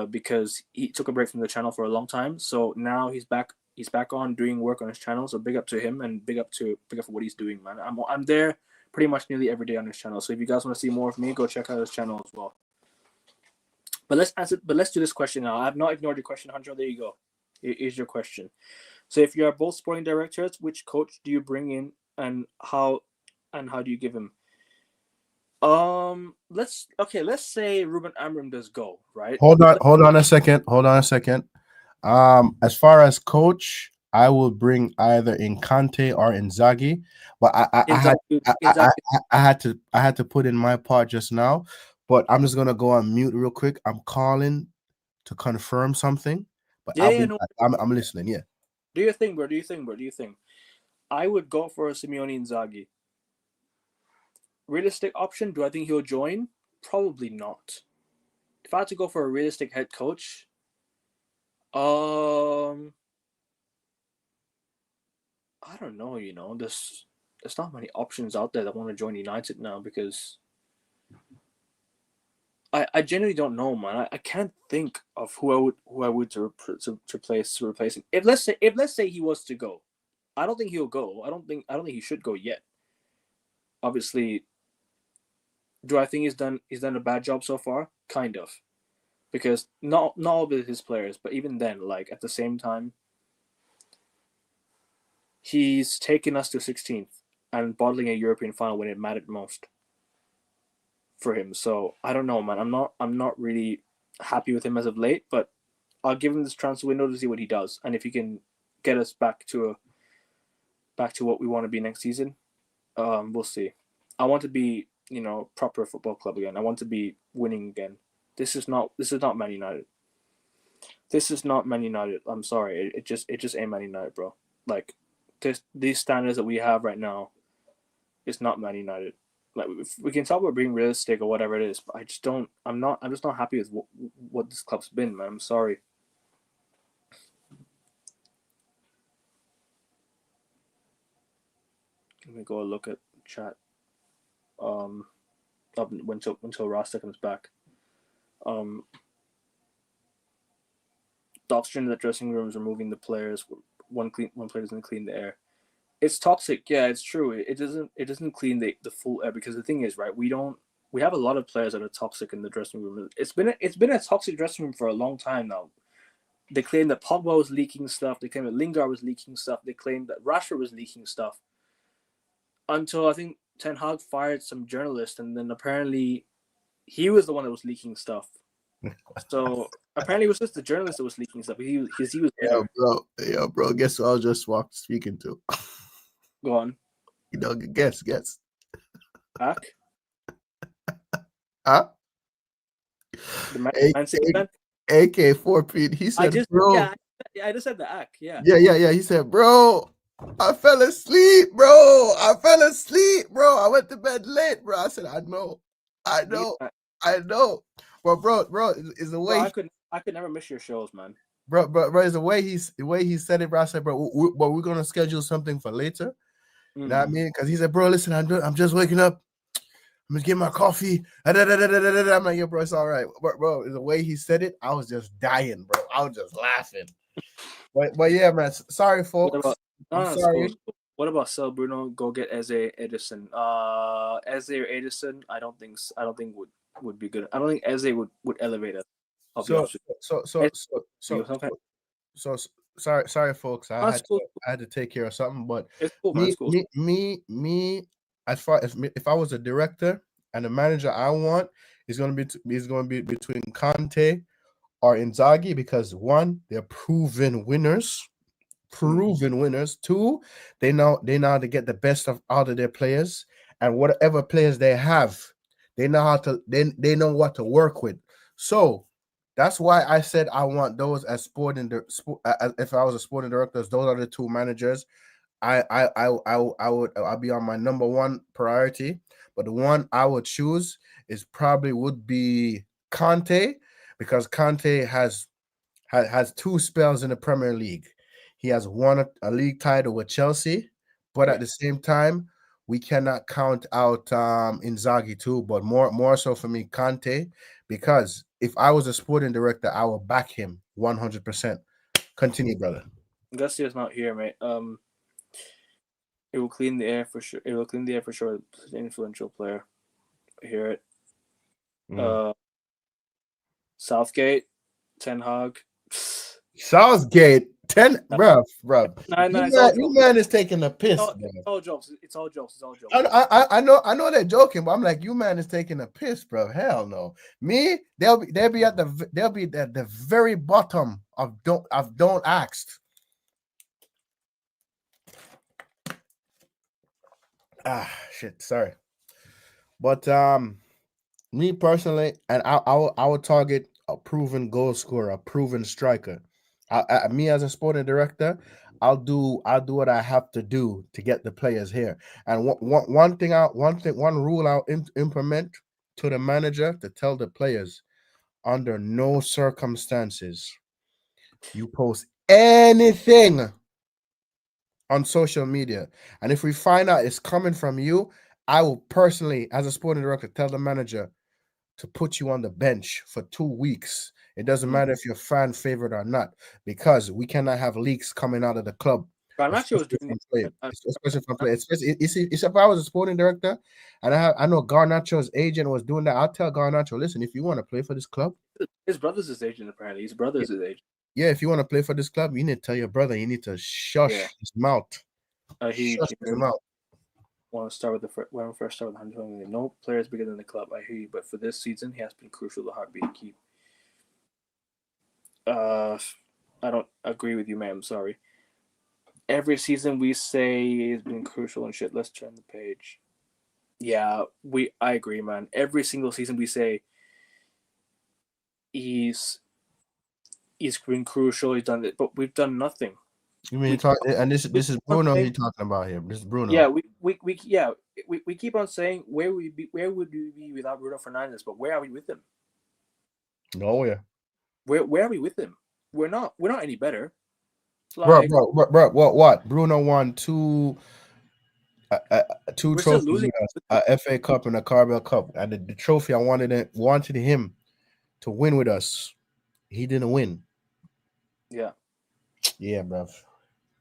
Because he took a break from the channel for a long time, so now he's back. He's back on doing work on his channel. So big up to him and big up for what he's doing, man. I'm there pretty much nearly every day on his channel. So if you guys want to see more of me, go check out his channel as well. But let's do this question now. I have not ignored your question, Hunter. There you go. Here's your question. So if you are both sporting directors, which coach do you bring in and how do you give him? Let's say Ruben Amorim does go, right? Hold on a second. As far as coach, I will bring either in Kante or Inzaghi, but I had to put in my part just now, but I'm just gonna go on mute real quick. I'm calling to confirm something, but no. I'm listening. Yeah. Do your thing, bro. I would go for a Simeone Inzaghi. Realistic option? Do I think he'll join? Probably not. If I had to go for a realistic head coach, I don't know. You know, there's not many options out there that want to join United now because I genuinely don't know, man. I can't think of who I would to replace him. If let's say he was to go, I don't think he'll go. I don't think he should go yet. Obviously, do I think he's done a bad job so far? Kind of, because not all of his players, but even then, like at the same time, he's taken us to 16th and bottling a European final when it mattered most for him. So I don't know, man. I'm not really happy with him as of late, but I'll give him this transfer window to see what he does, and if he can get us back to what we want to be next season, we'll see. I want to be, proper football club again. I want to be winning again. This is not Man United. This is not Man United. I'm sorry. It just ain't Man United, bro. Like these standards that we have right now, it's not Man United. Like we can talk about being realistic or whatever it is, but I'm just not happy with what this club's been, man. I'm sorry. Let me go look at chat. Up until Rasta comes back. Doctrine in the dressing rooms, removing the players. One player doesn't clean the air. It's toxic. Yeah, it's true. It doesn't clean the full air, because the thing is, right, we have a lot of players that are toxic in the dressing room. It's been a toxic dressing room for a long time now. They claim that Pogba was leaking stuff. They claim that Lingard was leaking stuff. They claim that Rashford was leaking stuff. Until I think Ten Hag fired some journalist, and then apparently he was the one that was leaking stuff. So apparently it was just the journalist that was leaking stuff. He was there. Yo, bro. Guess who I was just speaking to? Go on. Guess. Ack? Huh? The Man City fan? AK4P. He said, bro. Yeah, I just said the Ack. Yeah. Yeah. He said, bro, I fell asleep, bro. I went to bed late, bro. I said, I know. But bro, is the way I could never miss your shows, man. Bro, is the way he said it, bro. I said, bro, we're gonna schedule something for later. You know what I mean? Because he said, bro, listen, I'm just waking up. I'm just getting my coffee. I'm like, yo, bro, it's all right. Bro, the way he said it, I was just dying, bro. I was just laughing. But yeah, man. Sorry, folks. Sorry. Cool. What about sell Bruno? Go get Eze Edison. Eze or Edison? I don't think would be good. I don't think Eze would elevate us. Sorry, folks. I had to take care of something, but it's cool, man. Me, as far as if I was a director and a manager, I want is going to be between Conte or Inzaghi because one, they're proven winners. Proven winners. Two, they know how to get the best of out of their players, and whatever players they have, they know how to they know what to work with. So that's why I said I want those as if I was a sporting director, those are the two managers. I'll be on my number one priority, but the one I would choose would be Conte because Conte has two spells in the Premier League. He has won a league title with Chelsea, but at Yeah. the same time, we cannot count out Inzaghi too. But more so for me, Conte, because if I was a sporting director, I would back him 100%. Continue, brother. Garcia's not here, mate. It will clean the air for sure. It will clean the air for sure. It's an influential player. I hear it. Mm. Uh, Southgate, Ten Hag. Southgate, 10, bruv. No, it's all You jokes. man is taking a piss, No, bro. it's all jokes. It's all jokes. It's all I, jokes. I know they're joking, but I'm like, you man is taking a piss, bro. Hell no. Me, they'll be at the very bottom of don't ask. Shit, sorry. But me personally, and I would target a proven goal scorer, a proven striker. Me as a sporting director, I'll do what I have to do to get the players here. And one rule I'll implement to the manager to tell the players under no circumstances you post anything on social media. And if we find out it's coming from you, I will personally, as a sporting director, tell the manager to put you on the bench for 2 weeks. It doesn't Mm. matter if you're fan favorite or not, because we cannot have leaks coming out of the club, Garnacho was especially doing from it. play. Especially from play. Especially, it's if I was a sporting director and I know Garnacho's agent was doing that, I'll tell Garnacho, listen, if you want to play for this club, His brother's his agent. Apparently, his brother's his agent. yeah, if you want to play for this club, you need to tell your brother, you need to Yeah, shush his mouth. he Shush his mouth. want to start with when we first started with 120. No player is bigger than the club. I hear you, but for this season, he has been crucial to heartbeat keep. Uh, I don't agree with you, man. I'm sorry. Every season we say he's been crucial and shit. Let's turn the page. Yeah, I agree, man. Every single season we say he's he's been crucial. He's done it, but we've done nothing. You mean We keep talk and this we this is keep on Bruno saying, you're talking about here. This is Bruno. yeah, we keep on saying where would we be without Bruno Fernandez? But where are we with him? Nowhere. Where are we with him? We're not any better. Bro, Like bro, bro, bro, what? Bruno won two we're still trophies losing. with us, a FA Cup and a Carabao Cup, and the trophy I wanted him to win with us. He didn't win. Yeah, Yeah, bro.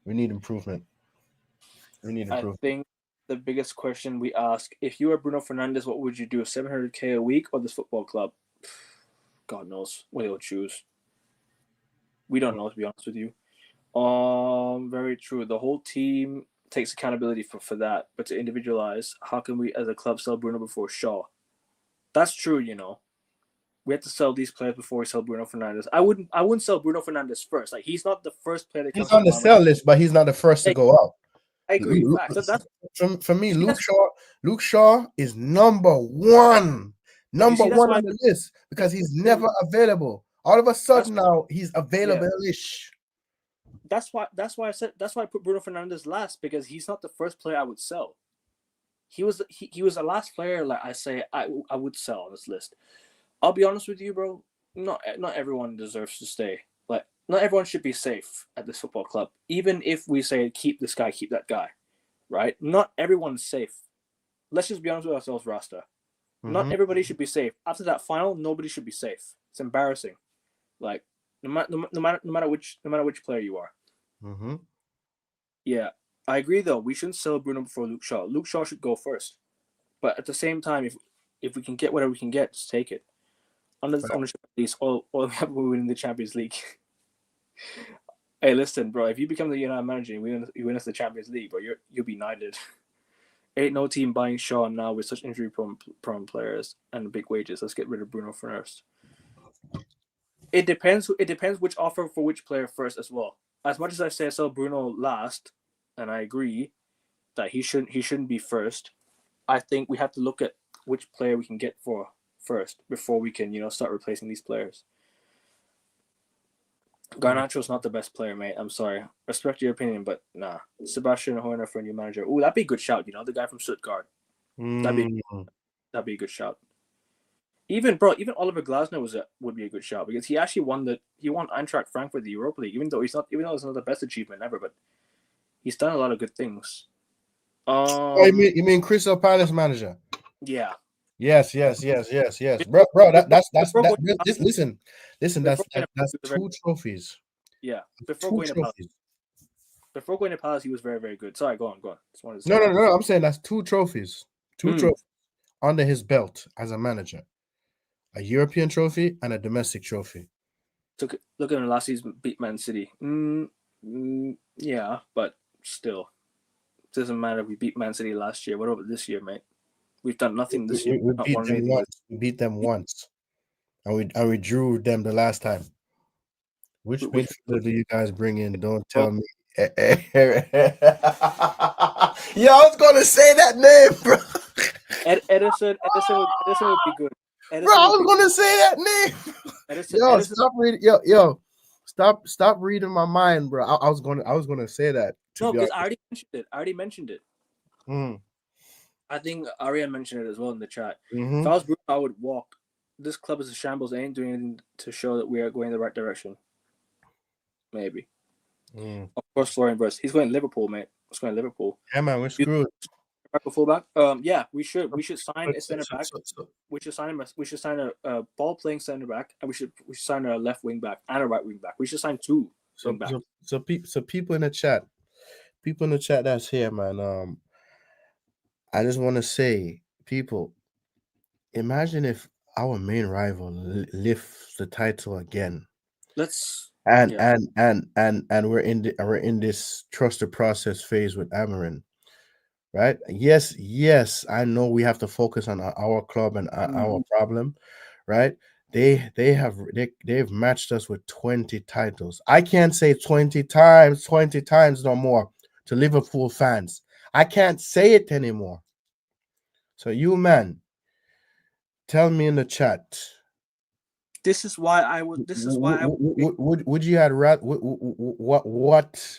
We need improvement. We need I improvement. think the biggest question we ask: if you were Bruno Fernandez, what would you do? 700K a week or this football club? God knows what he'll choose. We don't know, to be honest with you. Very true. The whole team takes accountability for that, but to individualize, how can we as a club sell Bruno before Shaw? That's true, you know. We have to sell these players before we sell Bruno Fernandez. I wouldn't sell Bruno Fernandez first. Like he's not the first player that He's comes to on the mind. Like, sell list, but he's not the first to hey, go out. I agree, facts. That's For me, see that's Luke Shaw is number one. you Number see that's one why on the list because he's I, never available. All of a that's sudden now he's yeah. available-ish. That's why I said that's why I put Bruno Fernandez last because he's not the first player I would sell. He was the last player like I say I would sell on this list. I'll be honest with you, bro. Not everyone deserves to stay. Like not everyone should be safe at this football club. Even if we say keep this guy, keep that guy, right? Not everyone's safe. Let's just be honest with ourselves, Rasta. Not Mm-hmm. everybody should be safe. After that final, nobody should be safe. It's embarrassing. Like no matter which player you are. Mm-hmm. Yeah, I agree though. We shouldn't sell Bruno before Luke Shaw. Luke Shaw should go first. But at the same time, if we can get whatever we can get, just take it. Under this ownership, at least, all we have we win the Champions League. Hey, listen, bro. If you become the United manager, you win us the Champions League, bro. You'll be knighted. Ain't no team buying Shaw now with such injury prone players and big wages. Let's get rid of Bruno first. It depends. It depends which offer for which player first as well. As much as I say I sell Bruno last, and I agree that he shouldn't be first. I think we have to look at which player we can get for first before we can start replacing these players. Garnacho's not the best player, mate. I'm sorry. Respect your opinion, but nah. Sebastian Horner for a new manager. Ooh, that'd be a good shout. The guy from Stuttgart. That'd be a good shout. Even Oliver Glasner would be a good shout because he actually won Eintracht Frankfurt the Europa League, even though it's not the best achievement ever, but he's done a lot of good things. Oh, you mean Crystal Palace manager? Yeah. Yes, bro. Listen. That's 2 trophies. Yeah, Before going to Palace, he was very, very good. Sorry, go on. Just wanted to say No. I'm saying that's 2 trophies. 2 trophies under his belt as a manager. A European trophy and a domestic trophy. Look at him last season, beat Man City. Yeah, but still, it doesn't matter. We beat Man City last year. What about this year, mate? We've done nothing this year. We beat them once, and we drew them the last time. Which midfielder do you guys bring in? Don't tell me. Yo, I was gonna say that name, bro. Edison would be good. Bro, I was gonna say that name. Edison. Stop reading. Stop reading my mind, bro. I was gonna say that. No, because I already mentioned it. Mm. I think Ariane mentioned it as well in the chat. Mm-hmm. If I was Bruno, I would walk. This club is a shambles. They ain't doing anything to show that we are going in the right direction. Maybe. Of course, Florian Wirtz. He's going to Liverpool, mate. He's going to Liverpool. Yeah, man, we're screwed. Fullback. Yeah, we should sign a centre back. We should sign a ball playing centre back, and we should sign a left wing back and a right wing back. We should sign 2 wing backs. So people in the chat that's here, man. I just want to say, people, imagine if our main rival lifts the title again. And we're in this trust the process phase with Amarin, right? Yes, I know we have to focus on our club and our problem, right? They've matched us with 20 titles. I can't say 20 times no more to Liverpool fans. I can't say it anymore. So you, man, tell me in the chat. This is why I would. Would you had what you want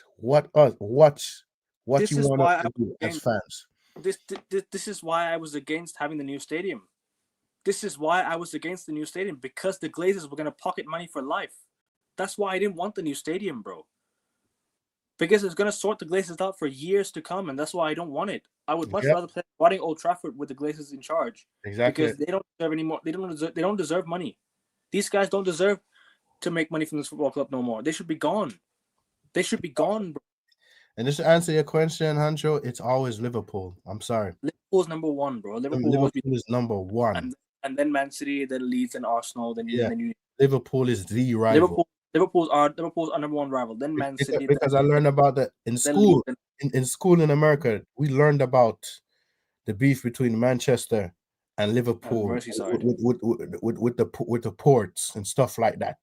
us to do as fans? This is why I was against having the new stadium. This is why I was against the new stadium, because the Glazers were going to pocket money for life. That's why I didn't want the new stadium, bro. Because it's going to sort the Glazers out for years to come, and that's why I don't want it. I would much rather play running Old Trafford with the Glazers in charge. Exactly. Because they don't deserve anymore. They don't deserve money. These guys don't deserve to make money from this football club no more. They should be gone. They should be gone, bro. And just to answer your question, Hancho, it's always Liverpool. I'm sorry. Liverpool's number 1, bro. Liverpool is number 1. And then Man City, then Leeds, then Arsenal, then Liverpool is the rival. Liverpool's our number 1 rival. Then Man City. Because I learned about that in school. In school in America, we learned about the beef between Manchester and Liverpool with the ports and stuff like that.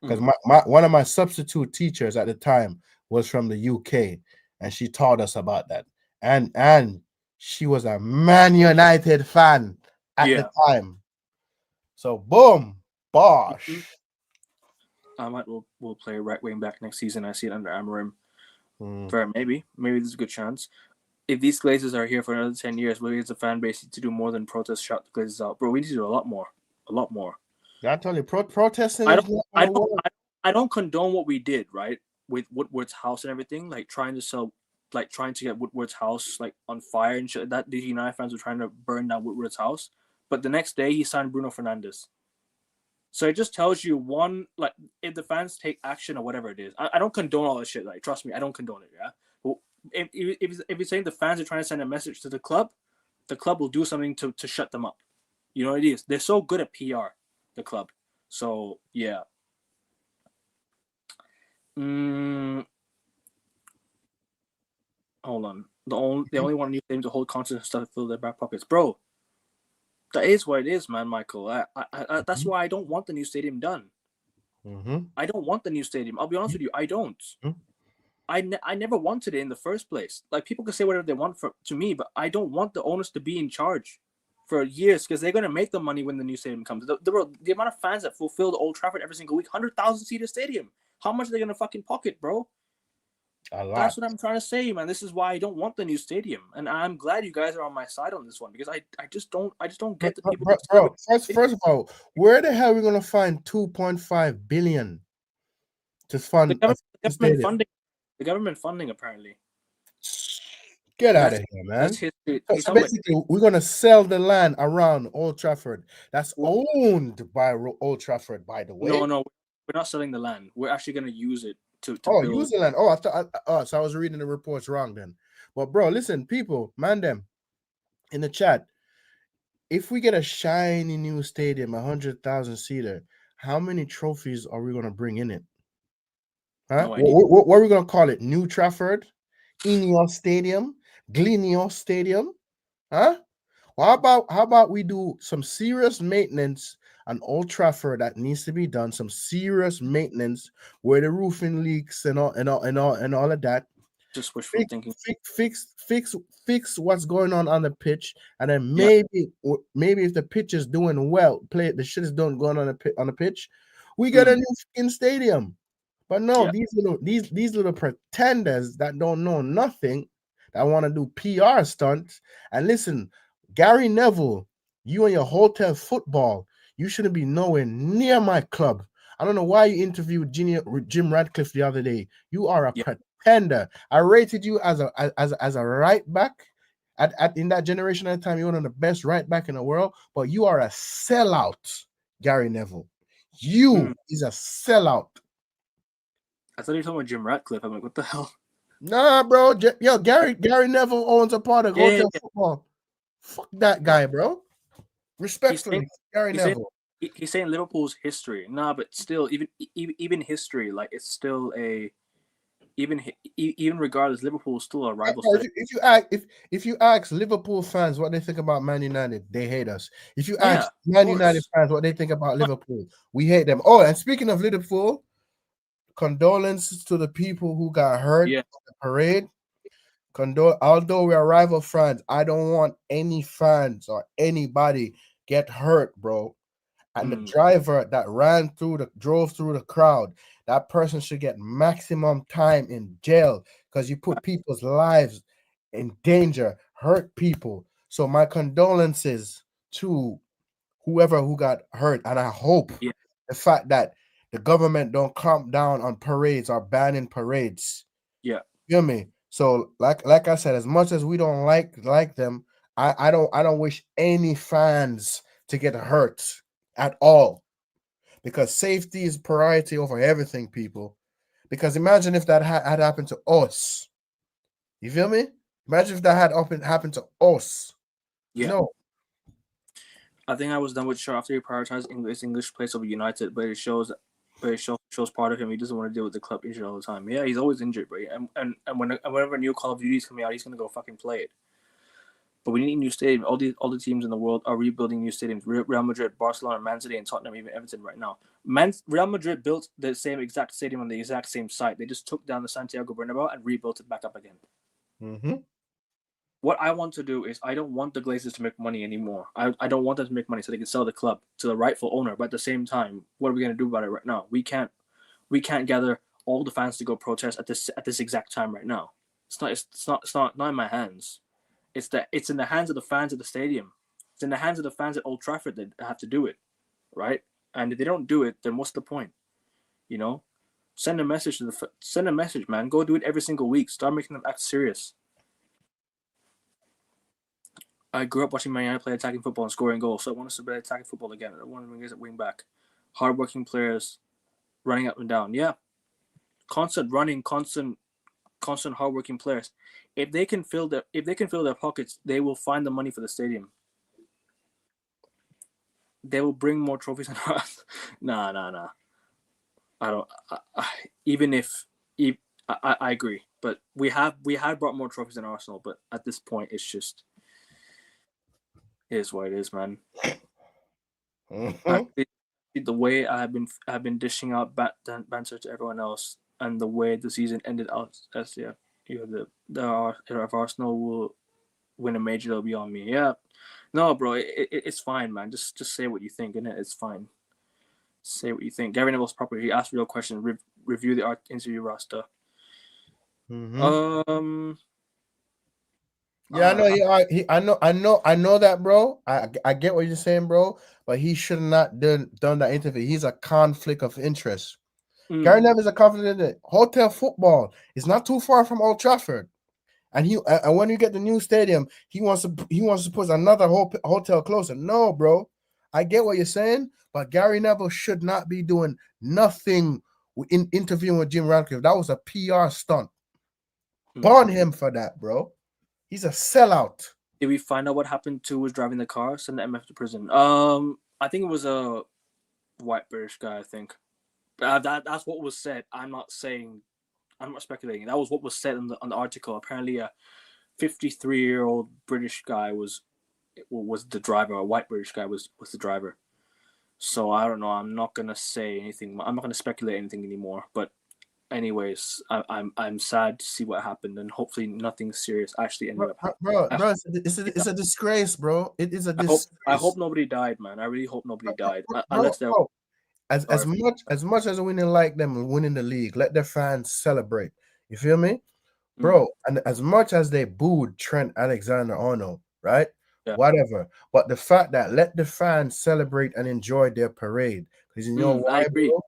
Because one of my substitute teachers at the time was from the UK, and she taught us about that. And she was a Man United fan at the time. So boom, bosh. I might will play right wing back next season. I see it under Amarim. Maybe there's a good chance. If these Glazers are here for another 10 years, we as a fan base need to do more than protest, shout the Glazers out, bro. We need to do a lot more. I tell you, protesting. I don't condone what we did, right, with Woodward's house and everything, like trying to get Woodward's house like on fire and shit. That these United fans were trying to burn down Woodward's house, but the next day he signed Bruno Fernandes. So it just tells you, one, like, if the fans take action or whatever it is. I don't condone all this shit. Like, trust me, I don't condone it. Yeah. But if you're saying the fans are trying to send a message to the club will do something to shut them up. You know what it is? They're so good at PR, the club. So yeah. Hold on. The only one new thing to hold constant stuff to fill their back pockets, bro. That is what it is, man, Michael. That's why I don't want the new stadium done. Mm-hmm. I don't want the new stadium. I'll be honest with you, I don't. Mm-hmm. I never wanted it in the first place. Like people can say whatever they want to me, but I don't want the owners to be in charge for years because they're gonna make the money when the new stadium comes. The amount of fans that fulfill the Old Trafford every single week, 100,000 seater stadium. How much are they gonna fucking pocket, bro? A lot. That's what I'm trying to say, man. This is why I don't want the new stadium, and I'm glad you guys are on my side on this one because I just don't get the people that say Bro, first of all, where the hell are we gonna find 2.5 billion to the fund government, a the government stadium? funding, the government funding apparently. Get out That's of here, man. that's history. So, He's so talking about basically, we're gonna sell the land around Old Trafford. That's well, owned by Old Trafford, by the way. no, we're not selling the land. We're actually going to use it to Oh, build. use the land. Oh, I thought. Oh, so I was reading the reports wrong then. But bro, listen, people, man, them in the chat. If we get a shiny new stadium, 100,000 seater, how many trophies are we gonna bring in it? Huh? No idea. What are we gonna call it? New Trafford, Ineos Stadium, Glenios Stadium, huh? Well, how about we do some serious maintenance on Old Trafford that needs to be done? Some serious maintenance where the roofing leaks and all of that. Just wishful Fix thinking. fix what's going on the pitch, and then Yeah. maybe if the pitch is doing well, play the shit is doing going on the pitch, we get a Mm, new fucking stadium. But no, yeah. these little pretenders that don't know nothing, that want to do PR stunts. And listen, Gary Neville, you and your hotel football, you shouldn't be nowhere near my club. I don't know why you interviewed Jim Radcliffe the other day. You are a Yeah. pretender. I rated you as a right back. In that generation at the time, you're one of the best right back in the world, but you are a sellout, Gary Neville. Mm. You is a sellout. I thought you were talking about Jim Ratcliffe. I'm like, what the hell? Nah, bro. Yo, Gary Neville owns a part of Yeah, yeah, hotel yeah. football. Fuck that No, guy, bro. he's saying Respectfully, Gary he's saying Neville. he's saying Liverpool's history. Nah, but still, even history, like it's still a even regardless, Liverpool is still a rival Bro, state. if you ask Liverpool fans what they think about Man United, they hate us. If you Oh yeah, ask of Man United course. fans what they think about Liverpool, we hate them. Oh, and speaking of Liverpool, condolences to the people who got hurt Yeah, in the parade. Although we are rival fans, I don't want any fans or anybody get hurt, bro. And the mm, driver that drove through the crowd, that person should get maximum time in jail because you put people's lives in danger, hurt people. So my condolences to whoever who got hurt, and I hope yeah, the fact that the government don't clamp down on parades or banning parades. yeah. You feel me? So like I said, as much as we don't like them, I don't wish any fans to get hurt at all, because safety is priority over everything, people. Because imagine if that had happened to us. You feel me? Imagine if that happened to us. Yeah. No. I think I was done with Shaw after he prioritized English place over United, but it shows part of him. He doesn't want to deal with the club injured all the time. Yeah, he's always injured, bro. And whenever a new Call of Duty is coming out, he's gonna go fucking play it. But we need a new stadium. All the teams in the world are rebuilding new stadiums. Real Madrid, Barcelona, Man City, and Tottenham, even Everton right now. Real Madrid built the same exact stadium on the exact same site. They just took down the Santiago Bernabeu and rebuilt it back up again. Mm-hmm. What I want to do is I don't want the Glazers to make money anymore. I don't want them to make money so they can sell the club to the rightful owner. But at the same time, what are we going to do about it right now? We can't gather all the fans to go protest at this exact time right now. It's not in my hands. It's in the hands of the fans at the stadium. It's in the hands of the fans at Old Trafford that have to do it, right? And if they don't do it, then what's the point? You know, send a message, man. Go do it every single week. Start making them act serious. I grew up watching Man United play attacking football and scoring goals, so I want us to play attacking football again. I want to get at wing back. Hardworking players running up and down. Yeah. Constant running, constant hardworking players. If they can fill their pockets, they will find the money for the stadium. They will bring more trophies on us. Nah. I don't even if I agree. But we have brought more trophies than Arsenal, but at this point it's just it is what it is, man. Mm-hmm. the way I've been dishing out banter to everyone else, and the way the season ended out as if Arsenal will win a major, they'll be on me. Yeah, no, bro, it's fine, man. Just say what you think, innit? It's fine. Say what you think. Gary Neville's proper. He asked real questions. Review the art interview roster. Mm-hmm. Um, Yeah, I know. uh, I know that, bro. I get what you're saying, bro. But he should not done that interview. He's a conflict of interest. mm, Gary Neville is a conflict of interest. Hotel football is not too far from Old Trafford, and when you get the new stadium, he wants to put another hotel closer. No, bro. I get what you're saying, but Gary Neville should not be doing nothing in interviewing with Jim Ratcliffe. That was a PR stunt. mm. Burn him for that, bro. He's a sellout. Did we find out what happened to who was driving the car? Send the MF to prison. I think it was a white British guy. I think that's what was said. I'm not saying. I'm not speculating. That was what was said on the article. Apparently, a 53-year-old British guy was the driver. A white British guy was the driver. So I don't know. I'm not gonna say anything. I'm not gonna speculate anything anymore. But anyways, I'm sad to see what happened, and hopefully nothing serious actually ended up happening. Bro, it's a disgrace, bro. It is a I hope disgrace, nobody died, man. I really hope nobody died. bro. Unless they're Bro. As sorry. much as winning like them and winning the league, let their fans celebrate. You feel me? Mm, Bro, and as much as they booed Trent Alexander-Arnold, right? yeah. Whatever. But the fact that let the fans celebrate and enjoy their parade. Because you know I why, agree. bro?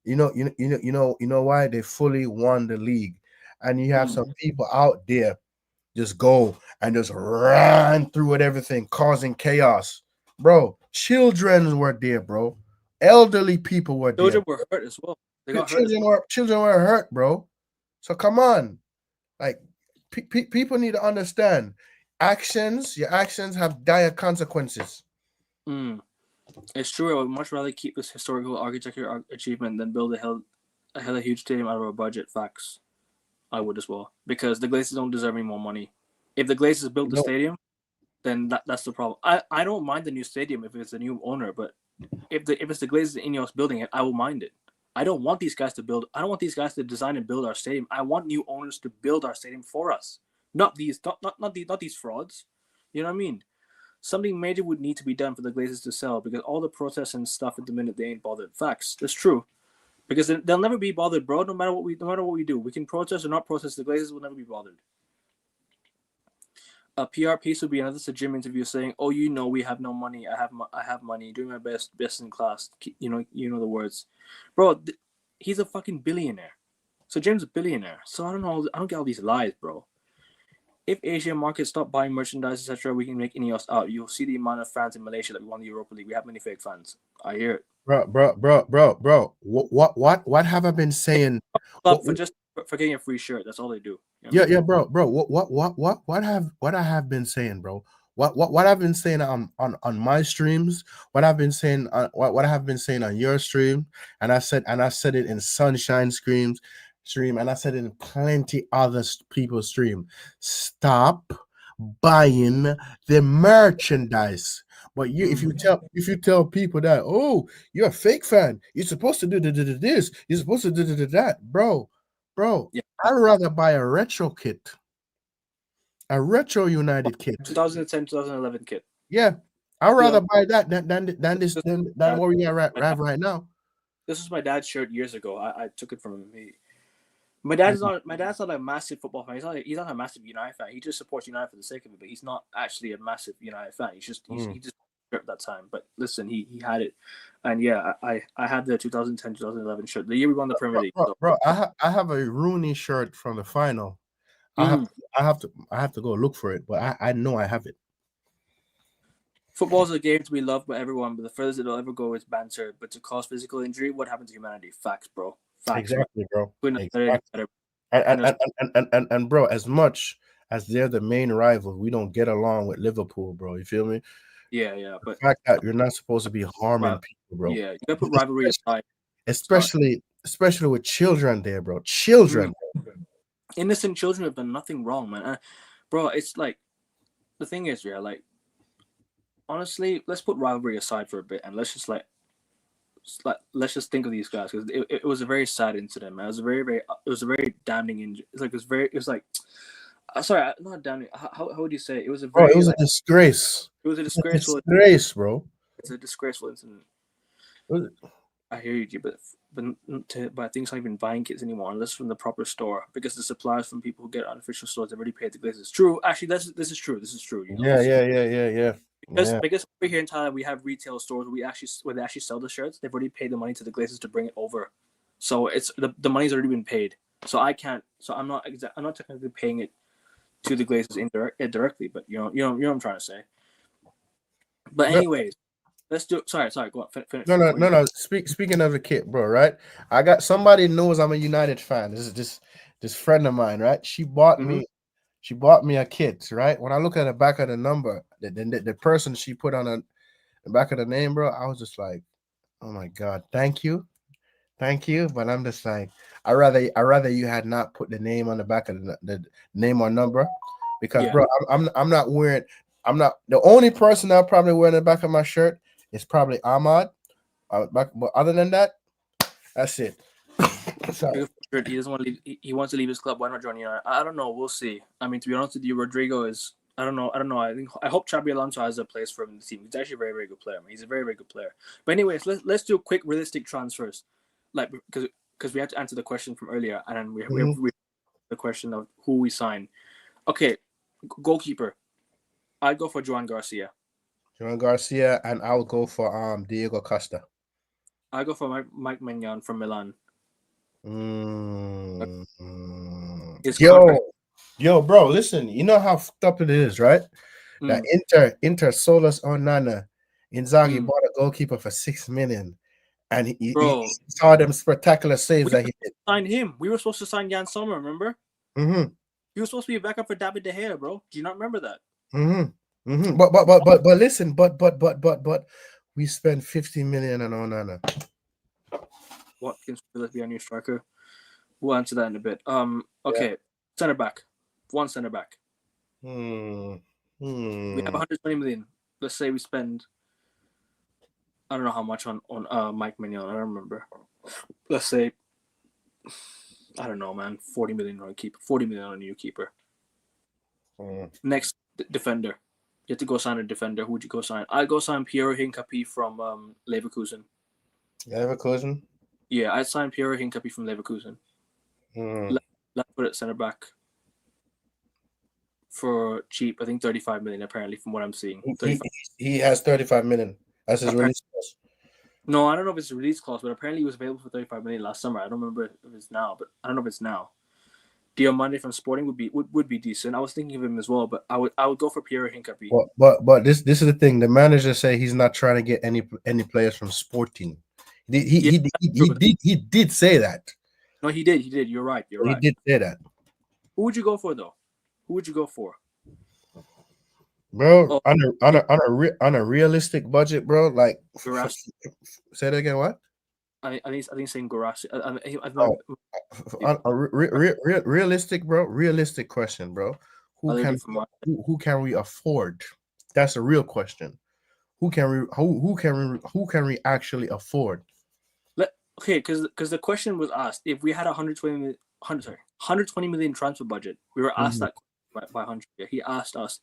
You know why they fully won the league. And you have Mm. some people out there just go and just run through with everything, causing chaos. Bro, children were there, bro. Elderly people were there. Children were hurt as well. They got hurt as Children were hurt, bro. So come on. Like people need to understand your actions have dire consequences. well. It's true. I would much rather keep this historical architecture achievement than build a hella huge stadium out of our budget. Facts. I would as well because the Glazers don't deserve any more money. If the Glazers built the No, stadium, then that's the problem. I don't mind the new stadium if it's a new owner, but if it's the Glazers and Ineos building it, I will mind it. I don't want these guys to build. I don't want these guys to design and build our stadium. I want new owners to build our stadium for us, not these frauds. You know what I mean? Something major would need to be done for the Glazers to sell because all the protests and stuff at the minute they ain't bothered. Facts. That's true. Because they'll never be bothered, bro. No matter what we do, we can protest or not protest. The Glazers will never be bothered. A PR piece would be another Jim interview saying, "Oh, we have no money. I have money. Doing my best in class. You know the words, bro. He's a fucking billionaire. So Jim's a billionaire. So I don't know. I don't get all these lies, bro. If Asian markets stop buying merchandise, etc., we can make Ineos out. You'll see the amount of fans in Malaysia that we won the Europa League. We have many fake fans. I hear it. bro. What have I been saying? Club What, for just for getting a free shirt. That's all they do. You know what I yeah, mean? yeah, bro. What I have been saying, bro. What I've been saying on my streams, what I've been saying what I have been saying on your stream, and I said it in Sunshine stream, and I said it in plenty other people's stream. Stop buying the merchandise. But if you tell people that, oh, you're a fake fan, you're supposed to do this, you're supposed to do that, bro. Yeah. I'd rather buy a retro kit, a retro United kit. 2010, 2011 kit. Yeah, I'd You know, rather buy that than what we have right now. this was my dad's shirt years ago. I took it from him. Mhm. My dad's not a massive football fan. He's not a massive United fan. He just supports United for the sake of it, but he's not actually a massive United fan. He just at that time. But listen, he had it, and yeah, I had the 2010 2011 shirt, the year we won the Premier League. So I have a Rooney shirt from the final. I have mm, I have to go look for it, but I know I have it. football is a game to be loved by everyone, but the furthest it'll ever go is banter. But to cause physical injury, what happened to humanity? Facts, bro. Facts, man. Exactly, bro. Couldn't have said it any Exactly. better. And Couldn't have. bro, as much as they're the main rival, we don't get along with Liverpool, bro. You feel me? Yeah, The but fact that you're not supposed to be harming people, bro. yeah, you gotta put rivalry aside. Start. Especially with children there, bro. Children. Mm. Innocent children have done nothing wrong, man. Bro, it's like the thing is, yeah, like honestly, let's put rivalry aside for a bit and let's just like let's just think of these guys because it was a very sad incident, man. It was a very damning injury. It's like it was like sorry, not damning. How would you say it? It was a Bro, it very was a like disgrace. it was a It was a disgraceful. disgrace, bro. It's a disgraceful incident. It was- I hear you, but I think it's not even buying kits anymore unless from the proper store because the suppliers from people who get unofficial stores have already paid the Glazers. True, actually, this is true. This is true. You know, yeah. because over here in Thailand we have retail stores where they actually sell the shirts. They've already paid the money to the Glazers to bring it over, so it's the money's already been paid. So I can't. So I'm not technically paying it to the Glazers indirectly, but you know what I'm trying to say. But anyways, let's do. Sorry. Go on. Finish. No. Speaking of the kit, bro, right? I got somebody knows I'm a United fan. This is this friend of mine, right? She bought me a kit, right? When I look at the back of the number, the person she put on the back of the name, bro, I was just like, oh my god, thank you. But I'm just like, I rather you had not put the name on the back of the name or number, because Yeah. bro, I'm not wearing. I'm not the only person I'll probably wear in the back of my shirt is probably Ahmad. But other than that, that's it. Sorry. He doesn't want to leave. He wants to leave his club. Why not join United? I don't know. We'll see. I mean, to be honest with you, Rodrigo is. I don't know. I hope Xabi Alonso has a place for him in the team. He's actually a very, very good player. Man. He's a very, very good player. But anyways, let's do quick, realistic transfers, like because we had to answer the question from earlier, and then we have the question of who we sign. Okay, goalkeeper. I'd go for Joan Garcia. Joan Garcia, and I'll go for Diego Costa. I go for Mike Maignan from Milan. Yo, bro, listen. You know how fucked up it is, right? That Inter sold us Onana. Inzaghi bought a goalkeeper for $6 million, and he saw them spectacular saves that he did. Signed him. We were supposed to sign Jan Sommer. Remember? Mm-hmm. He was supposed to be a backup for David De Gea, bro. Do you not remember that? Mm-hmm. Mm-hmm. But listen, but we spent $50 million on Onana. Watkins will be our new striker. We'll answer that in a bit. Okay, center back. One center back. We have 120 million. Let's say we spend. I don't know how much on Mike Maignan. I don't remember. Let's say. I don't know, man. 40 million on a keeper. 40 million on a new keeper. Next defender. You have to go sign a defender. Who would you go sign? I'd go sign Piero Hincapié from Leverkusen. Leverkusen? Yeah, I'd sign Piero Hincapié from Leverkusen. Left foot at center back for cheap. I think 35 million apparently from what I'm seeing. He has 35 million. That's his release clause. No, I don't know if it's a release clause, but apparently he was available for 35 million last summer. I don't remember if it's now, but I don't know if it's now. Diomande from Sporting would be decent. I was thinking of him as well, but I would go for Piero Hincapié. But this is the thing. The manager say he's not trying to get any players from Sporting. He did say that. No, he did. You're right. He did say that. Who would you go for though? Who would you go for, bro? On a realistic budget, bro. Like, say that again. What? I think saying Guirassy. Realistic, bro. Realistic question, bro. Who can we afford? That's a real question. Who can we actually afford? Okay, because the question was asked if we had 120 million transfer budget. We were asked that by Hunter. He asked us.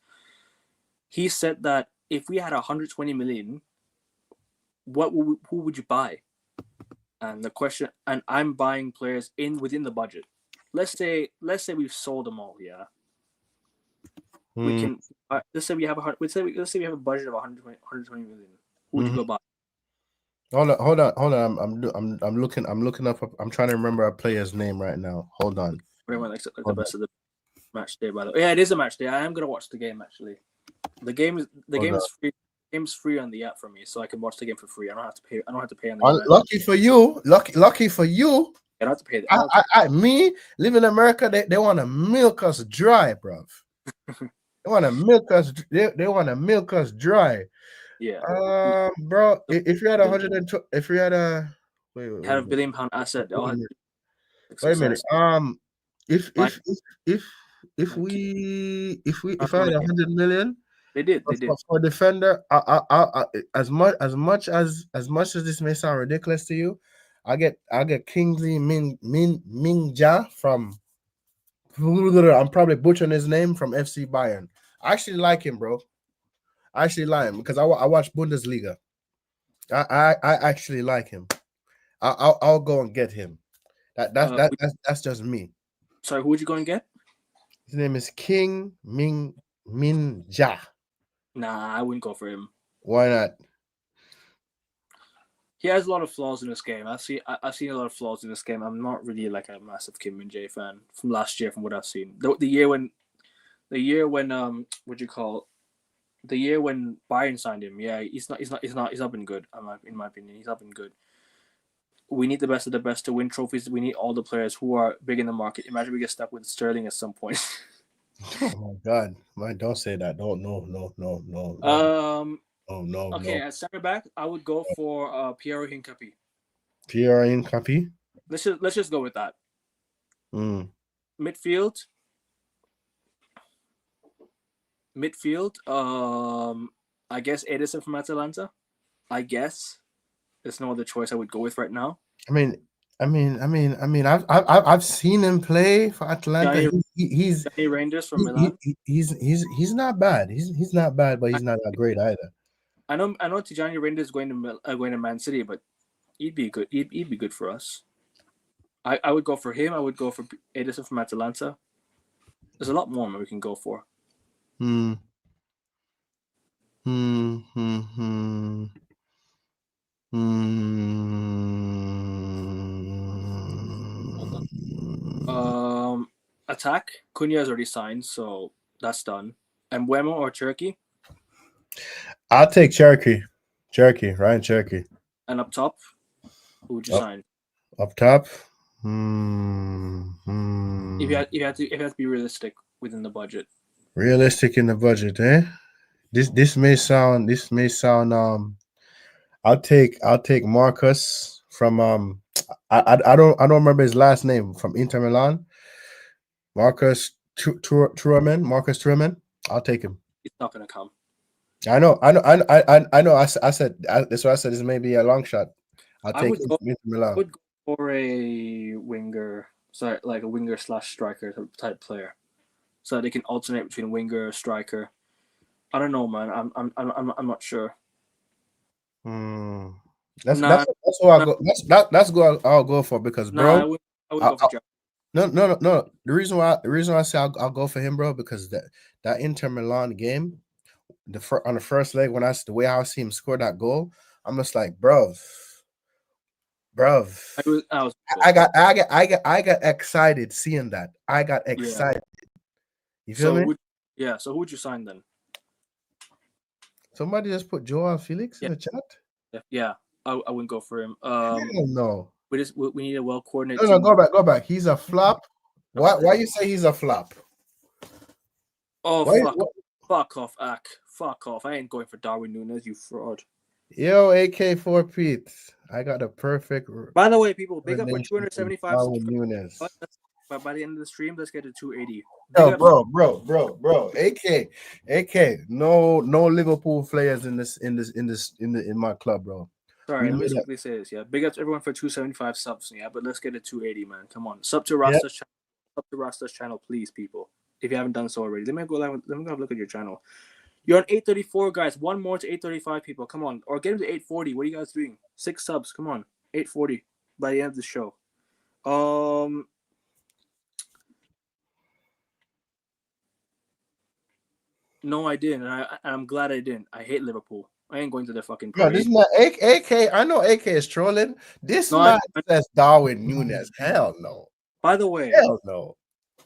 He said that if we had 120 million, who would you buy? And the question, and I'm buying players within the budget. Let's say we've sold them all. Yeah, we can. Let's say we have a budget of 120 million. Who would you go buy? Hold on. I'm looking up. I'm trying to remember a player's name right now. Hold on. Everyone likes the best of the match day, by the way. Yeah, it is a match day. I am gonna watch the game actually. The game is free. The game's free on the app for me, so I can watch the game for free. I don't have to pay. I don't have to pay on the. Lucky for you. Lucky for you. I don't have to pay. Me live in America. They want to milk us dry, bro. They want to milk us. They want to milk us dry. Yeah. Bro, if you had 120, if you had a had $1 billion asset, wait a minute. If I had 100 million, They did. They did. For defender, as much as this may sound ridiculous to you, I get Kingsley Min Ja from. I'm probably butchering his name from FC Bayern. I actually like him, bro. I actually like him because I watch Bundesliga. I actually like him. I'll go and get him. That's just me. Sorry, who would you go and get? His name is King Min Ja. Nah, I wouldn't go for him. Why not? He has a lot of flaws in this game. I've seen a lot of flaws in this game. I'm not really like a massive Kim Min Jae fan from last year, from what I've seen. The year when what you call the year when Bayern signed him. Yeah, he's not been good. In my opinion, he's not been good. We need the best of the best to win trophies. We need all the players who are big in the market. Imagine we get stuck with Sterling at some point. Oh my God, man! Don't say that. Don't no. Oh no, Okay, no. at center back, I would go for Piero Hincapié. Pierre in copy. Let's just go with that. Midfield. I guess Edison from Atalanta. I guess there's no other choice I would go with right now. I've seen him play for Atlanta. Johnny Rangers from Milan. He's not bad. He's not bad, but he's not that great either. I know Tijani Rangers going to Man City, but he'd be good. He'd be good for us. I would go for him. I would go for Edison from Atalanta. There's a lot more we can go for. Attack. Cunha has already signed, so that's done. And Mbeumo or Cherky? I'll take Cherky. Ryan Cherky. And up top, who would you sign? Up top? If you had to be realistic within the budget. Realistic in the budget, eh? This may sound I'll take Marcus from I don't remember his last name, from Inter Milan. Marcus Thuram. I'll take him. He's not gonna come. I know. I said that's why I said this may be a long shot. I'll take Inter Milan. I would go for a winger, like a winger / striker type player, so they can alternate between winger and striker. I don't know, man. I'm not sure. That's what I'll go. That's what I'll go for, because bro. I would go for Jack. No. The reason why I say I'll go for him, bro, because that Inter Milan game, on the first leg, when the way I see him score that goal, I'm just like, bro. I got excited seeing that. I got excited. Yeah. You feel me? So who would you sign then? Somebody just put Joao Felix in the chat. Yeah, I wouldn't go for him. No. We need a well coordinated. No, go back. He's a flop. Why you say he's a flop? Oh, fuck off, Ak. Fuck off. I ain't going for Darwin Núñez, you fraud. Yo, AK4 Pete. I got a perfect. By the way, people, big up for 275 Núñez. But by the end of the stream, let's get to 280. Yo, bro. AK. No Liverpool players in my club, bro. Sorry, let me quickly say this. Yeah, big up to everyone for 275 subs. Yeah, but let's get to 280, man. Come on, sub to Rasta's channel. Sub to Rasta's channel, please, people. If you haven't done so already, let me go have a look at your channel. You're on 834, guys. One more to 835, people. Come on, or get him to 840. What are you guys doing? 6 subs. Come on, 840 by the end of the show. No, I didn't. And I'm glad I didn't. I hate Liverpool. I ain't going to their fucking parade. This is not AK. I know AK is trolling. This man says Darwin Núñez. Hell no. By the way. Hell no.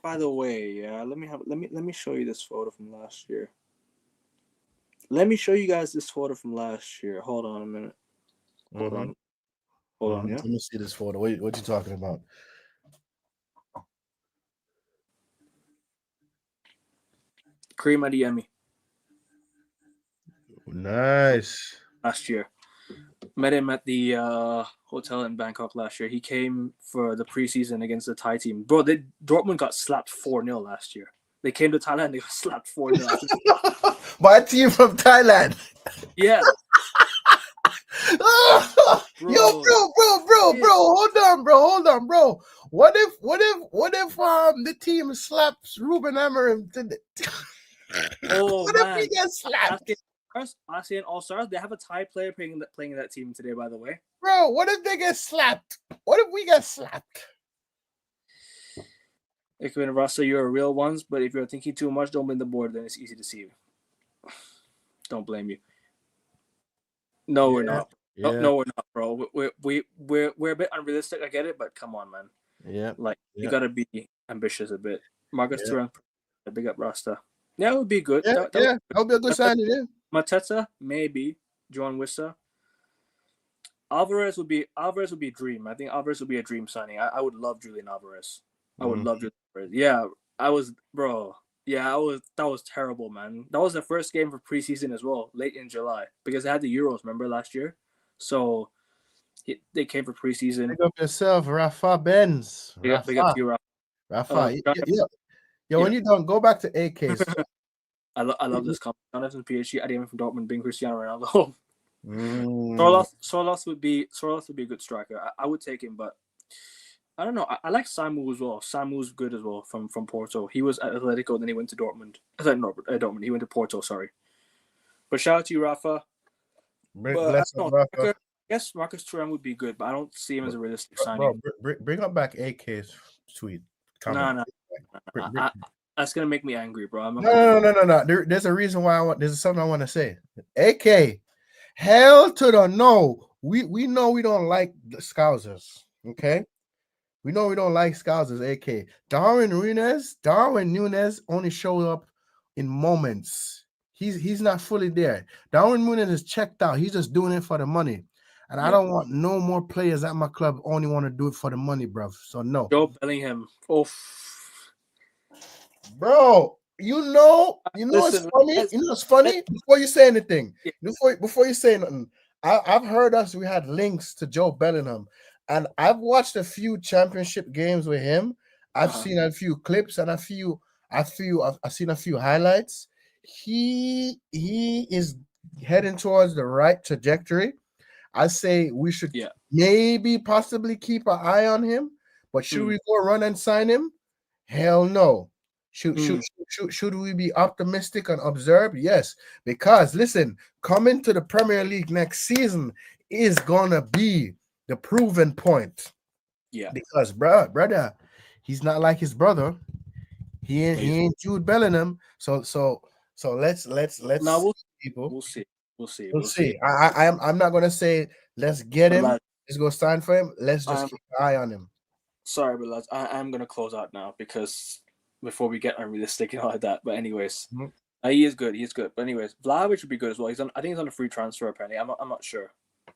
By the way, yeah. Let me show you this photo from last year. Let me show you guys this photo from last year. Hold on a minute. Hold on. Yeah. Let me see this photo. What you talking about? Karim Adeyemi. Nice. Last year. Met him at the hotel in Bangkok last year. He came for the preseason against the Thai team. Bro, Dortmund got slapped 4-0 last year. They came to Thailand. They got slapped 4-0. By a team from Thailand. Yeah, Yo, bro. bro, Shit. hold on, bro. What if the team slaps Ruben Amorim to the Oh what if he man, gets slapped? ASEAN All Stars. They have a Thai player playing that team today. By the way, Bro, what if they get slapped? What if we get slapped? if you're in Rasta, you're a real ones. But if you're thinking too much, don't blame the board. Then it's easy to see you. Don't blame you. No, we're Yeah, not. No, yeah, no, we're not, bro. We're a bit unrealistic. I get it, but come on, man. yeah, Like you yeah, gotta be ambitious a bit. Marcus yeah, Thuram, big up Rasta. Yeah, it would be good. yeah, That would yeah. That'll be a good sign, yeah. Mateta, maybe. John Wissa. Alvarez would be a dream. I think Alvarez would be a dream signing. I would love Julian Alvarez. I would Mm. love Julian Alvarez. Yeah, I was bro. Yeah, that was terrible, man. That was the first game for preseason as well, late in July, because they had the Euros, remember last year? So they came for preseason. Pick up yourself, Rafa Benz. Big up to you, Rafa. Yeah. Yo, yeah. when you done, go back to AK's. I love this comment. Jonathan PhD, Adrian from Dortmund, being Cristiano Ronaldo. Mm. Soros would be a good striker. I would take him, but I don't know. I like Samu as well. Samu's good as well from Porto. He was at Atletico, then he went to Dortmund. Dortmund. He went to Porto. Sorry, but shout out to you, Rafa. But I Bless don't up, know. Rafa. I guess Marcus Thuram would be good, but I don't see him as a realistic Bro, signing. bring up back AK's tweet. Nah, Comment. nah. That's gonna make me angry, bro. I'm not gonna do that. No. There's a reason why there's something I want to say. AK, hell to the no. We know we don't like the Scousers. Okay. We know we don't like Scousers, AK. Darwin Nunez only showed up in moments. He's not fully there. Darwin Nunez is checked out. He's just doing it for the money. And I Yeah. don't want no more players at my club only want to do it for the money, bruv. So no. Joe Bellingham. Oh, Bro, it's listen. funny. You know it's funny? Before you say anything, Yeah. before you say nothing, I've heard we had links to Joe Bellingham, and I've watched a few championship games with him. I've seen a few clips and I've seen a few highlights. He is heading towards the right trajectory. I say we should maybe possibly keep an eye on him, but should we go run and sign him? Hell no. Should we be optimistic and observe? Yes, because listen, coming to the Premier League next season is gonna be the proven point. Yeah, because brother, he's not like his brother. He ain't Jude Bellingham. So let's now people. We'll see. We'll see. I'm not gonna say let's get him. Let's go sign for him. Let's just keep an eye on him. Sorry, but lads, I'm gonna close out now because before we get unrealistic and all like that. But anyways, he is good. He's good. But anyways, Vlahovic would be good as well. I think he's on a free transfer. Apparently, I'm not sure.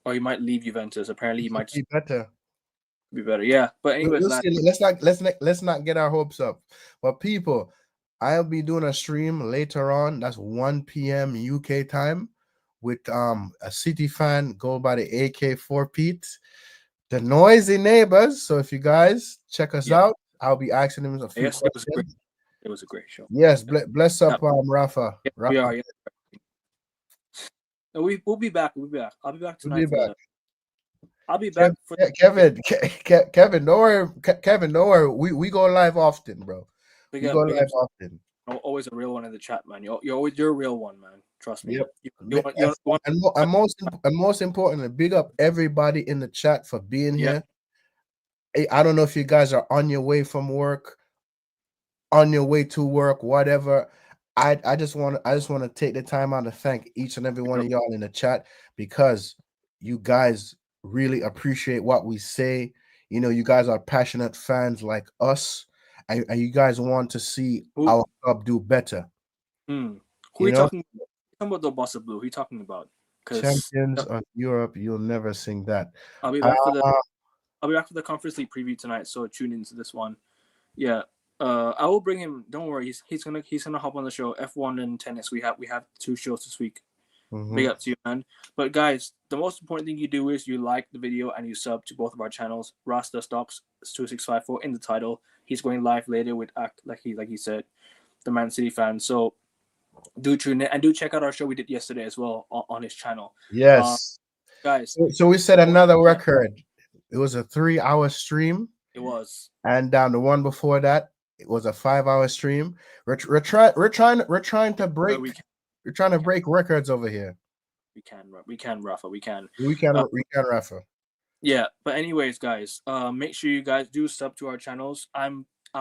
Or he might leave Juventus. Apparently, he might be better. Be better. Yeah. But anyways, we'll see. Let's not get our hopes up. But people, I'll be doing a stream later on. That's 1 p.m. UK time with a City fan go by the AK4 Pete. The noisy neighbors. So if you guys check us out, I'll be asking them a few questions. It was a great show. Yes, bless up, Rafa. Yeah, Rafa. we are. Yeah. We'll be back. We'll be back. I'll be back tonight. I'll be back for Kevin. Don't worry, Kevin. Don't worry. We go live often, bro. We go live often. Always a real one in the chat, man. You're a real one, man. Trust me. Yep. And most importantly, big up everybody in the chat for being here. I don't know if you guys are on your way from work, on your way to work, whatever. I just want to take the time out to thank each and every one of y'all in the chat because you guys really appreciate what we say. You know, you guys are passionate fans like us, and you guys want to see our club do better. Who are you talking about? The boss of blue. Who are you talking about? Champions of Europe. You'll never sing that. I'll be back for the Conference League preview tonight. So tune into this one. Yeah. I will bring him. Don't worry. He's gonna hop on the show. F1 and tennis. We have 2 shows this week. Big up to you, man. But guys, the most important thing you do is you like the video and you sub to both of our channels. Rasta Stocks 2654 in the title. He's going live later with Act like he said. the Man City fans. So do tune in and do check out our show we did yesterday as well on his channel. Yes. Guys. So we set another record. It was a 3-hour stream. It was. And the one before that, it was a 5-hour stream. We're trying to break. We're trying to break records over here. We can, Rafa. We can, Rafa. Yeah, but anyways, guys, make sure you guys do sub to our channels. I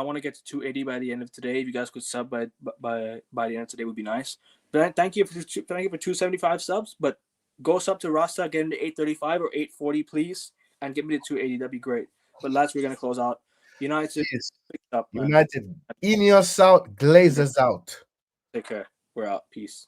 want to get to 280 by the end of today. If you guys could sub by the end of today, would be nice. But thank you for 275 subs. But go sub to Rasta, get into 835 or 840, please, and get me to 280. That'd be great. But lads, we're gonna close out. United, up, United, Ineos out, Glazers out. Take care. We're out. Peace.